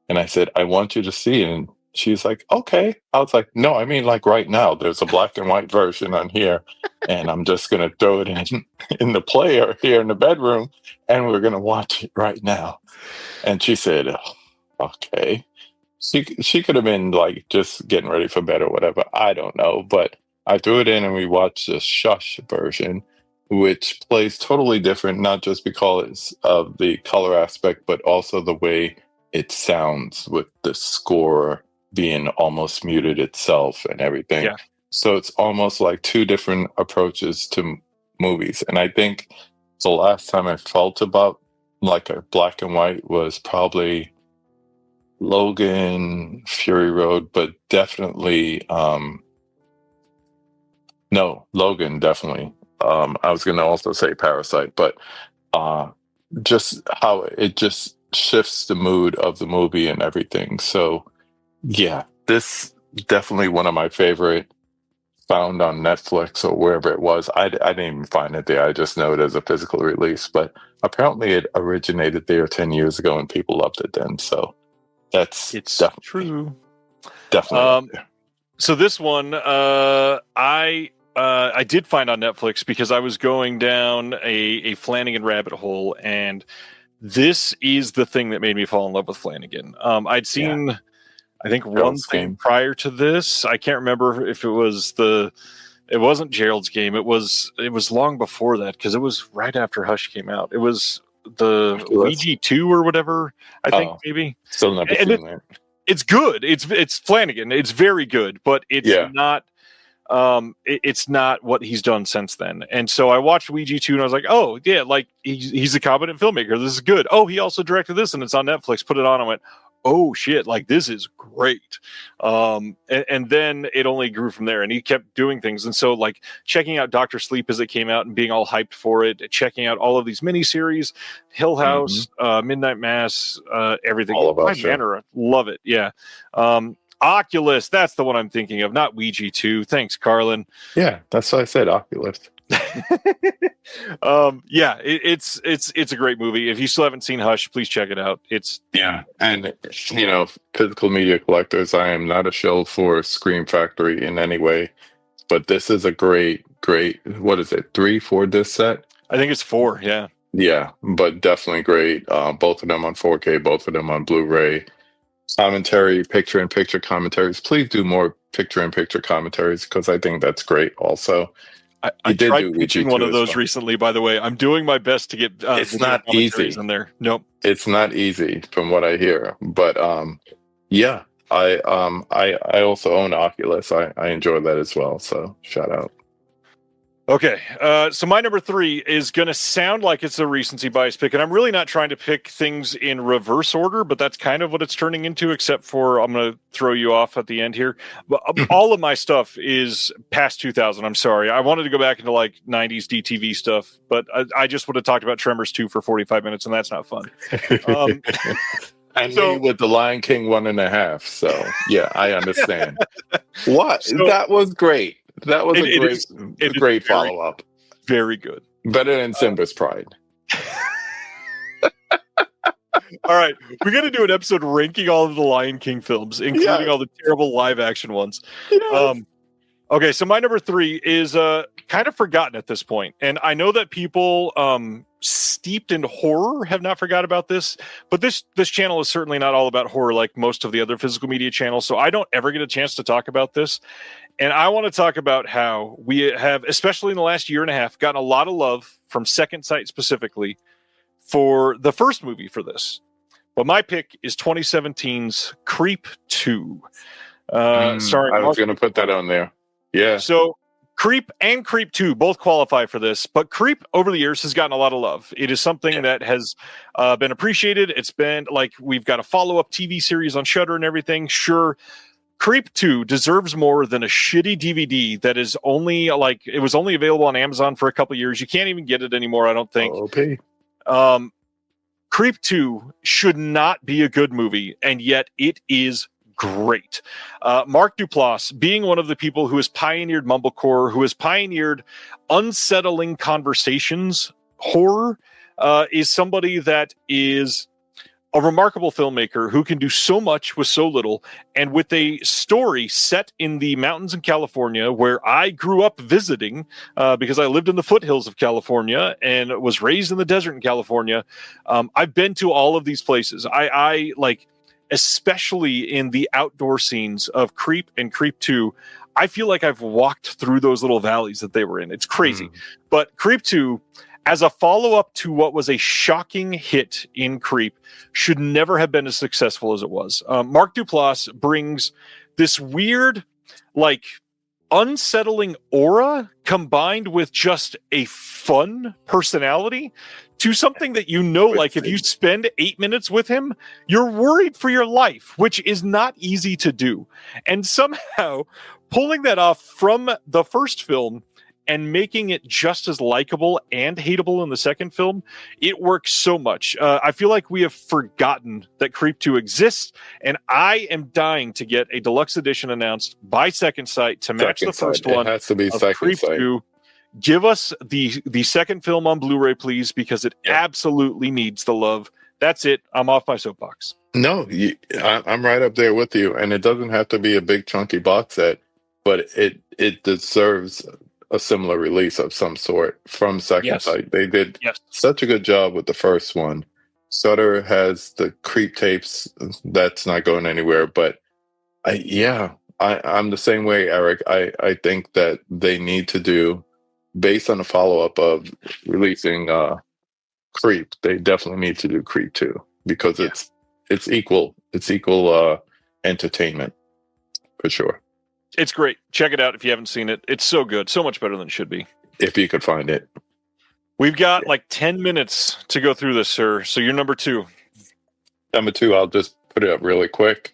And I said, I want you to see it. And she's like, okay. I was like, no, I mean, like right now, there's a black and white version on here, and I'm just going to throw it in the player here in the bedroom, and we're going to watch it right now. And she said, okay. She could have been like just getting ready for bed or whatever. I don't know. But I threw it in and we watched the Shush version, which plays totally different, not just because of the color aspect, but also the way it sounds, with the score being almost muted itself and everything. Yeah. So it's almost like two different approaches to movies. And I think the last time I felt about like a black and white was probably Logan, Fury Road, but definitely... No, Logan, definitely. I was going to also say Parasite, but just how it just shifts the mood of the movie and everything. So, yeah, this definitely one of my favorite, found on Netflix or wherever it was. I didn't even find it there. I just know it as a physical release, but apparently it originated there 10 years ago and people loved it then. So it's definitely true. Definitely. So this one, I did find on Netflix because I was going down a Flanagan rabbit hole, and this is the thing that made me fall in love with Flanagan. I'd seen, I think, one thing prior to this. I can't remember if it was it wasn't Gerald's Game. It was long before that, because it was right after Hush came out. It was the Ouija 2 or whatever, I think, maybe. Still never seen that. It's good. It's Flanagan. It's very good, but it's not. It's not what he's done since then. And so I watched Ouija 2 and I was like, oh yeah, like he's a competent filmmaker. This is good. Oh, he also directed this and it's on Netflix. Put it on and went, oh shit, like this is great. And then it only grew from there, and he kept doing things. And so like checking out Dr. Sleep as it came out and being all hyped for it, checking out all of these miniseries, Hill House, Midnight Mass, everything. All of us, Manor, love it. Yeah. Oculus, that's the one I'm thinking of, not Ouija 2. Thanks, Carlin. Yeah, that's what I said, Oculus. Yeah, it's a great movie. If you still haven't seen Hush, please check it out. It's and physical media collectors, I am not a shill for Scream Factory in any way, but this is a great, what is it, 3-4 disc set? I think it's 4, yeah. Yeah, but definitely great. Both of them on 4K, both of them on Blu-ray. Commentary, picture-in-picture commentaries. Please do more picture-in-picture commentaries, because I think that's great also. I tried pitching one of those recently, by the way. I'm doing my best to get it's not easy in there. Nope. It's not easy from what I hear. But yeah, I also own Oculus. I enjoy that as well. So shout out. Okay, so my number 3 is going to sound like it's a recency bias pick, and I'm really not trying to pick things in reverse order, but that's kind of what it's turning into, except for I'm going to throw you off at the end here. But all of my stuff is past 2000. I'm sorry. I wanted to go back into like 90s DTV stuff, but I just would have talked about Tremors 2 for 45 minutes, and that's not fun. And me with the Lion King 1.5. So yeah, I understand. What? That was great. That was a great follow-up. Very good. Better than Simba's Pride. All right. We're going to do an episode ranking all of the Lion King films, including all the terrible live-action ones. Yes. Okay, so my number 3 is kind of forgotten at this point. And I know that people steeped in horror have not forgot about this, but this channel is certainly not all about horror like most of the other physical media channels, so I don't ever get a chance to talk about this. And I want to talk about how we have, especially in the last year and a half, gotten a lot of love from Second Sight specifically for the first movie for this. But my pick is 2017's Creep 2. Starring I was going to put that on there. Yeah. So Creep and Creep 2 both qualify for this, but Creep over the years has gotten a lot of love. It is something that has been appreciated. It's been like we've got a follow-up TV series on Shudder and everything. Sure. Creep 2 deserves more than a shitty DVD that is only like it was only available on Amazon for a couple years. You can't even get it anymore, I don't think. Okay. Creep 2 should not be a good movie, and yet it is great. Mark Duplass, being one of the people who has pioneered mumblecore, who has pioneered unsettling conversations horror, is somebody that is a remarkable filmmaker who can do so much with so little, and with a story set in the mountains in California where I grew up visiting because I lived in the foothills of California and was raised in the desert in California. I've been to all of these places. I like, especially in the outdoor scenes of Creep and Creep 2, I feel like I've walked through those little valleys that they were in. It's crazy. But Creep 2, as a follow-up to what was a shocking hit in Creep, should never have been as successful as it was. Mark Duplass brings this weird, like, unsettling aura combined with just a fun personality to something that like if you spend 8 minutes with him, you're worried for your life, which is not easy to do. And somehow pulling that off from the first film and making it just as likable and hateable in the second film, it works so much. I feel like we have forgotten that Creep 2 exists, and I am dying to get a deluxe edition announced by Second Sight to match the first one. It has to be Second Creep Sight. 2. Give us the second film on Blu-ray, please, because it absolutely needs the love. That's it. I'm off my soapbox. No, I'm right up there with you, and it doesn't have to be a big chunky box set, but it deserves a similar release of some sort from Second Sight. They did such a good job with the first one. Shudder has the Creep tapes. That's not going anywhere, but I'm the same way, Eric. I think that they need to do, based on the follow-up of releasing Creep, they definitely need to do Creep 2 because it's equal entertainment for sure. It's great. Check it out if you haven't seen it. It's so good. So much better than it should be. If you could find it. We've got like 10 minutes to go through this, sir. So you're number 2. Number 2, I'll just put it up really quick.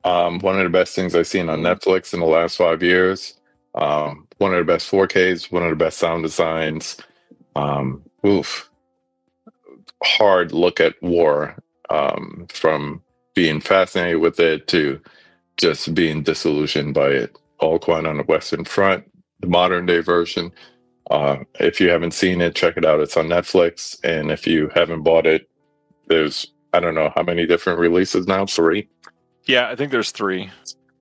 One of the best things I've seen on Netflix in the last 5 years. One of the best 4Ks, one of the best sound designs. Oof. Hard look at war, from being fascinated with it to just being disillusioned by it. All Quiet on the Western Front, the modern day version. If you haven't seen it, check it out. It's on Netflix. And if you haven't bought it, there's, I don't know how many different releases now, 3? Yeah, I think there's 3.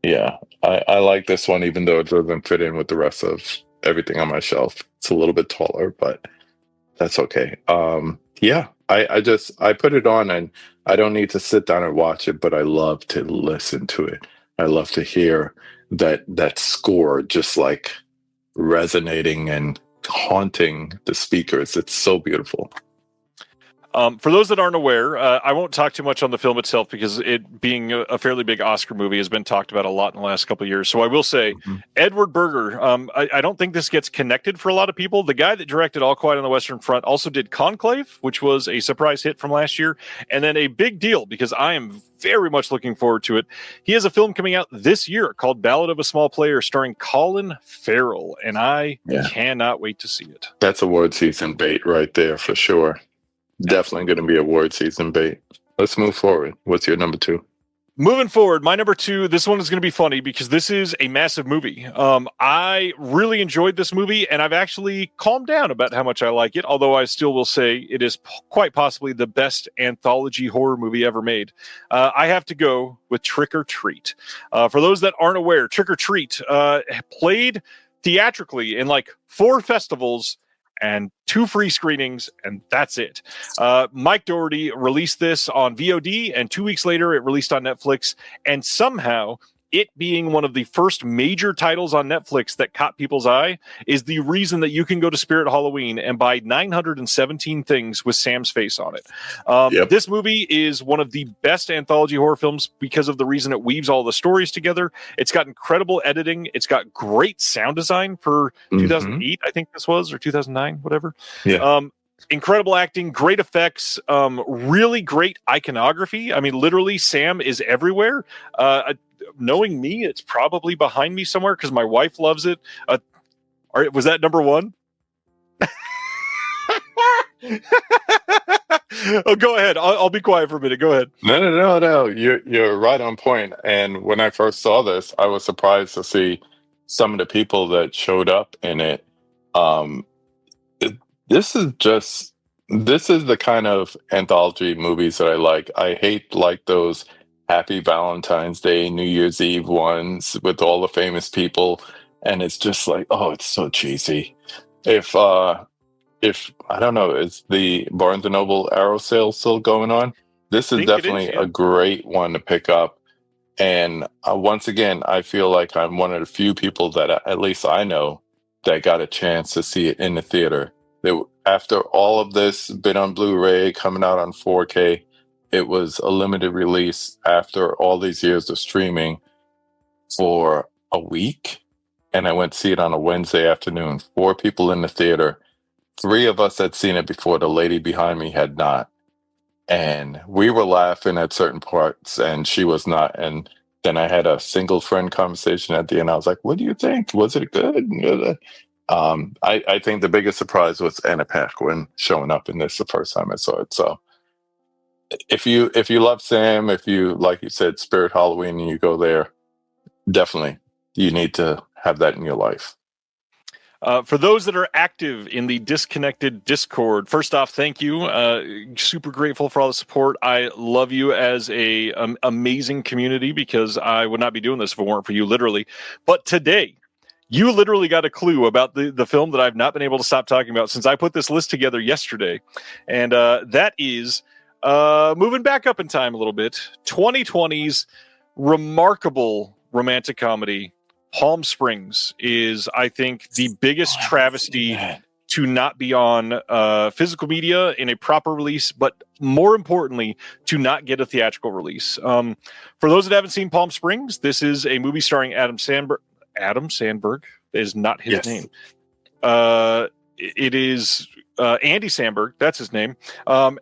Yeah, I like this one, even though it doesn't fit in with the rest of everything on my shelf. It's a little bit taller, but that's okay. Yeah, I put it on, and I don't need to sit down and watch it, but I love to listen to it. I love to hear that score just like resonating and haunting the speakers. It's so beautiful. For those that aren't aware, I won't talk too much on the film itself because it being a fairly big Oscar movie has been talked about a lot in the last couple of years. So I will say, Edward Berger, I don't think this gets connected for a lot of people. The guy that directed All Quiet on the Western Front also did Conclave, which was a surprise hit from last year, and then a big deal because I am very much looking forward to it. He has a film coming out this year called Ballad of a Small Player starring Colin Farrell, and I cannot wait to see it. That's award season bait right there for sure. Definitely going to be award season bait. Let's move forward. What's your number 2? Moving forward, my number 2, this one is going to be funny because this is a massive movie. I really enjoyed this movie, and I've actually calmed down about how much I like it, although I still will say it is quite possibly the best anthology horror movie ever made. I have to go with Trick or Treat. For those that aren't aware, Trick or Treat played theatrically in like 4 festivals and 2 free screenings, and that's it. Mike Doherty released this on VOD, and 2 weeks later, it released on Netflix, and somehow, it being one of the first major titles on Netflix that caught people's eye is the reason that you can go to Spirit Halloween and buy 917 things with Sam's face on it. This movie is one of the best anthology horror films because of the reason it weaves all the stories together. It's got incredible editing. It's got great sound design for 2008, I think this was, or 2009, whatever. Yeah. Incredible acting, great effects, really great iconography. I mean, literally, Sam is everywhere. Knowing me, it's probably behind me somewhere because my wife loves it. Was that number 1? Oh, go ahead. I'll be quiet for a minute. Go ahead. No. You're right on point. And when I first saw this, I was surprised to see some of the people that showed up in it. This is the kind of anthology movies that I like. I hate like those Happy Valentine's Day, New Year's Eve ones with all the famous people, and it's just like, oh, it's so cheesy. If I don't know, is the Barnes and Noble Arrow sale still going on? This is definitely a great one to pick up. And once again, I feel like I'm one of the few people that at least I know that got a chance to see it in the theater. After all of this, been on Blu-ray, coming out on 4K, it was a limited release after all these years of streaming for a week. And I went to see it on a Wednesday afternoon. 4 people in the theater. 3 of us had seen it before. The lady behind me had not. And we were laughing at certain parts and she was not. And then I had a single friend conversation at the end. I was like, what do you think? Was it good? I think the biggest surprise was Anna Paquin showing up in this the first time I saw it. So if you love Sam, if you, like you said, Spirit Halloween, and you go there, definitely you need to have that in your life. For those that are active in the Disconnected Discord, first off, thank you. Super grateful for all the support. I love you as a amazing community because I would not be doing this if it weren't for you, literally. But today, you literally got a clue about the film that I've not been able to stop talking about since I put this list together yesterday. And that is moving back up in time a little bit, 2020's remarkable romantic comedy, Palm Springs, is, I think, the biggest travesty to not be on physical media in a proper release, but more importantly, to not get a theatrical release. For those that haven't seen Palm Springs, this is a movie starring Adam Sandberg is not his name. It is Andy Samberg, that's his name,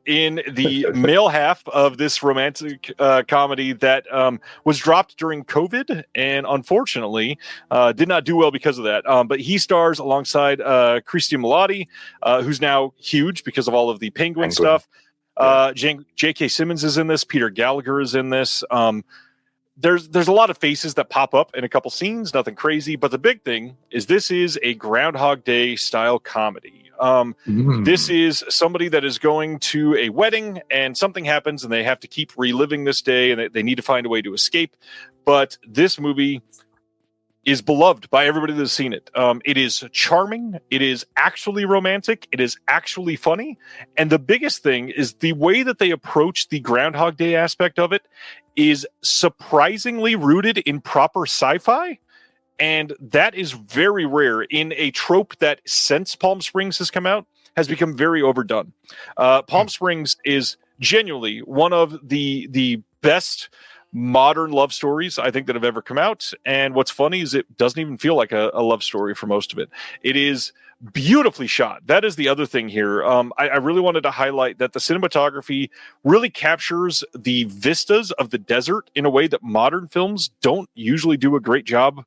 in the male half of this romantic comedy that was dropped during COVID and unfortunately did not do well because of that. But he stars alongside Christian Milotti, who's now huge because of all of the Penguin stuff. J.K. Simmons is in this. Peter Gallagher is in this. There's a lot of faces that pop up in a couple scenes, nothing crazy. But the big thing is this is a Groundhog Day style comedy. This is somebody that is going to a wedding and something happens and they have to keep reliving this day and they need to find a way to escape. But this movie is beloved by everybody that's seen it. It is charming. It is actually romantic. It is actually funny. And the biggest thing is the way that they approach the Groundhog Day aspect of it is surprisingly rooted in proper sci-fi. And that is very rare in a trope that since Palm Springs has come out has become very overdone. Palm Springs is genuinely one of the best modern love stories I think that have ever come out. And what's funny is it doesn't even feel like a love story for most of it. It is beautifully shot. That is the other thing here. I really wanted to highlight that the cinematography really captures the vistas of the desert in a way that modern films don't usually do a great job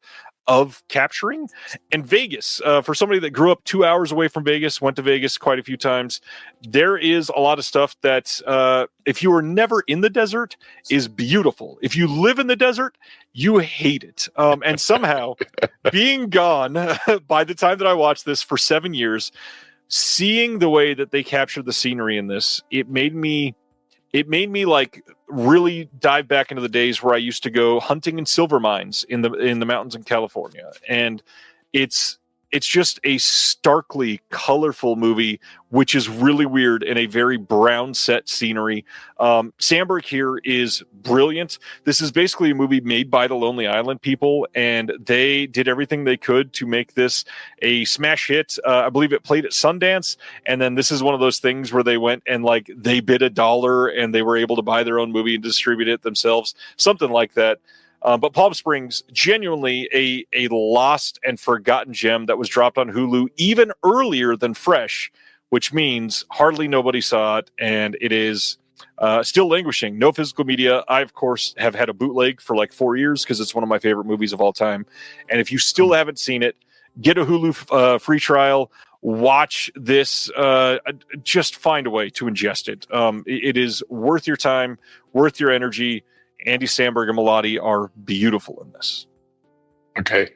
of capturing. And Vegas, for somebody that grew up 2 hours away from Vegas, went to Vegas quite a few times, there is a lot of stuff that if you were never in the desert is beautiful. If you live in the desert, you hate it. And somehow being gone by the time that I watched this for 7 years, seeing the way that they captured the scenery in this, it made me like really dive back into the days where I used to go hunting in silver mines in the mountains in California. And it's just a starkly colorful movie, which is really weird in a very brown set scenery. Samberg here is brilliant. This is basically a movie made by the Lonely Island people, and they did everything they could to make this a smash hit. I believe it played at Sundance, and then this is one of those things where they went and like they bid $1 and they were able to buy their own movie and distribute it themselves, something like that. But Palm Springs, genuinely a lost and forgotten gem that was dropped on Hulu even earlier than Fresh, which means hardly nobody saw it, and it is still languishing. No physical media. I, of course, have had a bootleg for like 4 years because it's one of my favorite movies of all time. And if you still haven't seen it, get a Hulu free trial. Watch this. Just find a way to ingest it. It is worth your time, worth your energy. Andy Samberg and Milotti are beautiful in this. Okay.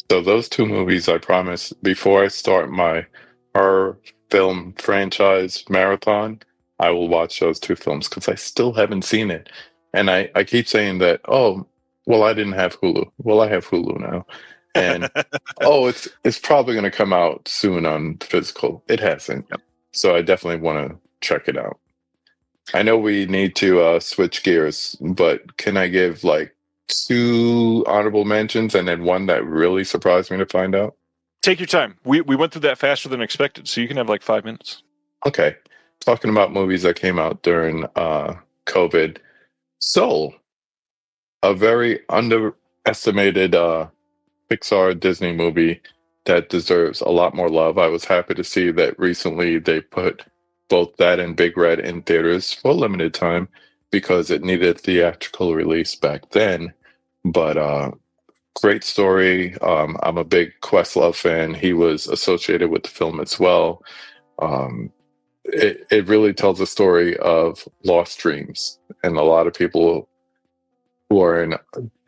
So those two movies, I promise, before I start my horror film franchise marathon, I will watch those two films because I still haven't seen it. And I keep saying that, oh, well, I didn't have Hulu. Well, I have Hulu now. And, oh, it's probably going to come out soon on physical. It hasn't. Yep. So I definitely want to check it out. I know we need to switch gears, but can I give like 2 honorable mentions and then one that really surprised me to find out? Take your time. We went through that faster than expected, so you can have like 5 minutes. Okay. Talking about movies that came out during COVID. Soul, a very underestimated Pixar Disney movie that deserves a lot more love. I was happy to see that recently they put both that and Big Red in theaters for a limited time because it needed theatrical release back then. But great story. I'm a big Questlove fan. He was associated with the film as well. It really tells a story of lost dreams, and a lot of people who are in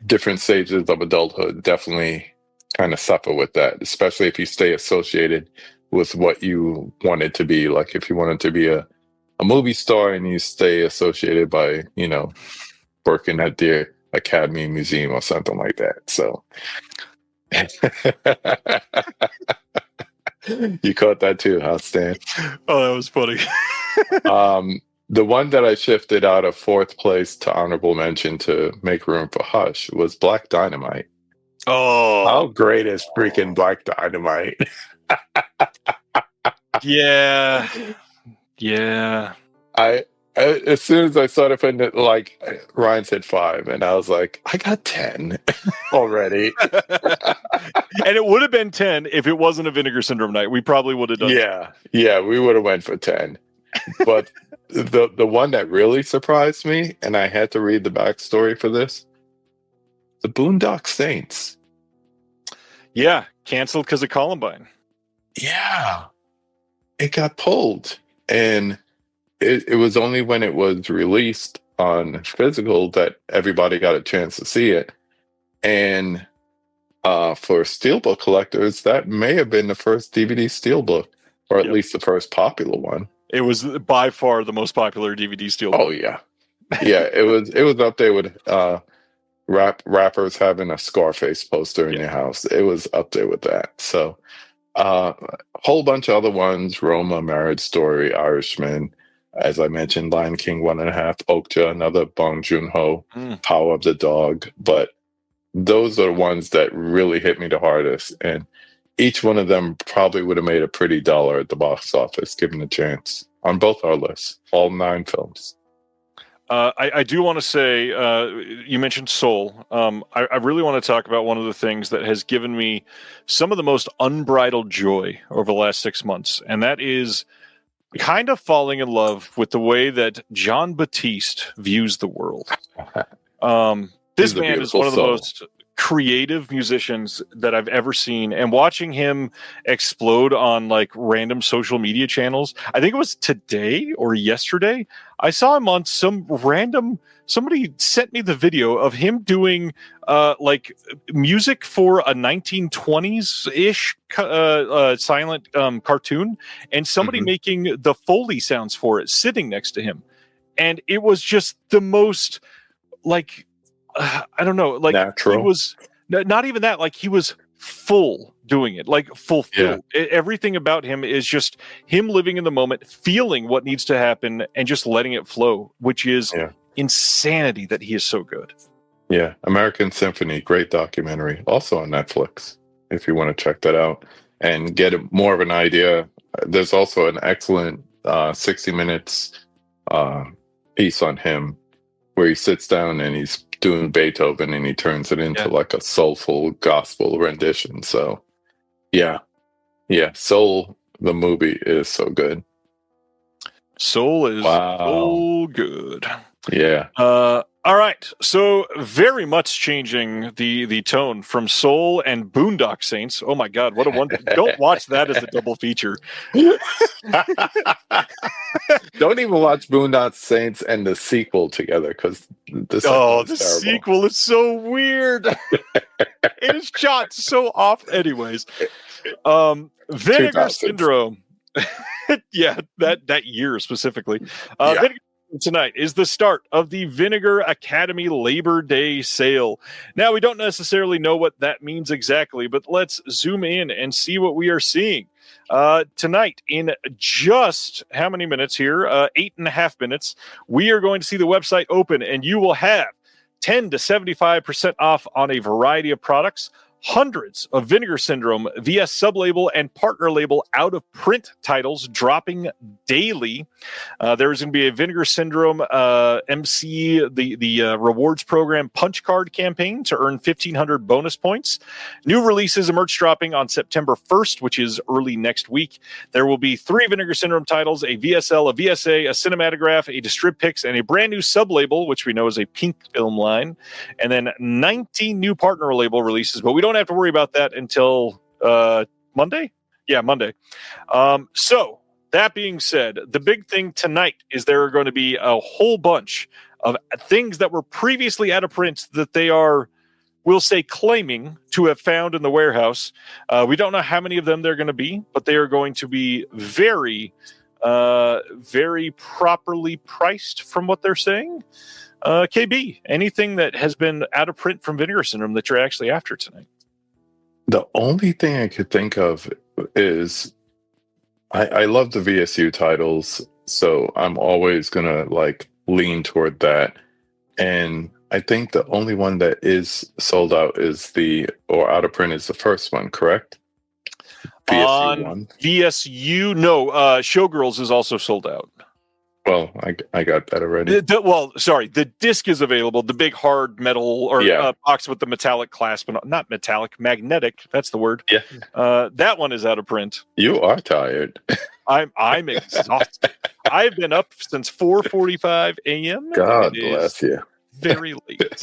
different stages of adulthood definitely kind of suffer with that, especially if you stay associated with what you wanted to be. Like if you wanted to be a movie star and you stay associated by, working at the Academy Museum or something like that. So you caught that too, huh, Stan? Oh, that was funny. The one that I shifted out of 4th place to honorable mention to make room for Hush was Black Dynamite. Oh, how great is freaking Black Dynamite? Yeah. Yeah. As soon as I started putting it, like Ryan said 5, and I was like, I got 10 already. And it would have been 10 if it wasn't a Vinegar Syndrome night. We probably would have done. Yeah, we would have went for 10. But the one that really surprised me, and I had to read the backstory for this, the Boondock Saints. Yeah, canceled because of Columbine. Yeah, it got pulled, and it was only when it was released on physical that everybody got a chance to see it. And for Steelbook collectors, that may have been the first DVD Steelbook, or at least the first popular one. It was by far the most popular DVD Steelbook. Oh yeah, yeah. It was up there with rappers having a Scarface poster in their house. It was up there with that. So a whole bunch of other ones: Roma, Marriage Story, Irishman, as I mentioned, Lion King 1.5, Okja, another Bong Joon-ho, Power of the Dog. But those are the ones that really hit me the hardest, and each one of them probably would have made a pretty dollar at the box office, given a chance, on both our lists, all 9 films. I do want to say, you mentioned Soul. I really want to talk about one of the things that has given me some of the most unbridled joy over the last 6 months, and that is kind of falling in love with the way that John Batiste views the world. This man is one of the most creative musicians that I've ever seen, and watching him explode on like random social media channels. I think it was today or yesterday, I saw him on somebody sent me the video of him doing like music for a 1920s ish silent cartoon, and somebody making the Foley sounds for it sitting next to him, and it was just the most like I don't know, like natural. He was not even that, like he was full doing it, like fulfilled. Everything about him is just him living in the moment, feeling what needs to happen, and just letting it flow, which is insanity that he is so good. Yeah, American Symphony, great documentary, also on Netflix, if you want to check that out and get more of an idea. There's also an excellent 60 Minutes piece on him, where he sits down and he's doing Beethoven and he turns it into like a soulful gospel rendition. So yeah, Soul, the movie, is so good. Soul is so good. Yeah. All right, so very much changing the tone from Soul and Boondock Saints. Oh my God, what a one! Don't watch that as a double feature. Don't even watch Boondock Saints and the sequel together, because the sequel is so weird. It is shot so off. Anyways, Vinegar Syndrome. Yeah, that year specifically. Vinegar tonight is the start of the Vinegar Academy Labor Day sale. Now, we don't necessarily know what that means exactly, but let's zoom in and see what we are seeing. Tonight, in just how many minutes here? 8.5 minutes. We are going to see the website open, and you will have 10 to 75% off on a variety of products. Hundreds of Vinegar Syndrome via sublabel and partner label out of print titles dropping daily. There's going to be a Vinegar Syndrome MC, the rewards program punch card campaign to earn 1,500 bonus points. New releases and merch dropping on September 1st, which is early next week. There will be 3 Vinegar Syndrome titles, a VSL, a VSA, a Cinematograph, a Distrib-Pix, and a brand new sublabel, which we know is a pink film line. And then 19 new partner label releases, but we don't have to worry about that until Monday. Yeah, Monday. So that being said, the big thing tonight is there are going to be a whole bunch of things that were previously out of print that they are, we'll say, claiming to have found in the warehouse. We don't know how many of them they're going to be, but they are going to be very, very properly priced from what they're saying. KB, anything that has been out of print from Vinegar Syndrome that you're actually after tonight? The only thing I could think of is I love the VSU titles, so I'm always gonna like lean toward that. And I think the only one that is sold out is or out of print is the first one, correct? VSU on 1. VSU, no. Showgirls is also sold out. Well, I got that already. The disc is available. The big hard metal or box with the metallic clasp, not metallic, magnetic. That's the word. Yeah. That one is out of print. You are tired. I'm exhausted. I've been up since 4:45 a.m. God bless you. Very late.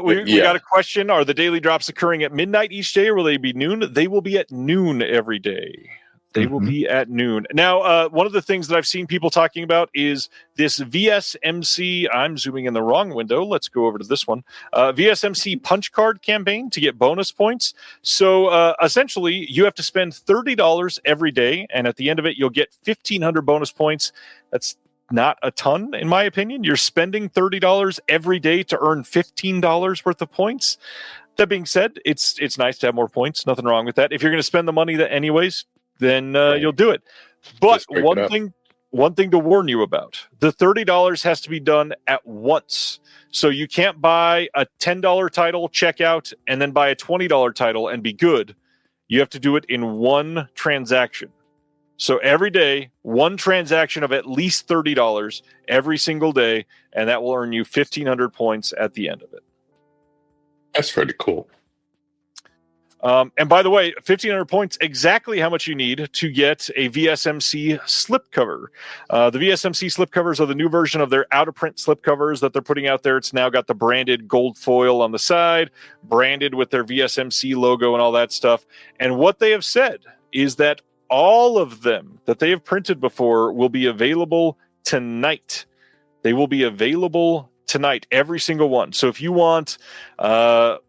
We got a question. Are the daily drops occurring at midnight each day, or will they be noon? They will be at noon every day. They will be at noon. Now, one of the things that I've seen people talking about is this VSMC. I'm zooming in the wrong window. Let's go over to this one. VSMC punch card campaign to get bonus points. So essentially, you have to spend $30 every day, and at the end of it, you'll get 1,500 bonus points. That's not a ton, in my opinion. You're spending $30 every day to earn $15 worth of points. That being said, it's nice to have more points. Nothing wrong with that. If you're going to spend the money anyways, then you'll do it. But one thing to warn you about: the $30 has to be done at once. So you can't buy a $10 title, check out, and then buy a $20 title and be good. You have to do it in one transaction. So every day, one transaction of at least $30 every single day, and that will earn you 1,500 points at the end of it. That's pretty cool. And by the way, 1,500 points, exactly how much you need to get a VSMC slipcover. The VSMC slipcovers are the new version of their out-of-print slipcovers that they're putting out there. It's now got the branded gold foil on the side, branded with their VSMC logo and all that stuff. And what they have said is that all of them that they have printed before will be available tonight. They will be available tonight, every single one. So if you want, Bloodhook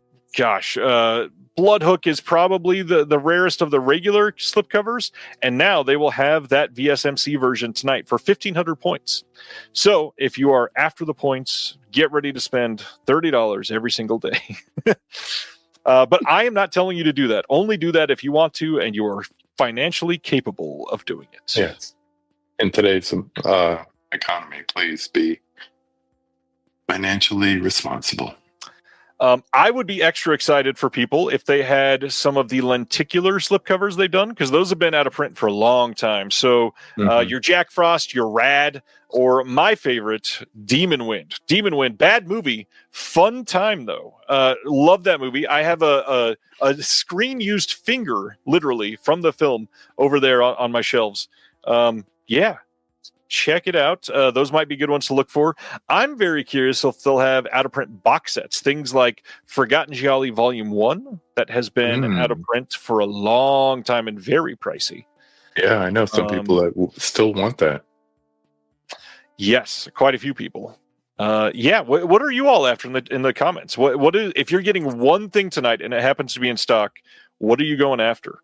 is probably the rarest of the regular slipcovers, and now they will have that VSMC version tonight for 1,500 points. So if you are after the points, get ready to spend $30 every single day. But I am not telling you to do that. Only do that if you want to and you are financially capable of doing it. Yes. In today's economy, please be financially responsible. I would be extra excited for people if they had some of the lenticular slipcovers they've done, because those have been out of print for a long time. So your Jack Frost, your Rad, or my favorite, Demon Wind. Demon Wind, bad movie, fun time though. Love that movie. I have a screen-used finger, literally, from the film over there on my shelves. Check it out. Those might be good ones to look for. I'm very curious if they'll have out-of-print box sets. Things like Forgotten Gialli Volume 1 that has been out of print for a long time and very pricey. Yeah, I know some people that still want that. Yes, quite a few people. What are you all after in the comments? What is, if you're getting one thing tonight and it happens to be in stock, what are you going after?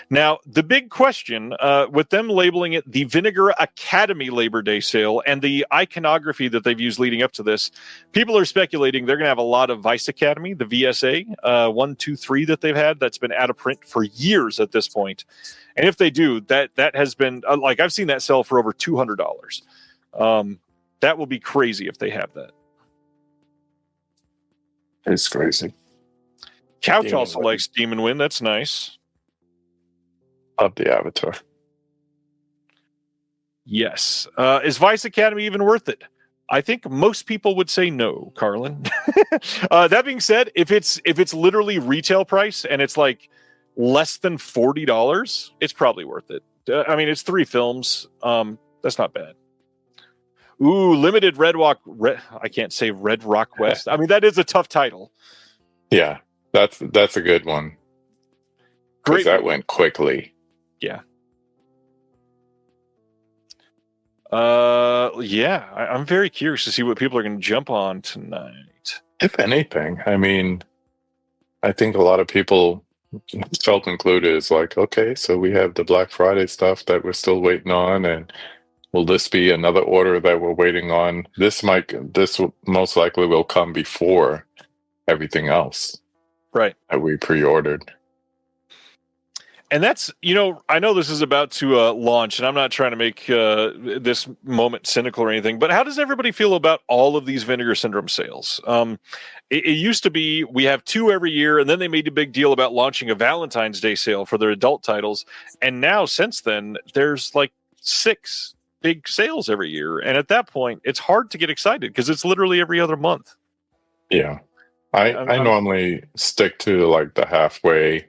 Now, the big question, with them labeling it the Vinegar Academy Labor Day sale and the iconography that they've used leading up to this, people are speculating they're going to have a lot of Vice Academy, the VSA 1, 2, 3 that they've had that's been out of print for years at this point. And if they do, that has been, I've seen that sell for over $200. That will be crazy if they have that. It's crazy. Couch also likes Demon Wind. That's nice. Of the Avatar. Yes. Is Vice Academy even worth it? I think most people would say no, Carlin. That being said, if it's literally retail price and it's like less than $40, it's probably worth it. I mean, it's 3 films. That's not bad. Ooh, limited I can't say Red Rock West. I mean, that is a tough title. Yeah. That's a good one. Great. That went quickly. Yeah. I'm very curious to see what people are going to jump on tonight. If anything, I mean, I think a lot of people, self included, is like, okay, so we have the Black Friday stuff that we're still waiting on, and will this be another order that we're waiting on? This most likely will come before everything else. Right. That we pre-ordered. And that's, I know this is about to launch, and I'm not trying to make this moment cynical or anything, but how does everybody feel about all of these Vinegar Syndrome sales? It used to be we have 2 every year, and then they made a big deal about launching a Valentine's Day sale for their adult titles. And now, since then, there's like 6 big sales every year. And at that point, it's hard to get excited because it's literally every other month. Yeah. I normally stick to like the halfway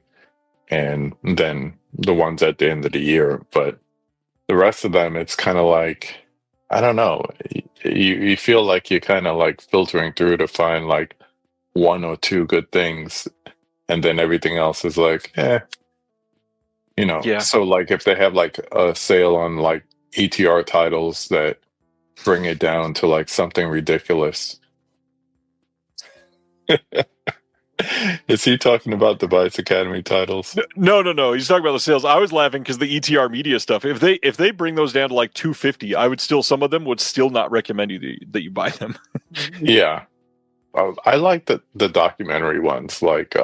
and then the ones at the end of the year. But the rest of them, it's kind of like, I don't know. You feel like you're kind of like filtering through to find like one or two good things. And then everything else is like, Yeah. So like if they have like a sale on like ETR titles that bring it down to like something ridiculous. Is he talking about the Vice Academy titles? No. He's talking about the sales. I was laughing because the ETR media stuff. If they bring those down to like $250, I would still, some of them would still not recommend that you buy them. Yeah. I like the documentary ones like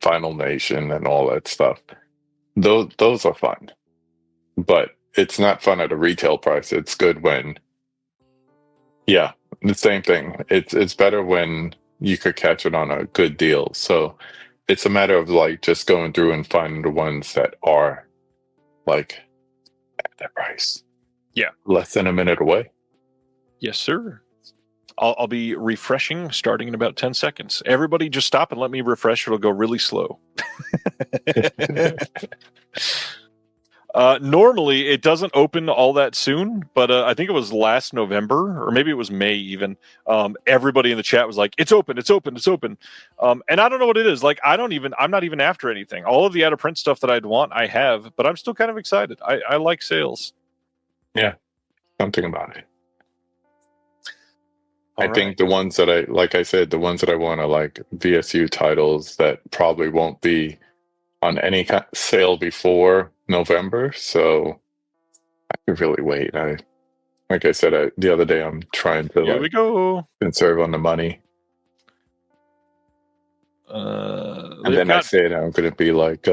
Final Nation and all that stuff. Those are fun. But it's not fun at a retail price. It's good when the same thing. It's better when you could catch it on a good deal. So it's a matter of like just going through and finding the ones that are like at that price. Yeah. Less than a minute away. Yes, sir. I'll be refreshing starting in about 10 seconds. Everybody just stop and let me refresh. It'll go really slow. Normally, it doesn't open all that soon, but I think it was last November, or maybe it was May even. Everybody in the chat was like, it's open. And I don't know what it is. Like, I'm not even after anything. All of the out of print stuff that I'd want, I have, but I'm still kind of excited. I like sales. Yeah, something about it. All I think the ones that the ones that I want are like VSU titles that probably won't be on any sale before November, so I could really wait. Like I said the other day, I'm trying to Here we go. conserve on the money, and then I say that I'm going to be like,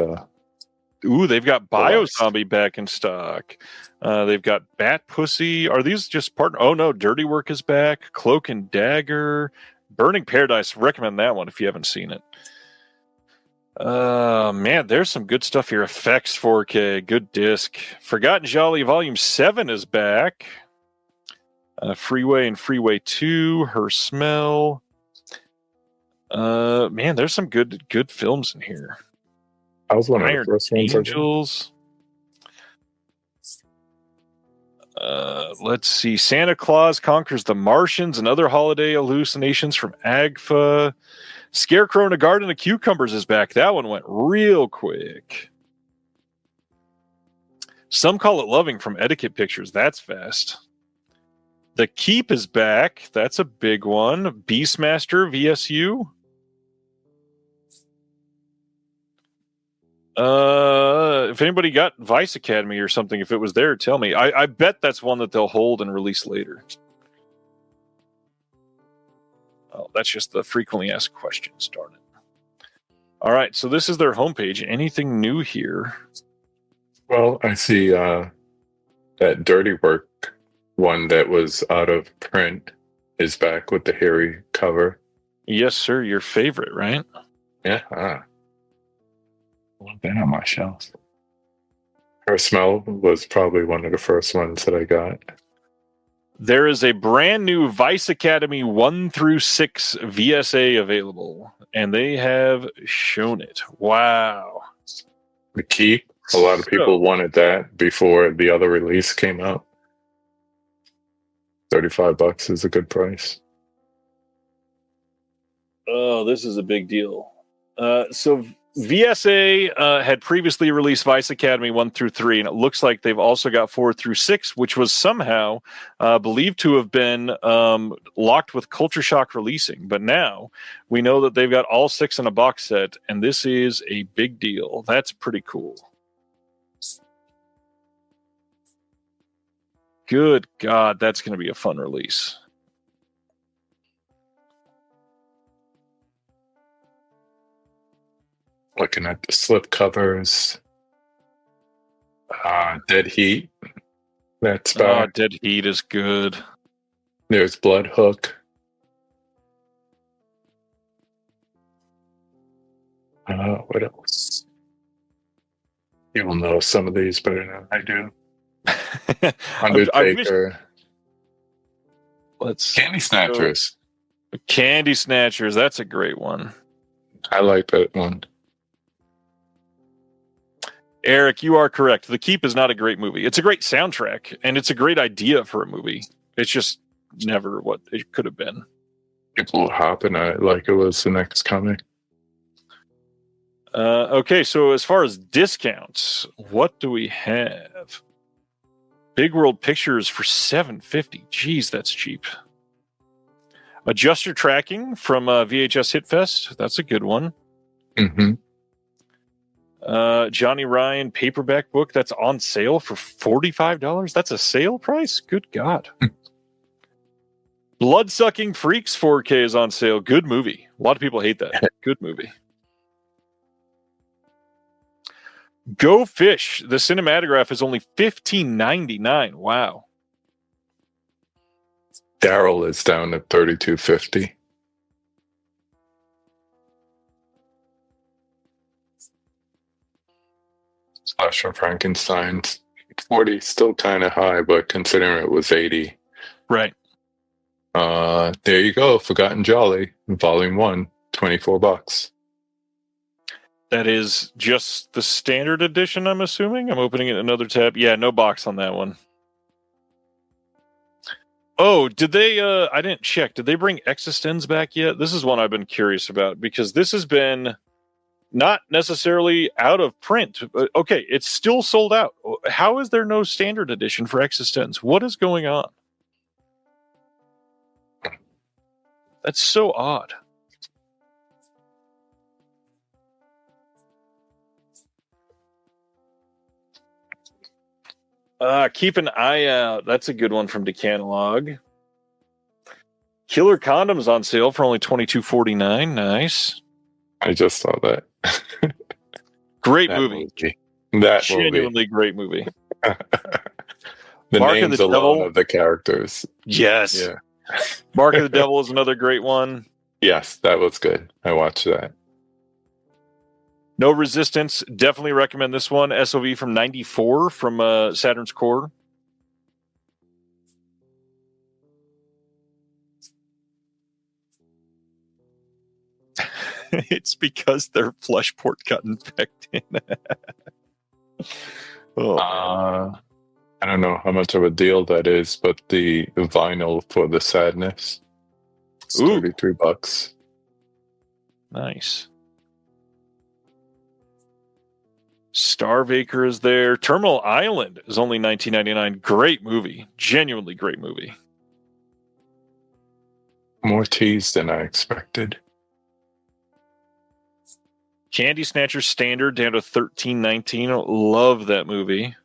they've got Bio Zombie back in stock. They've got Bat Pussy. Are these just partner? Oh no, Dirty Work is back. Cloak and Dagger, Burning Paradise. Recommend that one if you haven't seen it. Man, there's some good stuff here. Effects 4K, good disc. Forgotten Jolly Volume 7 is back. Freeway and Freeway 2, Her Smell. Man, there's some good films in here. I was one of Iron the first ones. Angels. Let's see. Santa Claus Conquers the Martians and Other Holiday Hallucinations from AGFA. Scarecrow in a Garden of Cucumbers is back. That one went real quick. Some Call It Loving from Etiquette Pictures. That's fast. The Keep is back. That's a big one. Beastmaster VSU. If anybody got Vice Academy or something, if it was there, tell me. I bet that's one that they'll hold and release later. Oh, that's just the frequently asked questions, darn it. All right, so this is their homepage. Anything new here? Well, I see that Dirty Work one that was out of print is back with the hairy cover. Yes, sir. Your favorite, right? Yeah. I want that on my shelf. Her Smell was probably one of the first ones that I got. There is a brand new Vice Academy 1 through 6 VSA available, and they have shown it. Wow. The Keep, a lot of people wanted that before the other release came out. $35 is a good price. Oh, this is a big deal. So VSA had previously released Vice Academy 1 through 3, and it looks like they've also got 4 through 6, which was somehow believed to have been locked with Culture Shock releasing. But now we know that they've got all 6 in a box set, and this is a big deal. That's pretty cool. Good God, that's going to be a fun release. Looking at the slip covers. Dead Heat. That's back. Dead Heat is good. There's Blood Hook. What else? You'll know some of these better than I do. I wish. Undertaker. Let's Candy Snatchers. Candy Snatchers. That's a great one. I like that one. Eric, you are correct. The Keep is not a great movie. It's a great soundtrack, and it's a great idea for a movie. It's just never what it could have been. People were hopping at it like it was the next comic. Okay, so as far as discounts, what do we have? Big World Pictures for $7.50. Jeez, that's cheap. Adjuster Tracking from VHS Hitfest. That's a good one. Mm-hmm. Johnny Ryan paperback book that's on sale for $45. That's a sale price? Good God. Bloodsucking Freaks 4K is on sale. Good movie. A lot of people hate that. Good movie. Go Fish. The cinematograph is only $15.99. Wow. Daryl is down at $32.50. Slash from Frankenstein's 40, still kind of high, but considering it was 80. Right. There you go. Forgotten Jolly, Volume 1, $24. That is just the standard edition, I'm assuming. I'm opening it in another tab. Yeah, no box on that one. Oh, did they, I didn't check. Did they bring Existenz back yet? This is one I've been curious about because this has been not necessarily out of print. Okay, it's still sold out. How is there no standard edition for Existenz? What is going on? That's so odd. Keep an eye out. That's a good one from Decanalog. Killer Condoms on sale for only $22.49. Nice. I just saw that. Great That movie. That Genuinely movie. great movie. The Mark of names the alone Devil. of the characters. Yes. Yeah. Mark of the Devil is another great one. Yes, that was good. I watched that. No Resistance. Definitely recommend this one. SOV from 94 from Saturn's Core. It's because their flesh port got infected. Oh. I don't know how much of a deal that is, but the vinyl for the Sadness is Ooh. $33. Nice. Starvaker is there. Terminal Island is only $19.99. Great movie. Genuinely great movie. More teas than I expected. Candy Snatcher Standard down to $13.19. Love that movie.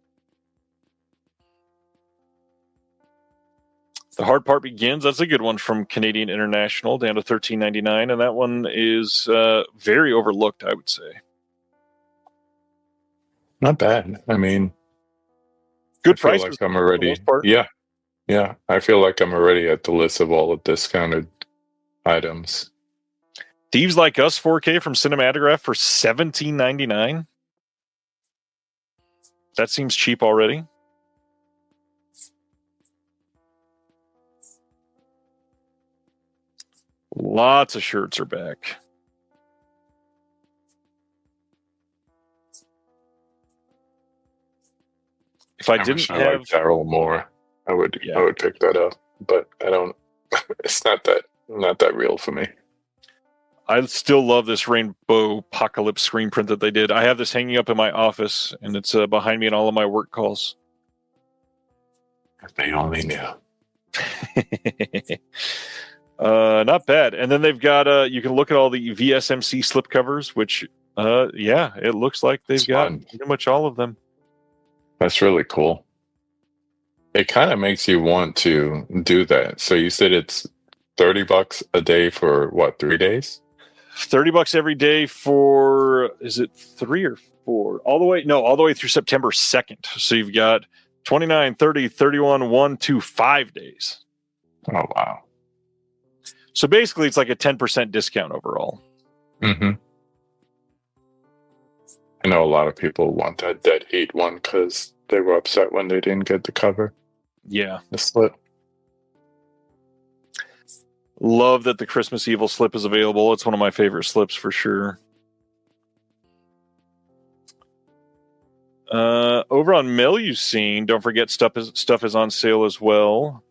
The Hard Part Begins. That's a good one from Canadian International down to $13.99. And that one is very overlooked, I would say. Not bad. I mean, Good I feel price. like I'm already. For the most part. Yeah. I feel like I'm already at the list of all the discounted items. Thieves Like Us 4K from Cinematograph for $17.99. That seems cheap already. Lots of shirts are back. If I didn't I have like Daryl more, I would pick that up, but I don't. It's not that real for me. I still love this Rainbow Apocalypse screen print that they did. I have this hanging up in my office, and it's behind me in all of my work calls. If they only knew. Not bad. And then they've got you can look at all the VSMC slipcovers, which it looks like they've got pretty much all of them. That's really cool. It kind of makes you want to do that. So you said it's $30 a day for what, 3 days? $30 every day for, is it 3 or 4? All the way through September 2nd. So you've got 29, 30, 31, 1, 2, 5 days. Oh, wow. So basically it's like a 10% discount overall. Mm-hmm. I know a lot of people want that Dead Heat one because They were upset when they didn't get the cover, Yeah. the slip. Love that the Christmas Evil slip is available. It's one of my favorite slips for sure. Over on Melusine, don't forget stuff is on sale as well.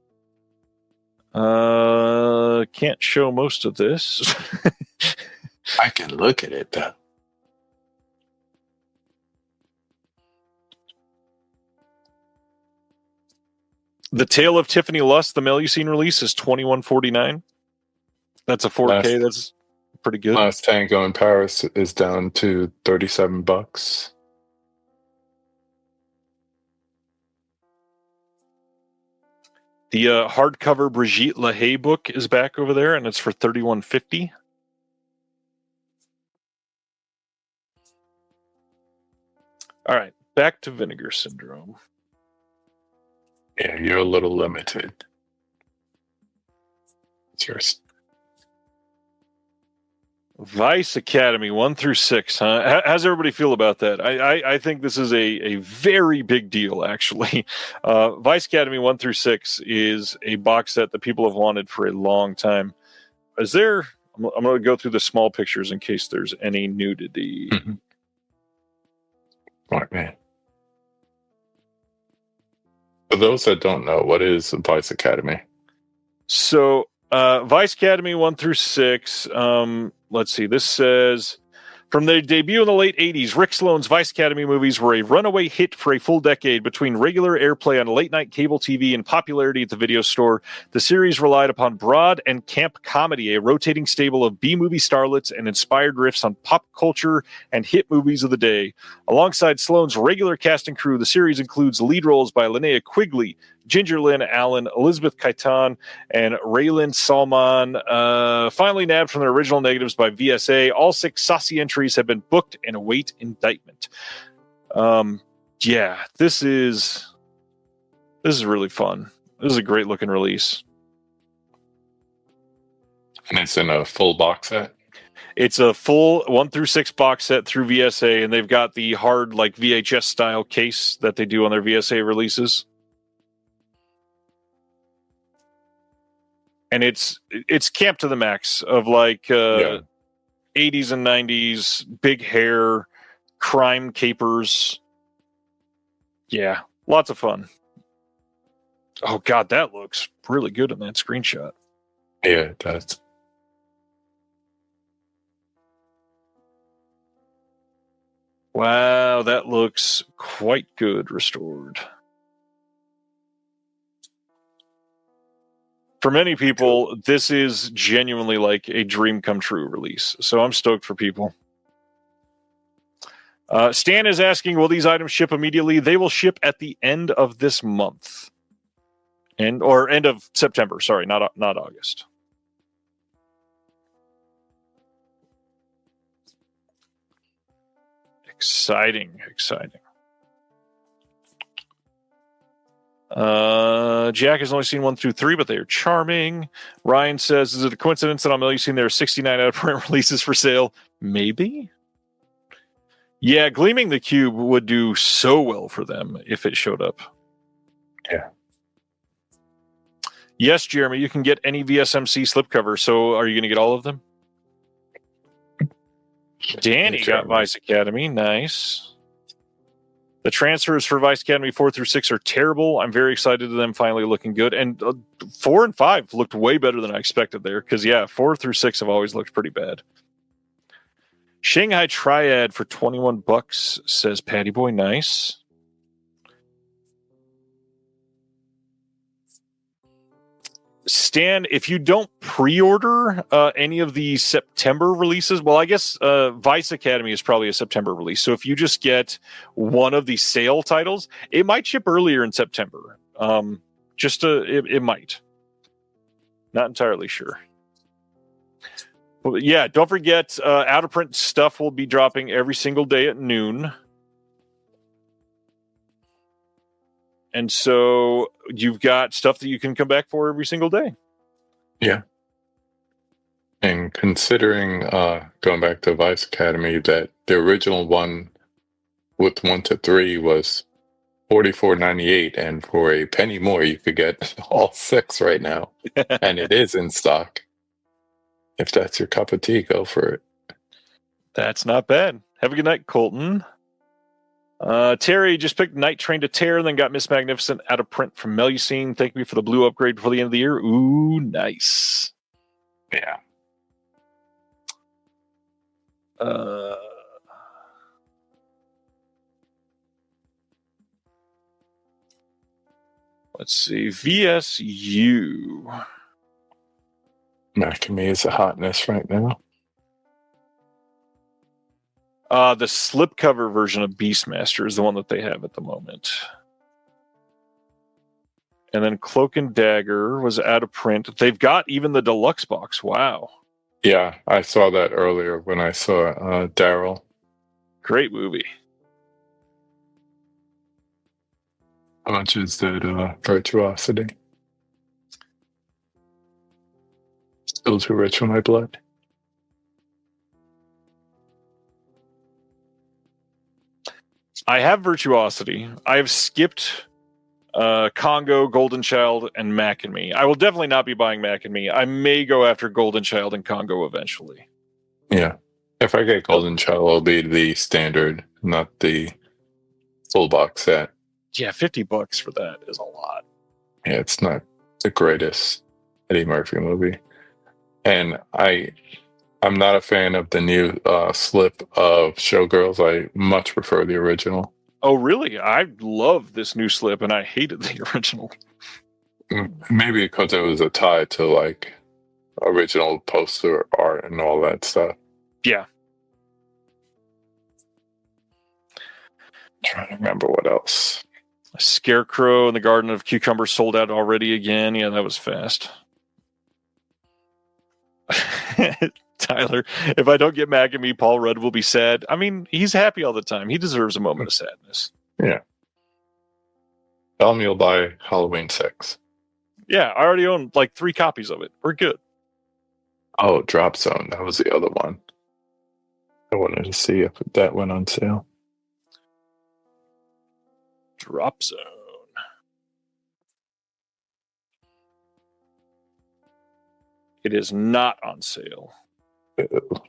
Can't show most of this. I can look at it though. The Tale of Tiffany Lust, the Melusine release, is $21.49. That's a 4K. That's pretty good. Last Tango in Paris is down to $37. The hardcover Brigitte Lahaye book is back over there, and it's for $31.50. All right, back to Vinegar Syndrome. Yeah, you're a little limited. It's yours. Vice Academy 1 through 6, huh? How's everybody feel about that? I think this is a very big deal, actually. Vice Academy 1 through 6 is a box set that people have wanted for a long time. I'm going to go through the small pictures in case there's any nudity. Mm-hmm. Smart man. For those that don't know, what is Vice Academy? So, Vice Academy 1 through 6. Let's see. This says, from their debut in the late 80s, Rick Sloan's Vice Academy movies were a runaway hit for a full decade. Between regular airplay on late-night cable TV and popularity at the video store, the series relied upon broad and camp comedy, a rotating stable of B-movie starlets and inspired riffs on pop culture and hit movies of the day. Alongside Sloan's regular cast and crew, the series includes lead roles by Linnea Quigley, Ginger Lynn Allen, Elizabeth Kaitan, and Raylan Salman. Finally nabbed from their original negatives by VSA. All 6 saucy entries have been booked and await indictment. Yeah, this is really fun. This is a great looking release. And it's in a full box set? It's a full 1 through 6 box set through VSA, and they've got the hard like VHS style case that they do on their VSA releases. And it's camp to the max of like 80s and 90s, big hair, crime capers. Yeah, lots of fun. Oh, God, that looks really good in that screenshot. Yeah, it does. Wow, that looks quite good restored. For many people, this is genuinely like a dream come true release. So I'm stoked for people. Stan is asking, will these items ship immediately? They will ship at the end of this month. Or end of September. Sorry, not August. Exciting. Jack has only seen 1 through 3, but they are charming. Ryan says, is it a coincidence that I'm only seeing there are 69 out-of-print releases for sale? Maybe. Yeah, Gleaming the Cube would do so well for them if it showed up. Yeah. Yes, Jeremy, you can get any VSMC slipcover. So are you going to get all of them? Danny got Vice Academy. Nice. The transfers for Vice Academy 4 through 6 are terrible. I'm very excited to them finally looking good. And 4 and 5 looked way better than I expected there. Because, 4 through 6 have always looked pretty bad. Shanghai Triad for $21, says Patty Boy. Nice. Stan, if you don't pre-order any of the September releases, well, I guess Vice Academy is probably a September release. So if you just get one of the sale titles, it might ship earlier in September. It might. Not entirely sure. But yeah, don't forget, out-of-print stuff will be dropping every single day at noon. And so you've got stuff that you can come back for every single day. Yeah. And considering, going back to Vice Academy, that the original one with 1 to 3 was $44.98, and for a penny more, you could get all 6 right now, and it is in stock. If that's your cup of tea, go for it. That's not bad. Have a good night, Colton. Terry just picked Night Train to Terror, then got Miss Magnificent out of print from Melusine. Thank me for the blue upgrade before the end of the year. Ooh, nice. Yeah. Let's see. VSU. Macamee is a hotness right now. The slipcover version of Beastmaster is the one that they have at the moment. And then Cloak and Dagger was out of print. They've got even the deluxe box. Wow. Yeah, I saw that earlier when I saw Daryl. Great movie. How much is that Virtuosity? Still too rich for my blood. I have Virtuosity. I have skipped Congo, Golden Child, and Mac and Me. I will definitely not be buying Mac and Me. I may go after Golden Child and Congo eventually. Yeah. If I get Golden Child, it'll be the standard, not the full box set. Yeah, $50 for that is a lot. Yeah, it's not the greatest Eddie Murphy movie. And I'm not a fan of the new slip of Showgirls. I much prefer the original. Oh, really? I love this new slip, and I hated the original. Maybe because it was a tie to like original poster art and all that stuff. Yeah. I'm trying to remember what else. Scarecrow in the Garden of Cucumber sold out already again. Yeah, that was fast. Tyler, if I don't get Mac and Me, Paul Rudd will be sad. I mean, he's happy all the time. He deserves a moment of sadness. Yeah. Tell me you'll buy Halloween 6. Yeah, I already own like 3 copies of it. We're good. Oh, Drop Zone. That was the other one. I wanted to see if that went on sale. Drop Zone. It is not on sale. Ew.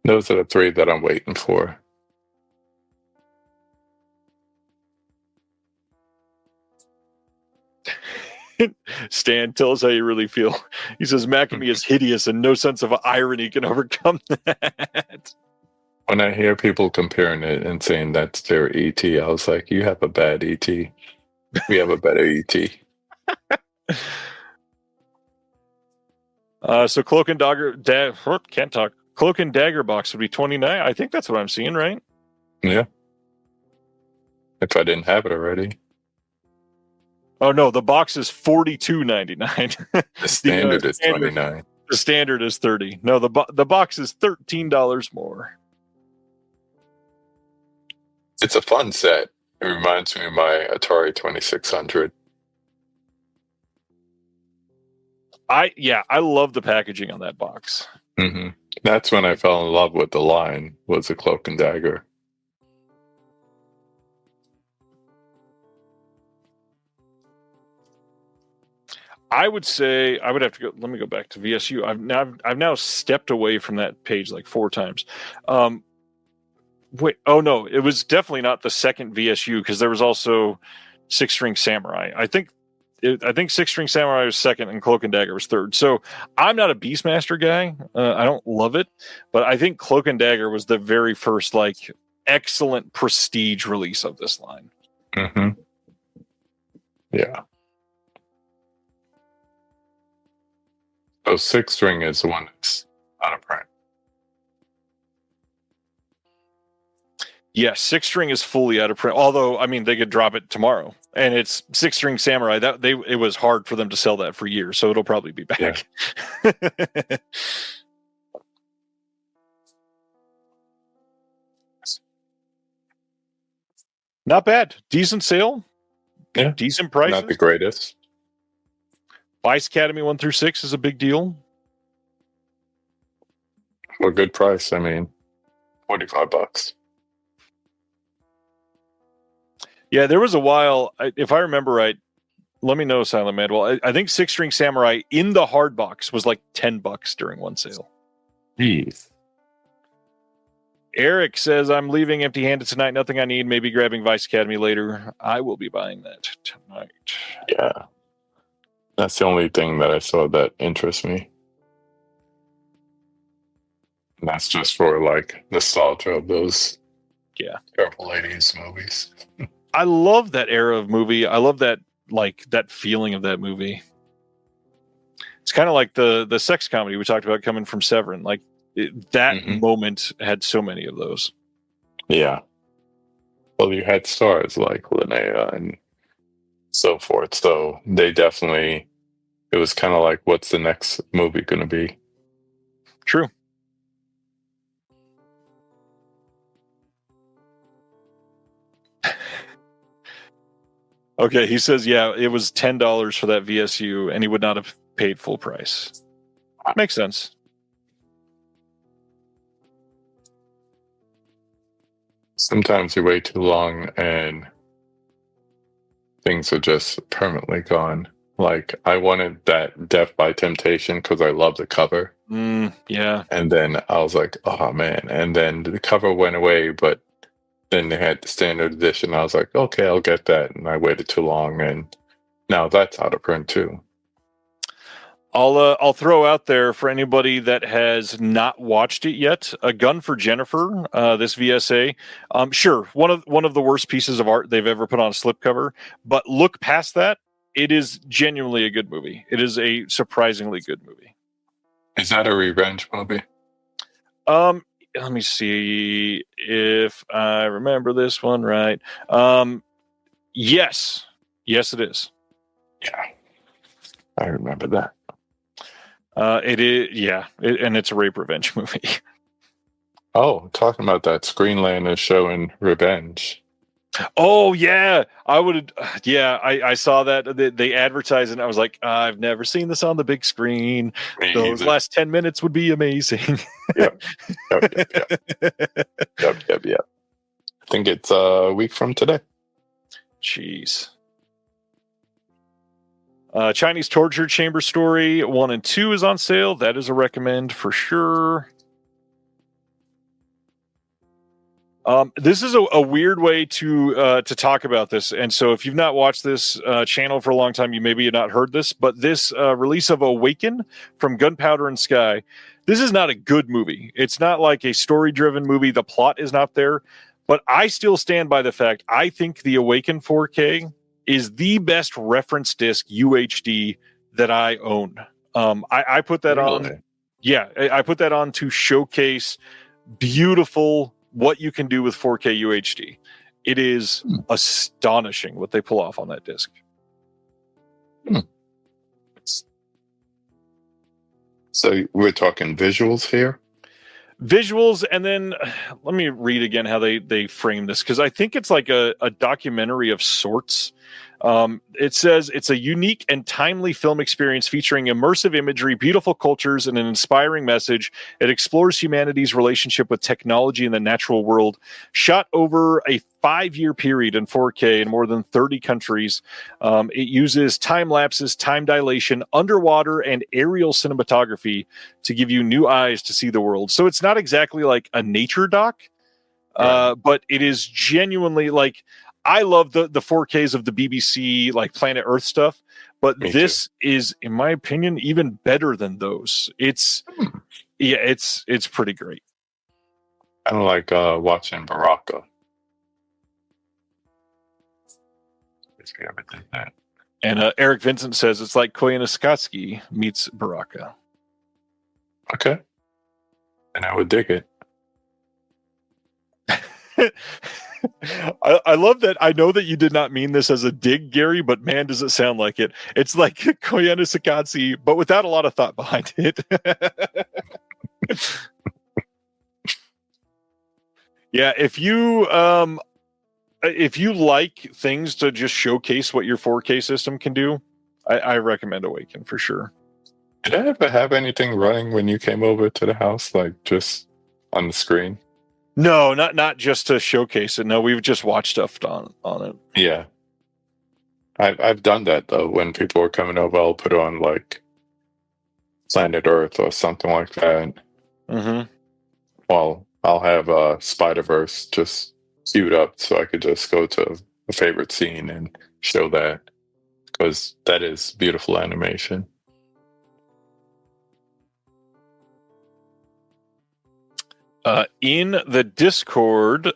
Those are the 3 that I'm waiting for. Stan, tell us how you really feel. He says Mac and Me is hideous and no sense of irony can overcome that. When I hear people comparing it and saying that's their ET, I was like, you have a bad ET. We have a better ET. So Cloak and Dagger, can't talk. Cloak and Dagger box would be $29. I think that's what I'm seeing, right? Yeah. If I didn't have it already. Oh no, the box is $42.99. The standard is $29. The standard is $30. No, the box is $13 more. It's a fun set. It reminds me of my Atari 2600. I love the packaging on that box. Mm-hmm. That's when I fell in love with the line, was the Cloak and Dagger. I would say I would have to go. Let me go back to VSU. I've now stepped away from that page like 4 times. Wait, oh no, it was definitely not the second VSU because there was also Six String Samurai. I think Six String Samurai was second and Cloak and Dagger was third. So I'm not a Beastmaster guy. I don't love it, but I think Cloak and Dagger was the very first like excellent prestige release of this line. Mm-hmm. Yeah. So Six String is the one that's out of print. Yeah, Six String is fully out of print. Although, I mean, they could drop it tomorrow, and it's Six String Samurai. It was hard for them to sell that for years, so it'll probably be back. Yeah. Not bad, decent sale. Yeah, decent prices. Not the greatest. Vice Academy 1 through 6 is a big deal. For a good price, I mean, $45. Yeah, there was a while, if I remember right, let me know, Silent Man. Well, I think Six String Samurai in the hard box was like $10 during one sale. Jeez. Eric says, I'm leaving empty-handed tonight. Nothing I need. Maybe grabbing Vice Academy later. I will be buying that tonight. Yeah. That's the only thing that I saw that interests me. And that's just for like nostalgia of those Purple Ladies movies. I love that era of movie. I love that feeling of that movie. It's kind of like the sex comedy we talked about coming from Severin. Like that moment had so many of those. Yeah. Well, you had stars like Linnea and so forth. So they definitely, it was kind of like, what's the next movie going to be? True. Okay, he says, yeah, it was $10 for that VSU, and he would not have paid full price. Makes sense. Sometimes you wait too long and things are just permanently gone. Like, I wanted that Death by Temptation because I love the cover. Yeah. And then I was like, oh, man. And then the cover went away, but then they had the standard edition. I was like, okay, I'll get that. And I waited too long, and now that's out of print too. I'll throw out there for anybody that has not watched it yet, A Gun for Jennifer, this VSA. Sure, one of the worst pieces of art they've ever put on a slipcover, but look past that, it is genuinely a good movie. It is a surprisingly good movie. Is that a revenge movie? Let me see if I remember this one right. Yes, it is. Yeah, I remember that. It is, yeah, and it's a rape revenge movie. Oh, talking about that, Screenland is showing Revenge. Oh yeah, I saw that they advertised, and I was like, I've never seen this on the big screen. Those last 10 minutes would be amazing. Yep. I think it's a week from today. Jeez. Chinese Torture Chamber Story 1 and 2 is on sale. That is a recommend for sure. This is a weird way to talk about this, and so if you've not watched this channel for a long time, you maybe have not heard this. But this release of Awaken from Gunpowder and Sky, this is not a good movie. It's not like a story-driven movie. The plot is not there, but I still stand by the fact I think the Awaken 4K is the best reference disc UHD that I own. I put that on. Yeah, I put that on to showcase beautiful what you can do with 4K UHD. It is astonishing what they pull off on that disc. So we're talking visuals here? Visuals, and then let me read again how they frame this, because I think it's like a documentary of sorts. It says it's a unique and timely film experience featuring immersive imagery, beautiful cultures, and an inspiring message. It explores humanity's relationship with technology and the natural world, shot over a 5-year period in 4K in more than 30 countries. It uses time lapses, time dilation, underwater, and aerial cinematography to give you new eyes to see the world. So it's not exactly like a nature doc, but it is genuinely like, I love the 4Ks of the BBC, like Planet Earth stuff, but this is, in my opinion, even better than those. It's pretty great. Kind of like watching Baraka. If you ever did that. And Eric Vincent says it's like Koyaanisqatsi meets Baraka. Okay. And I would dig it. I love that. I know that you did not mean this as a dig, Gary, but man, does it sound like it. It's like Koyaanisqatsi, but without a lot of thought behind it. Yeah, if you like things to just showcase what your 4K system can do, I recommend Awaken for sure. Did I ever have anything running when you came over to the house, like just on the screen? No, not just to showcase it. No, we've just watched stuff on it. Yeah. I've done that though. When people are coming over, I'll put on like Planet Earth or something like that. Mm-hmm. Well, I'll have Spider-Verse just queued up so I could just go to a favorite scene and show that, because that is beautiful animation. In the Discord,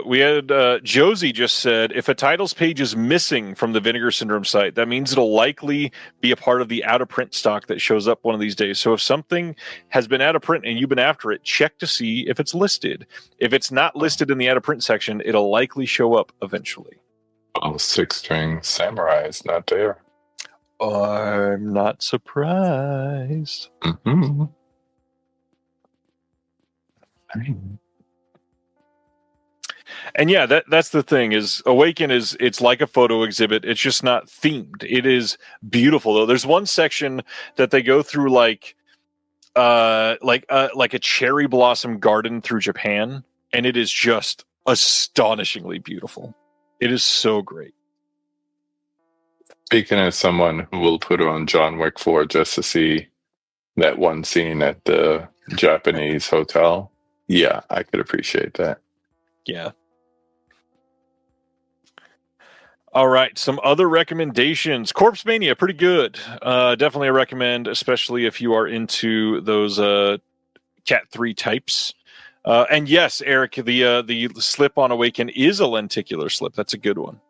we had Josie just said, if a titles page is missing from the Vinegar Syndrome site, that means it'll likely be a part of the out of print stock that shows up one of these days. So if something has been out of print and you've been after it, check to see if it's listed. If it's not listed in the out of print section, it'll likely show up eventually. Oh, Six String Samurai is not there. I'm not surprised. Mm-hmm. And yeah, that's the thing is Awaken it's like a photo exhibit. It's just not themed. It is beautiful though. There's one section that they go through like a cherry blossom garden through Japan, and it is just astonishingly beautiful. It is so great. Speaking as someone who will put on John Wick 4 just to see that one scene at the Japanese hotel, yeah, I could appreciate that. Yeah. All right, some other recommendations. Corpse Mania, pretty good. Definitely a recommend, especially if you are into those Cat 3 types. And yes, Eric, the slip on Awaken is a lenticular slip. That's a good one.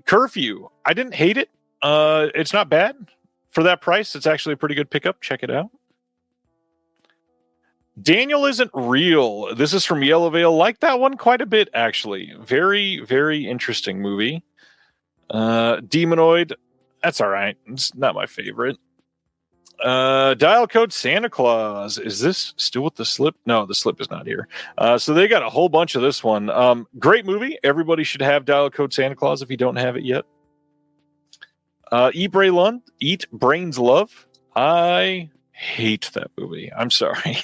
Curfew, I didn't hate it. It's not bad. For that price, it's actually a pretty good pickup. Check it out. Daniel Isn't Real. This is from Yellow Veil. Like that one quite a bit, actually. Very, very interesting movie. Demonoid. That's all right. It's not my favorite. Dial Code Santa Claus. Is this still with the slip? No, the slip is not here. So they got a whole bunch of this one. Great movie. Everybody should have Dial Code Santa Claus if you don't have it yet. Eat Brains Love. I hate that movie. I'm sorry.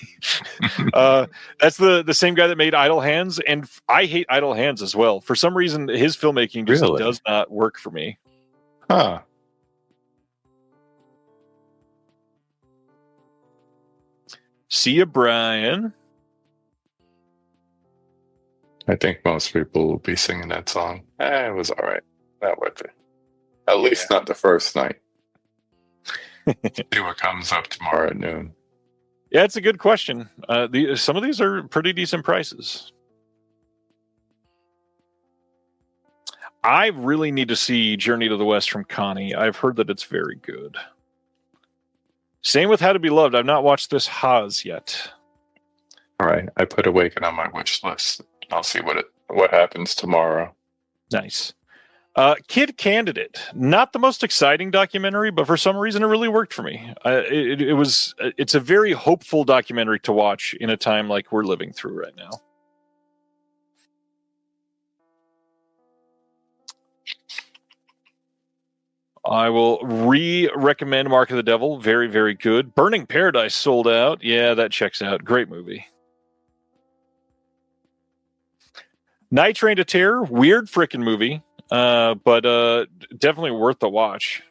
That's the same guy that made Idle Hands, and I hate Idle Hands as well. For some reason, his filmmaking just does not work for me. Huh. See ya, Brian. I think most people will be singing that song. It was all right. Not worth it. At least not the first night. See what comes up tomorrow at noon. Yeah, it's a good question. Some of these are pretty decent prices. I really need to see Journey to the West from Connie. I've heard that it's very good. Same with How to Be Loved. I've not watched this Haas yet. All right, I put Awaken on my wish list. I'll see what happens tomorrow. Nice. Kid Candidate, not the most exciting documentary, but for some reason it really worked for me. It's a very hopeful documentary to watch in a time like we're living through right now. I will recommend Mark of the Devil. Very, very good. Burning Paradise sold out. Yeah, that checks out. Great movie. Night Train to Terror, weird frickin' movie. But definitely worth the watch.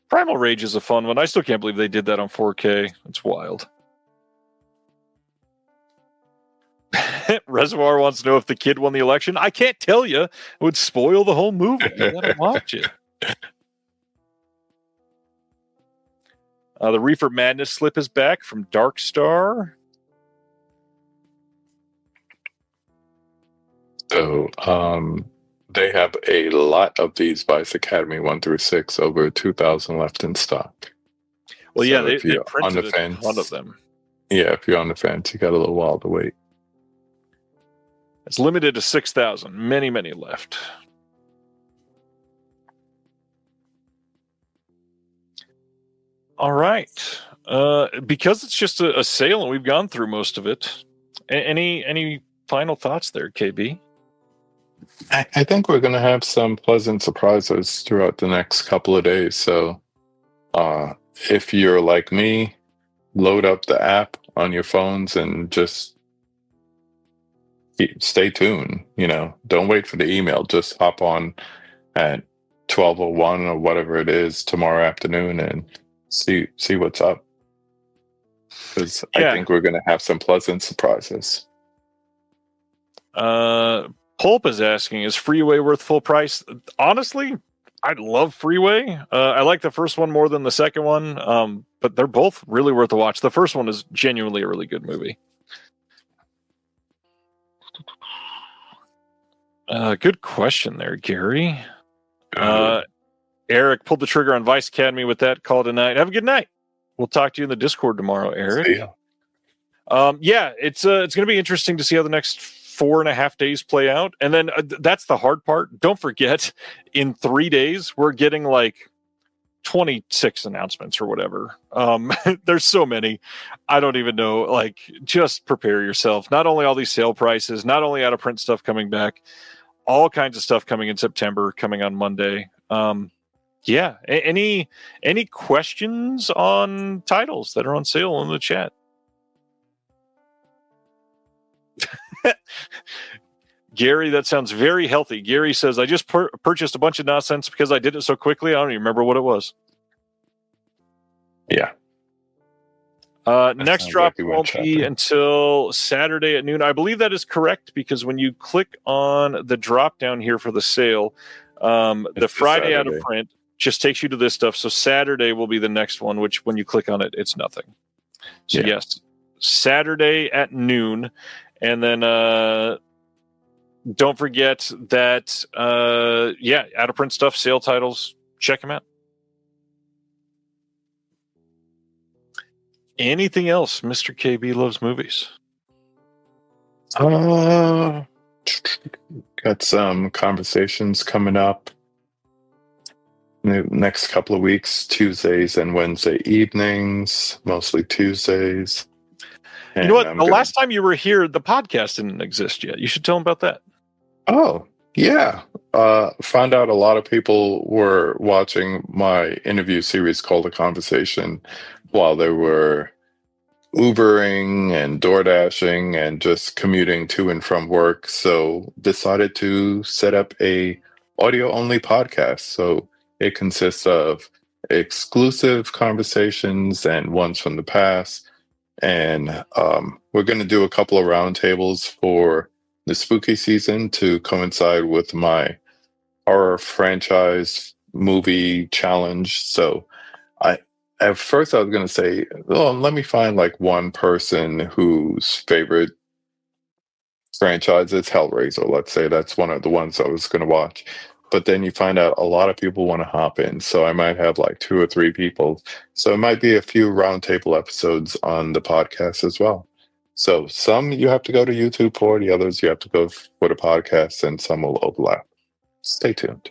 Primal Rage is a fun one. I still can't believe they did that on 4K. It's wild. Reservoir wants to know if the kid won the election. I can't tell you. It would spoil the whole movie. You gotta watch it. The Reefer Madness slip is back from Dark Star. So, they have a lot of these Vice Academy 1 through 6, over 2,000 left in stock. Well, so yeah, they printed on the a fence, ton of them. Yeah, if you're on the fence, you got a little while to wait. It's limited to 6,000. Many, many left. All right. Because it's just a sale and we've gone through most of it. Any final thoughts there, KB? I think we're going to have some pleasant surprises throughout the next couple of days. So if you're like me, load up the app on your phones and just stay tuned. Don't wait for the email. Just hop on at 12:01 or whatever it is tomorrow afternoon and see what's up. Because I think we're going to have some pleasant surprises. Pulp is asking, is Freeway worth full price? Honestly, I love Freeway. I like the first one more than the second one, but they're both really worth a watch. The first one is genuinely a really good movie. Good question there, Gary. Eric pulled the trigger on Vice Academy with that call tonight. Have a good night. We'll talk to you in the Discord tomorrow, Eric. See ya. It's going to be interesting to see how the next 4.5 days play out. And then that's the hard part. Don't forget, in 3 days, we're getting like 26 announcements or whatever. There's so many. I don't even know. Like, just prepare yourself. Not only all these sale prices, not only out of print stuff coming back, all kinds of stuff coming in September, coming on Monday. Any questions on titles that are on sale in the chat? Gary, that sounds very healthy. Gary says, I just purchased a bunch of nonsense because I did it so quickly. I don't even remember what it was. Yeah. Next drop won't be until Saturday at noon. I believe that is correct because when you click on the drop down here for the sale, the Friday out of print just takes you to this stuff. So Saturday will be the next one, which when you click on it, it's nothing. So yes, Saturday at noon. And then don't forget that, out of print stuff, sale titles, check them out. Anything else, Mr. KB Loves Movies? Got some conversations coming up in the next couple of weeks, Tuesdays and Wednesday evenings, mostly Tuesdays. And you know what? Last time you were here, the podcast didn't exist yet. You should tell them about that. Oh, yeah. Found out a lot of people were watching my interview series called The Conversation while they were Ubering and DoorDashing and just commuting to and from work. So decided to set up a audio-only podcast. So it consists of exclusive conversations and ones from the past. And we're going to do a couple of roundtables for the spooky season to coincide with my horror franchise movie challenge. So at first I was going to say, let me find like one person whose favorite franchise is Hellraiser. Let's say that's one of the ones I was going to watch. But then you find out a lot of people want to hop in. So I might have like 2 or 3 people. So it might be a few roundtable episodes on the podcast as well. So some you have to go to YouTube for, the others you have to go for the podcast, and some will overlap. Stay tuned.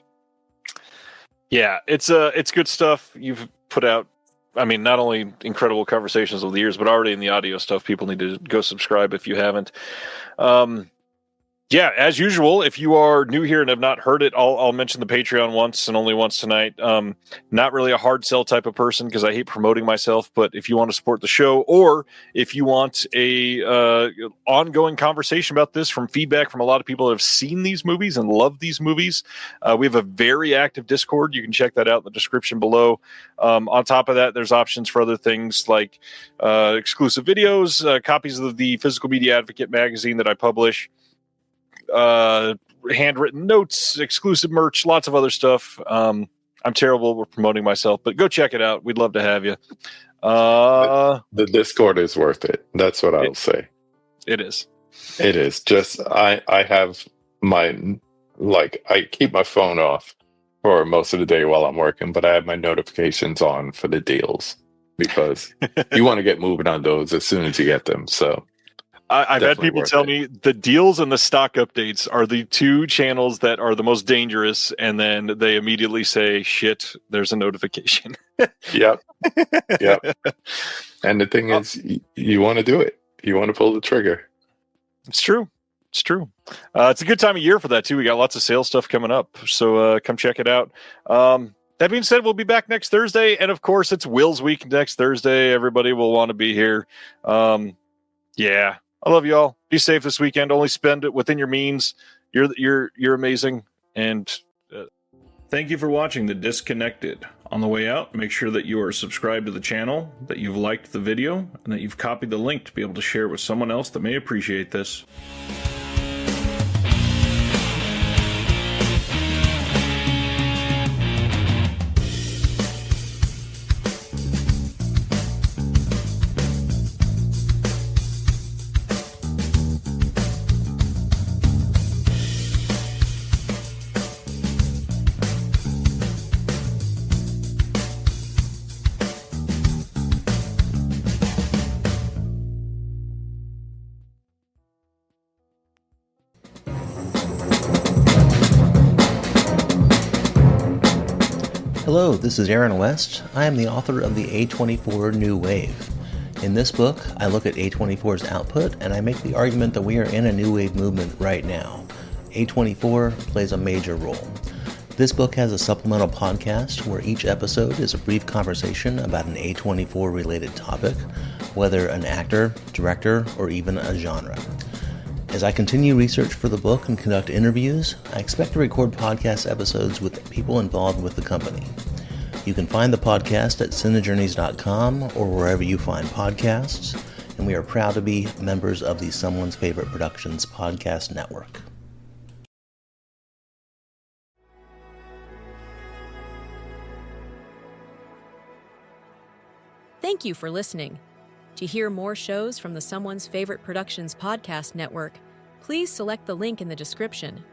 Yeah, it's good stuff you've put out. I mean, not only incredible conversations over the years, but already in the audio stuff. People need to go subscribe if you haven't. As usual, if you are new here and have not heard it, I'll mention the Patreon once and only once tonight. Not really a hard sell type of person because I hate promoting myself, but if you want to support the show, or if you want a ongoing conversation about this from feedback from a lot of people that have seen these movies and love these movies, we have a very active Discord. You can check that out in the description below. On top of that, there's options for other things like exclusive videos, copies of the Physical Media Advocate magazine that I publish, handwritten notes, exclusive merch, lots of other stuff. I'm terrible with promoting myself, but go check it out. We'd love to have you. The Discord is worth it. That's what I'll say. It is. It is. Just I have I keep my phone off for most of the day while I'm working, but I have my notifications on for the deals because you want to get moving on those as soon as you get them. So I've had people tell me the deals and the stock updates are the 2 channels that are the most dangerous, and then they immediately say, shit, there's a notification. Yep. And the thing is, you want to do it. You want to pull the trigger. It's true. It's a good time of year for that, too. We got lots of sales stuff coming up, so come check it out. That being said, we'll be back next Thursday. And of course, it's Will's week next Thursday. Everybody will want to be here. Yeah, I love you all. Be safe this weekend. Only spend it within your means. You're amazing. And thank you for watching The Disconnected. On the way out, make sure that you are subscribed to the channel, that you've liked the video, and that you've copied the link to be able to share it with someone else that may appreciate this. Hello, this is Aaron West. I am the author of the A24 New Wave. In this book, I look at A24's output and I make the argument that we are in a new wave movement right now. A24 plays a major role. This book has a supplemental podcast where each episode is a brief conversation about an A24 related topic, whether an actor, director, or even a genre. As I continue research for the book and conduct interviews, I expect to record podcast episodes with people involved with the company. You can find the podcast at cinejourneys.com or wherever you find podcasts, and we are proud to be members of the Someone's Favorite Productions podcast network. Thank you for listening. To hear more shows from the Someone's Favorite Productions podcast network, please select the link in the description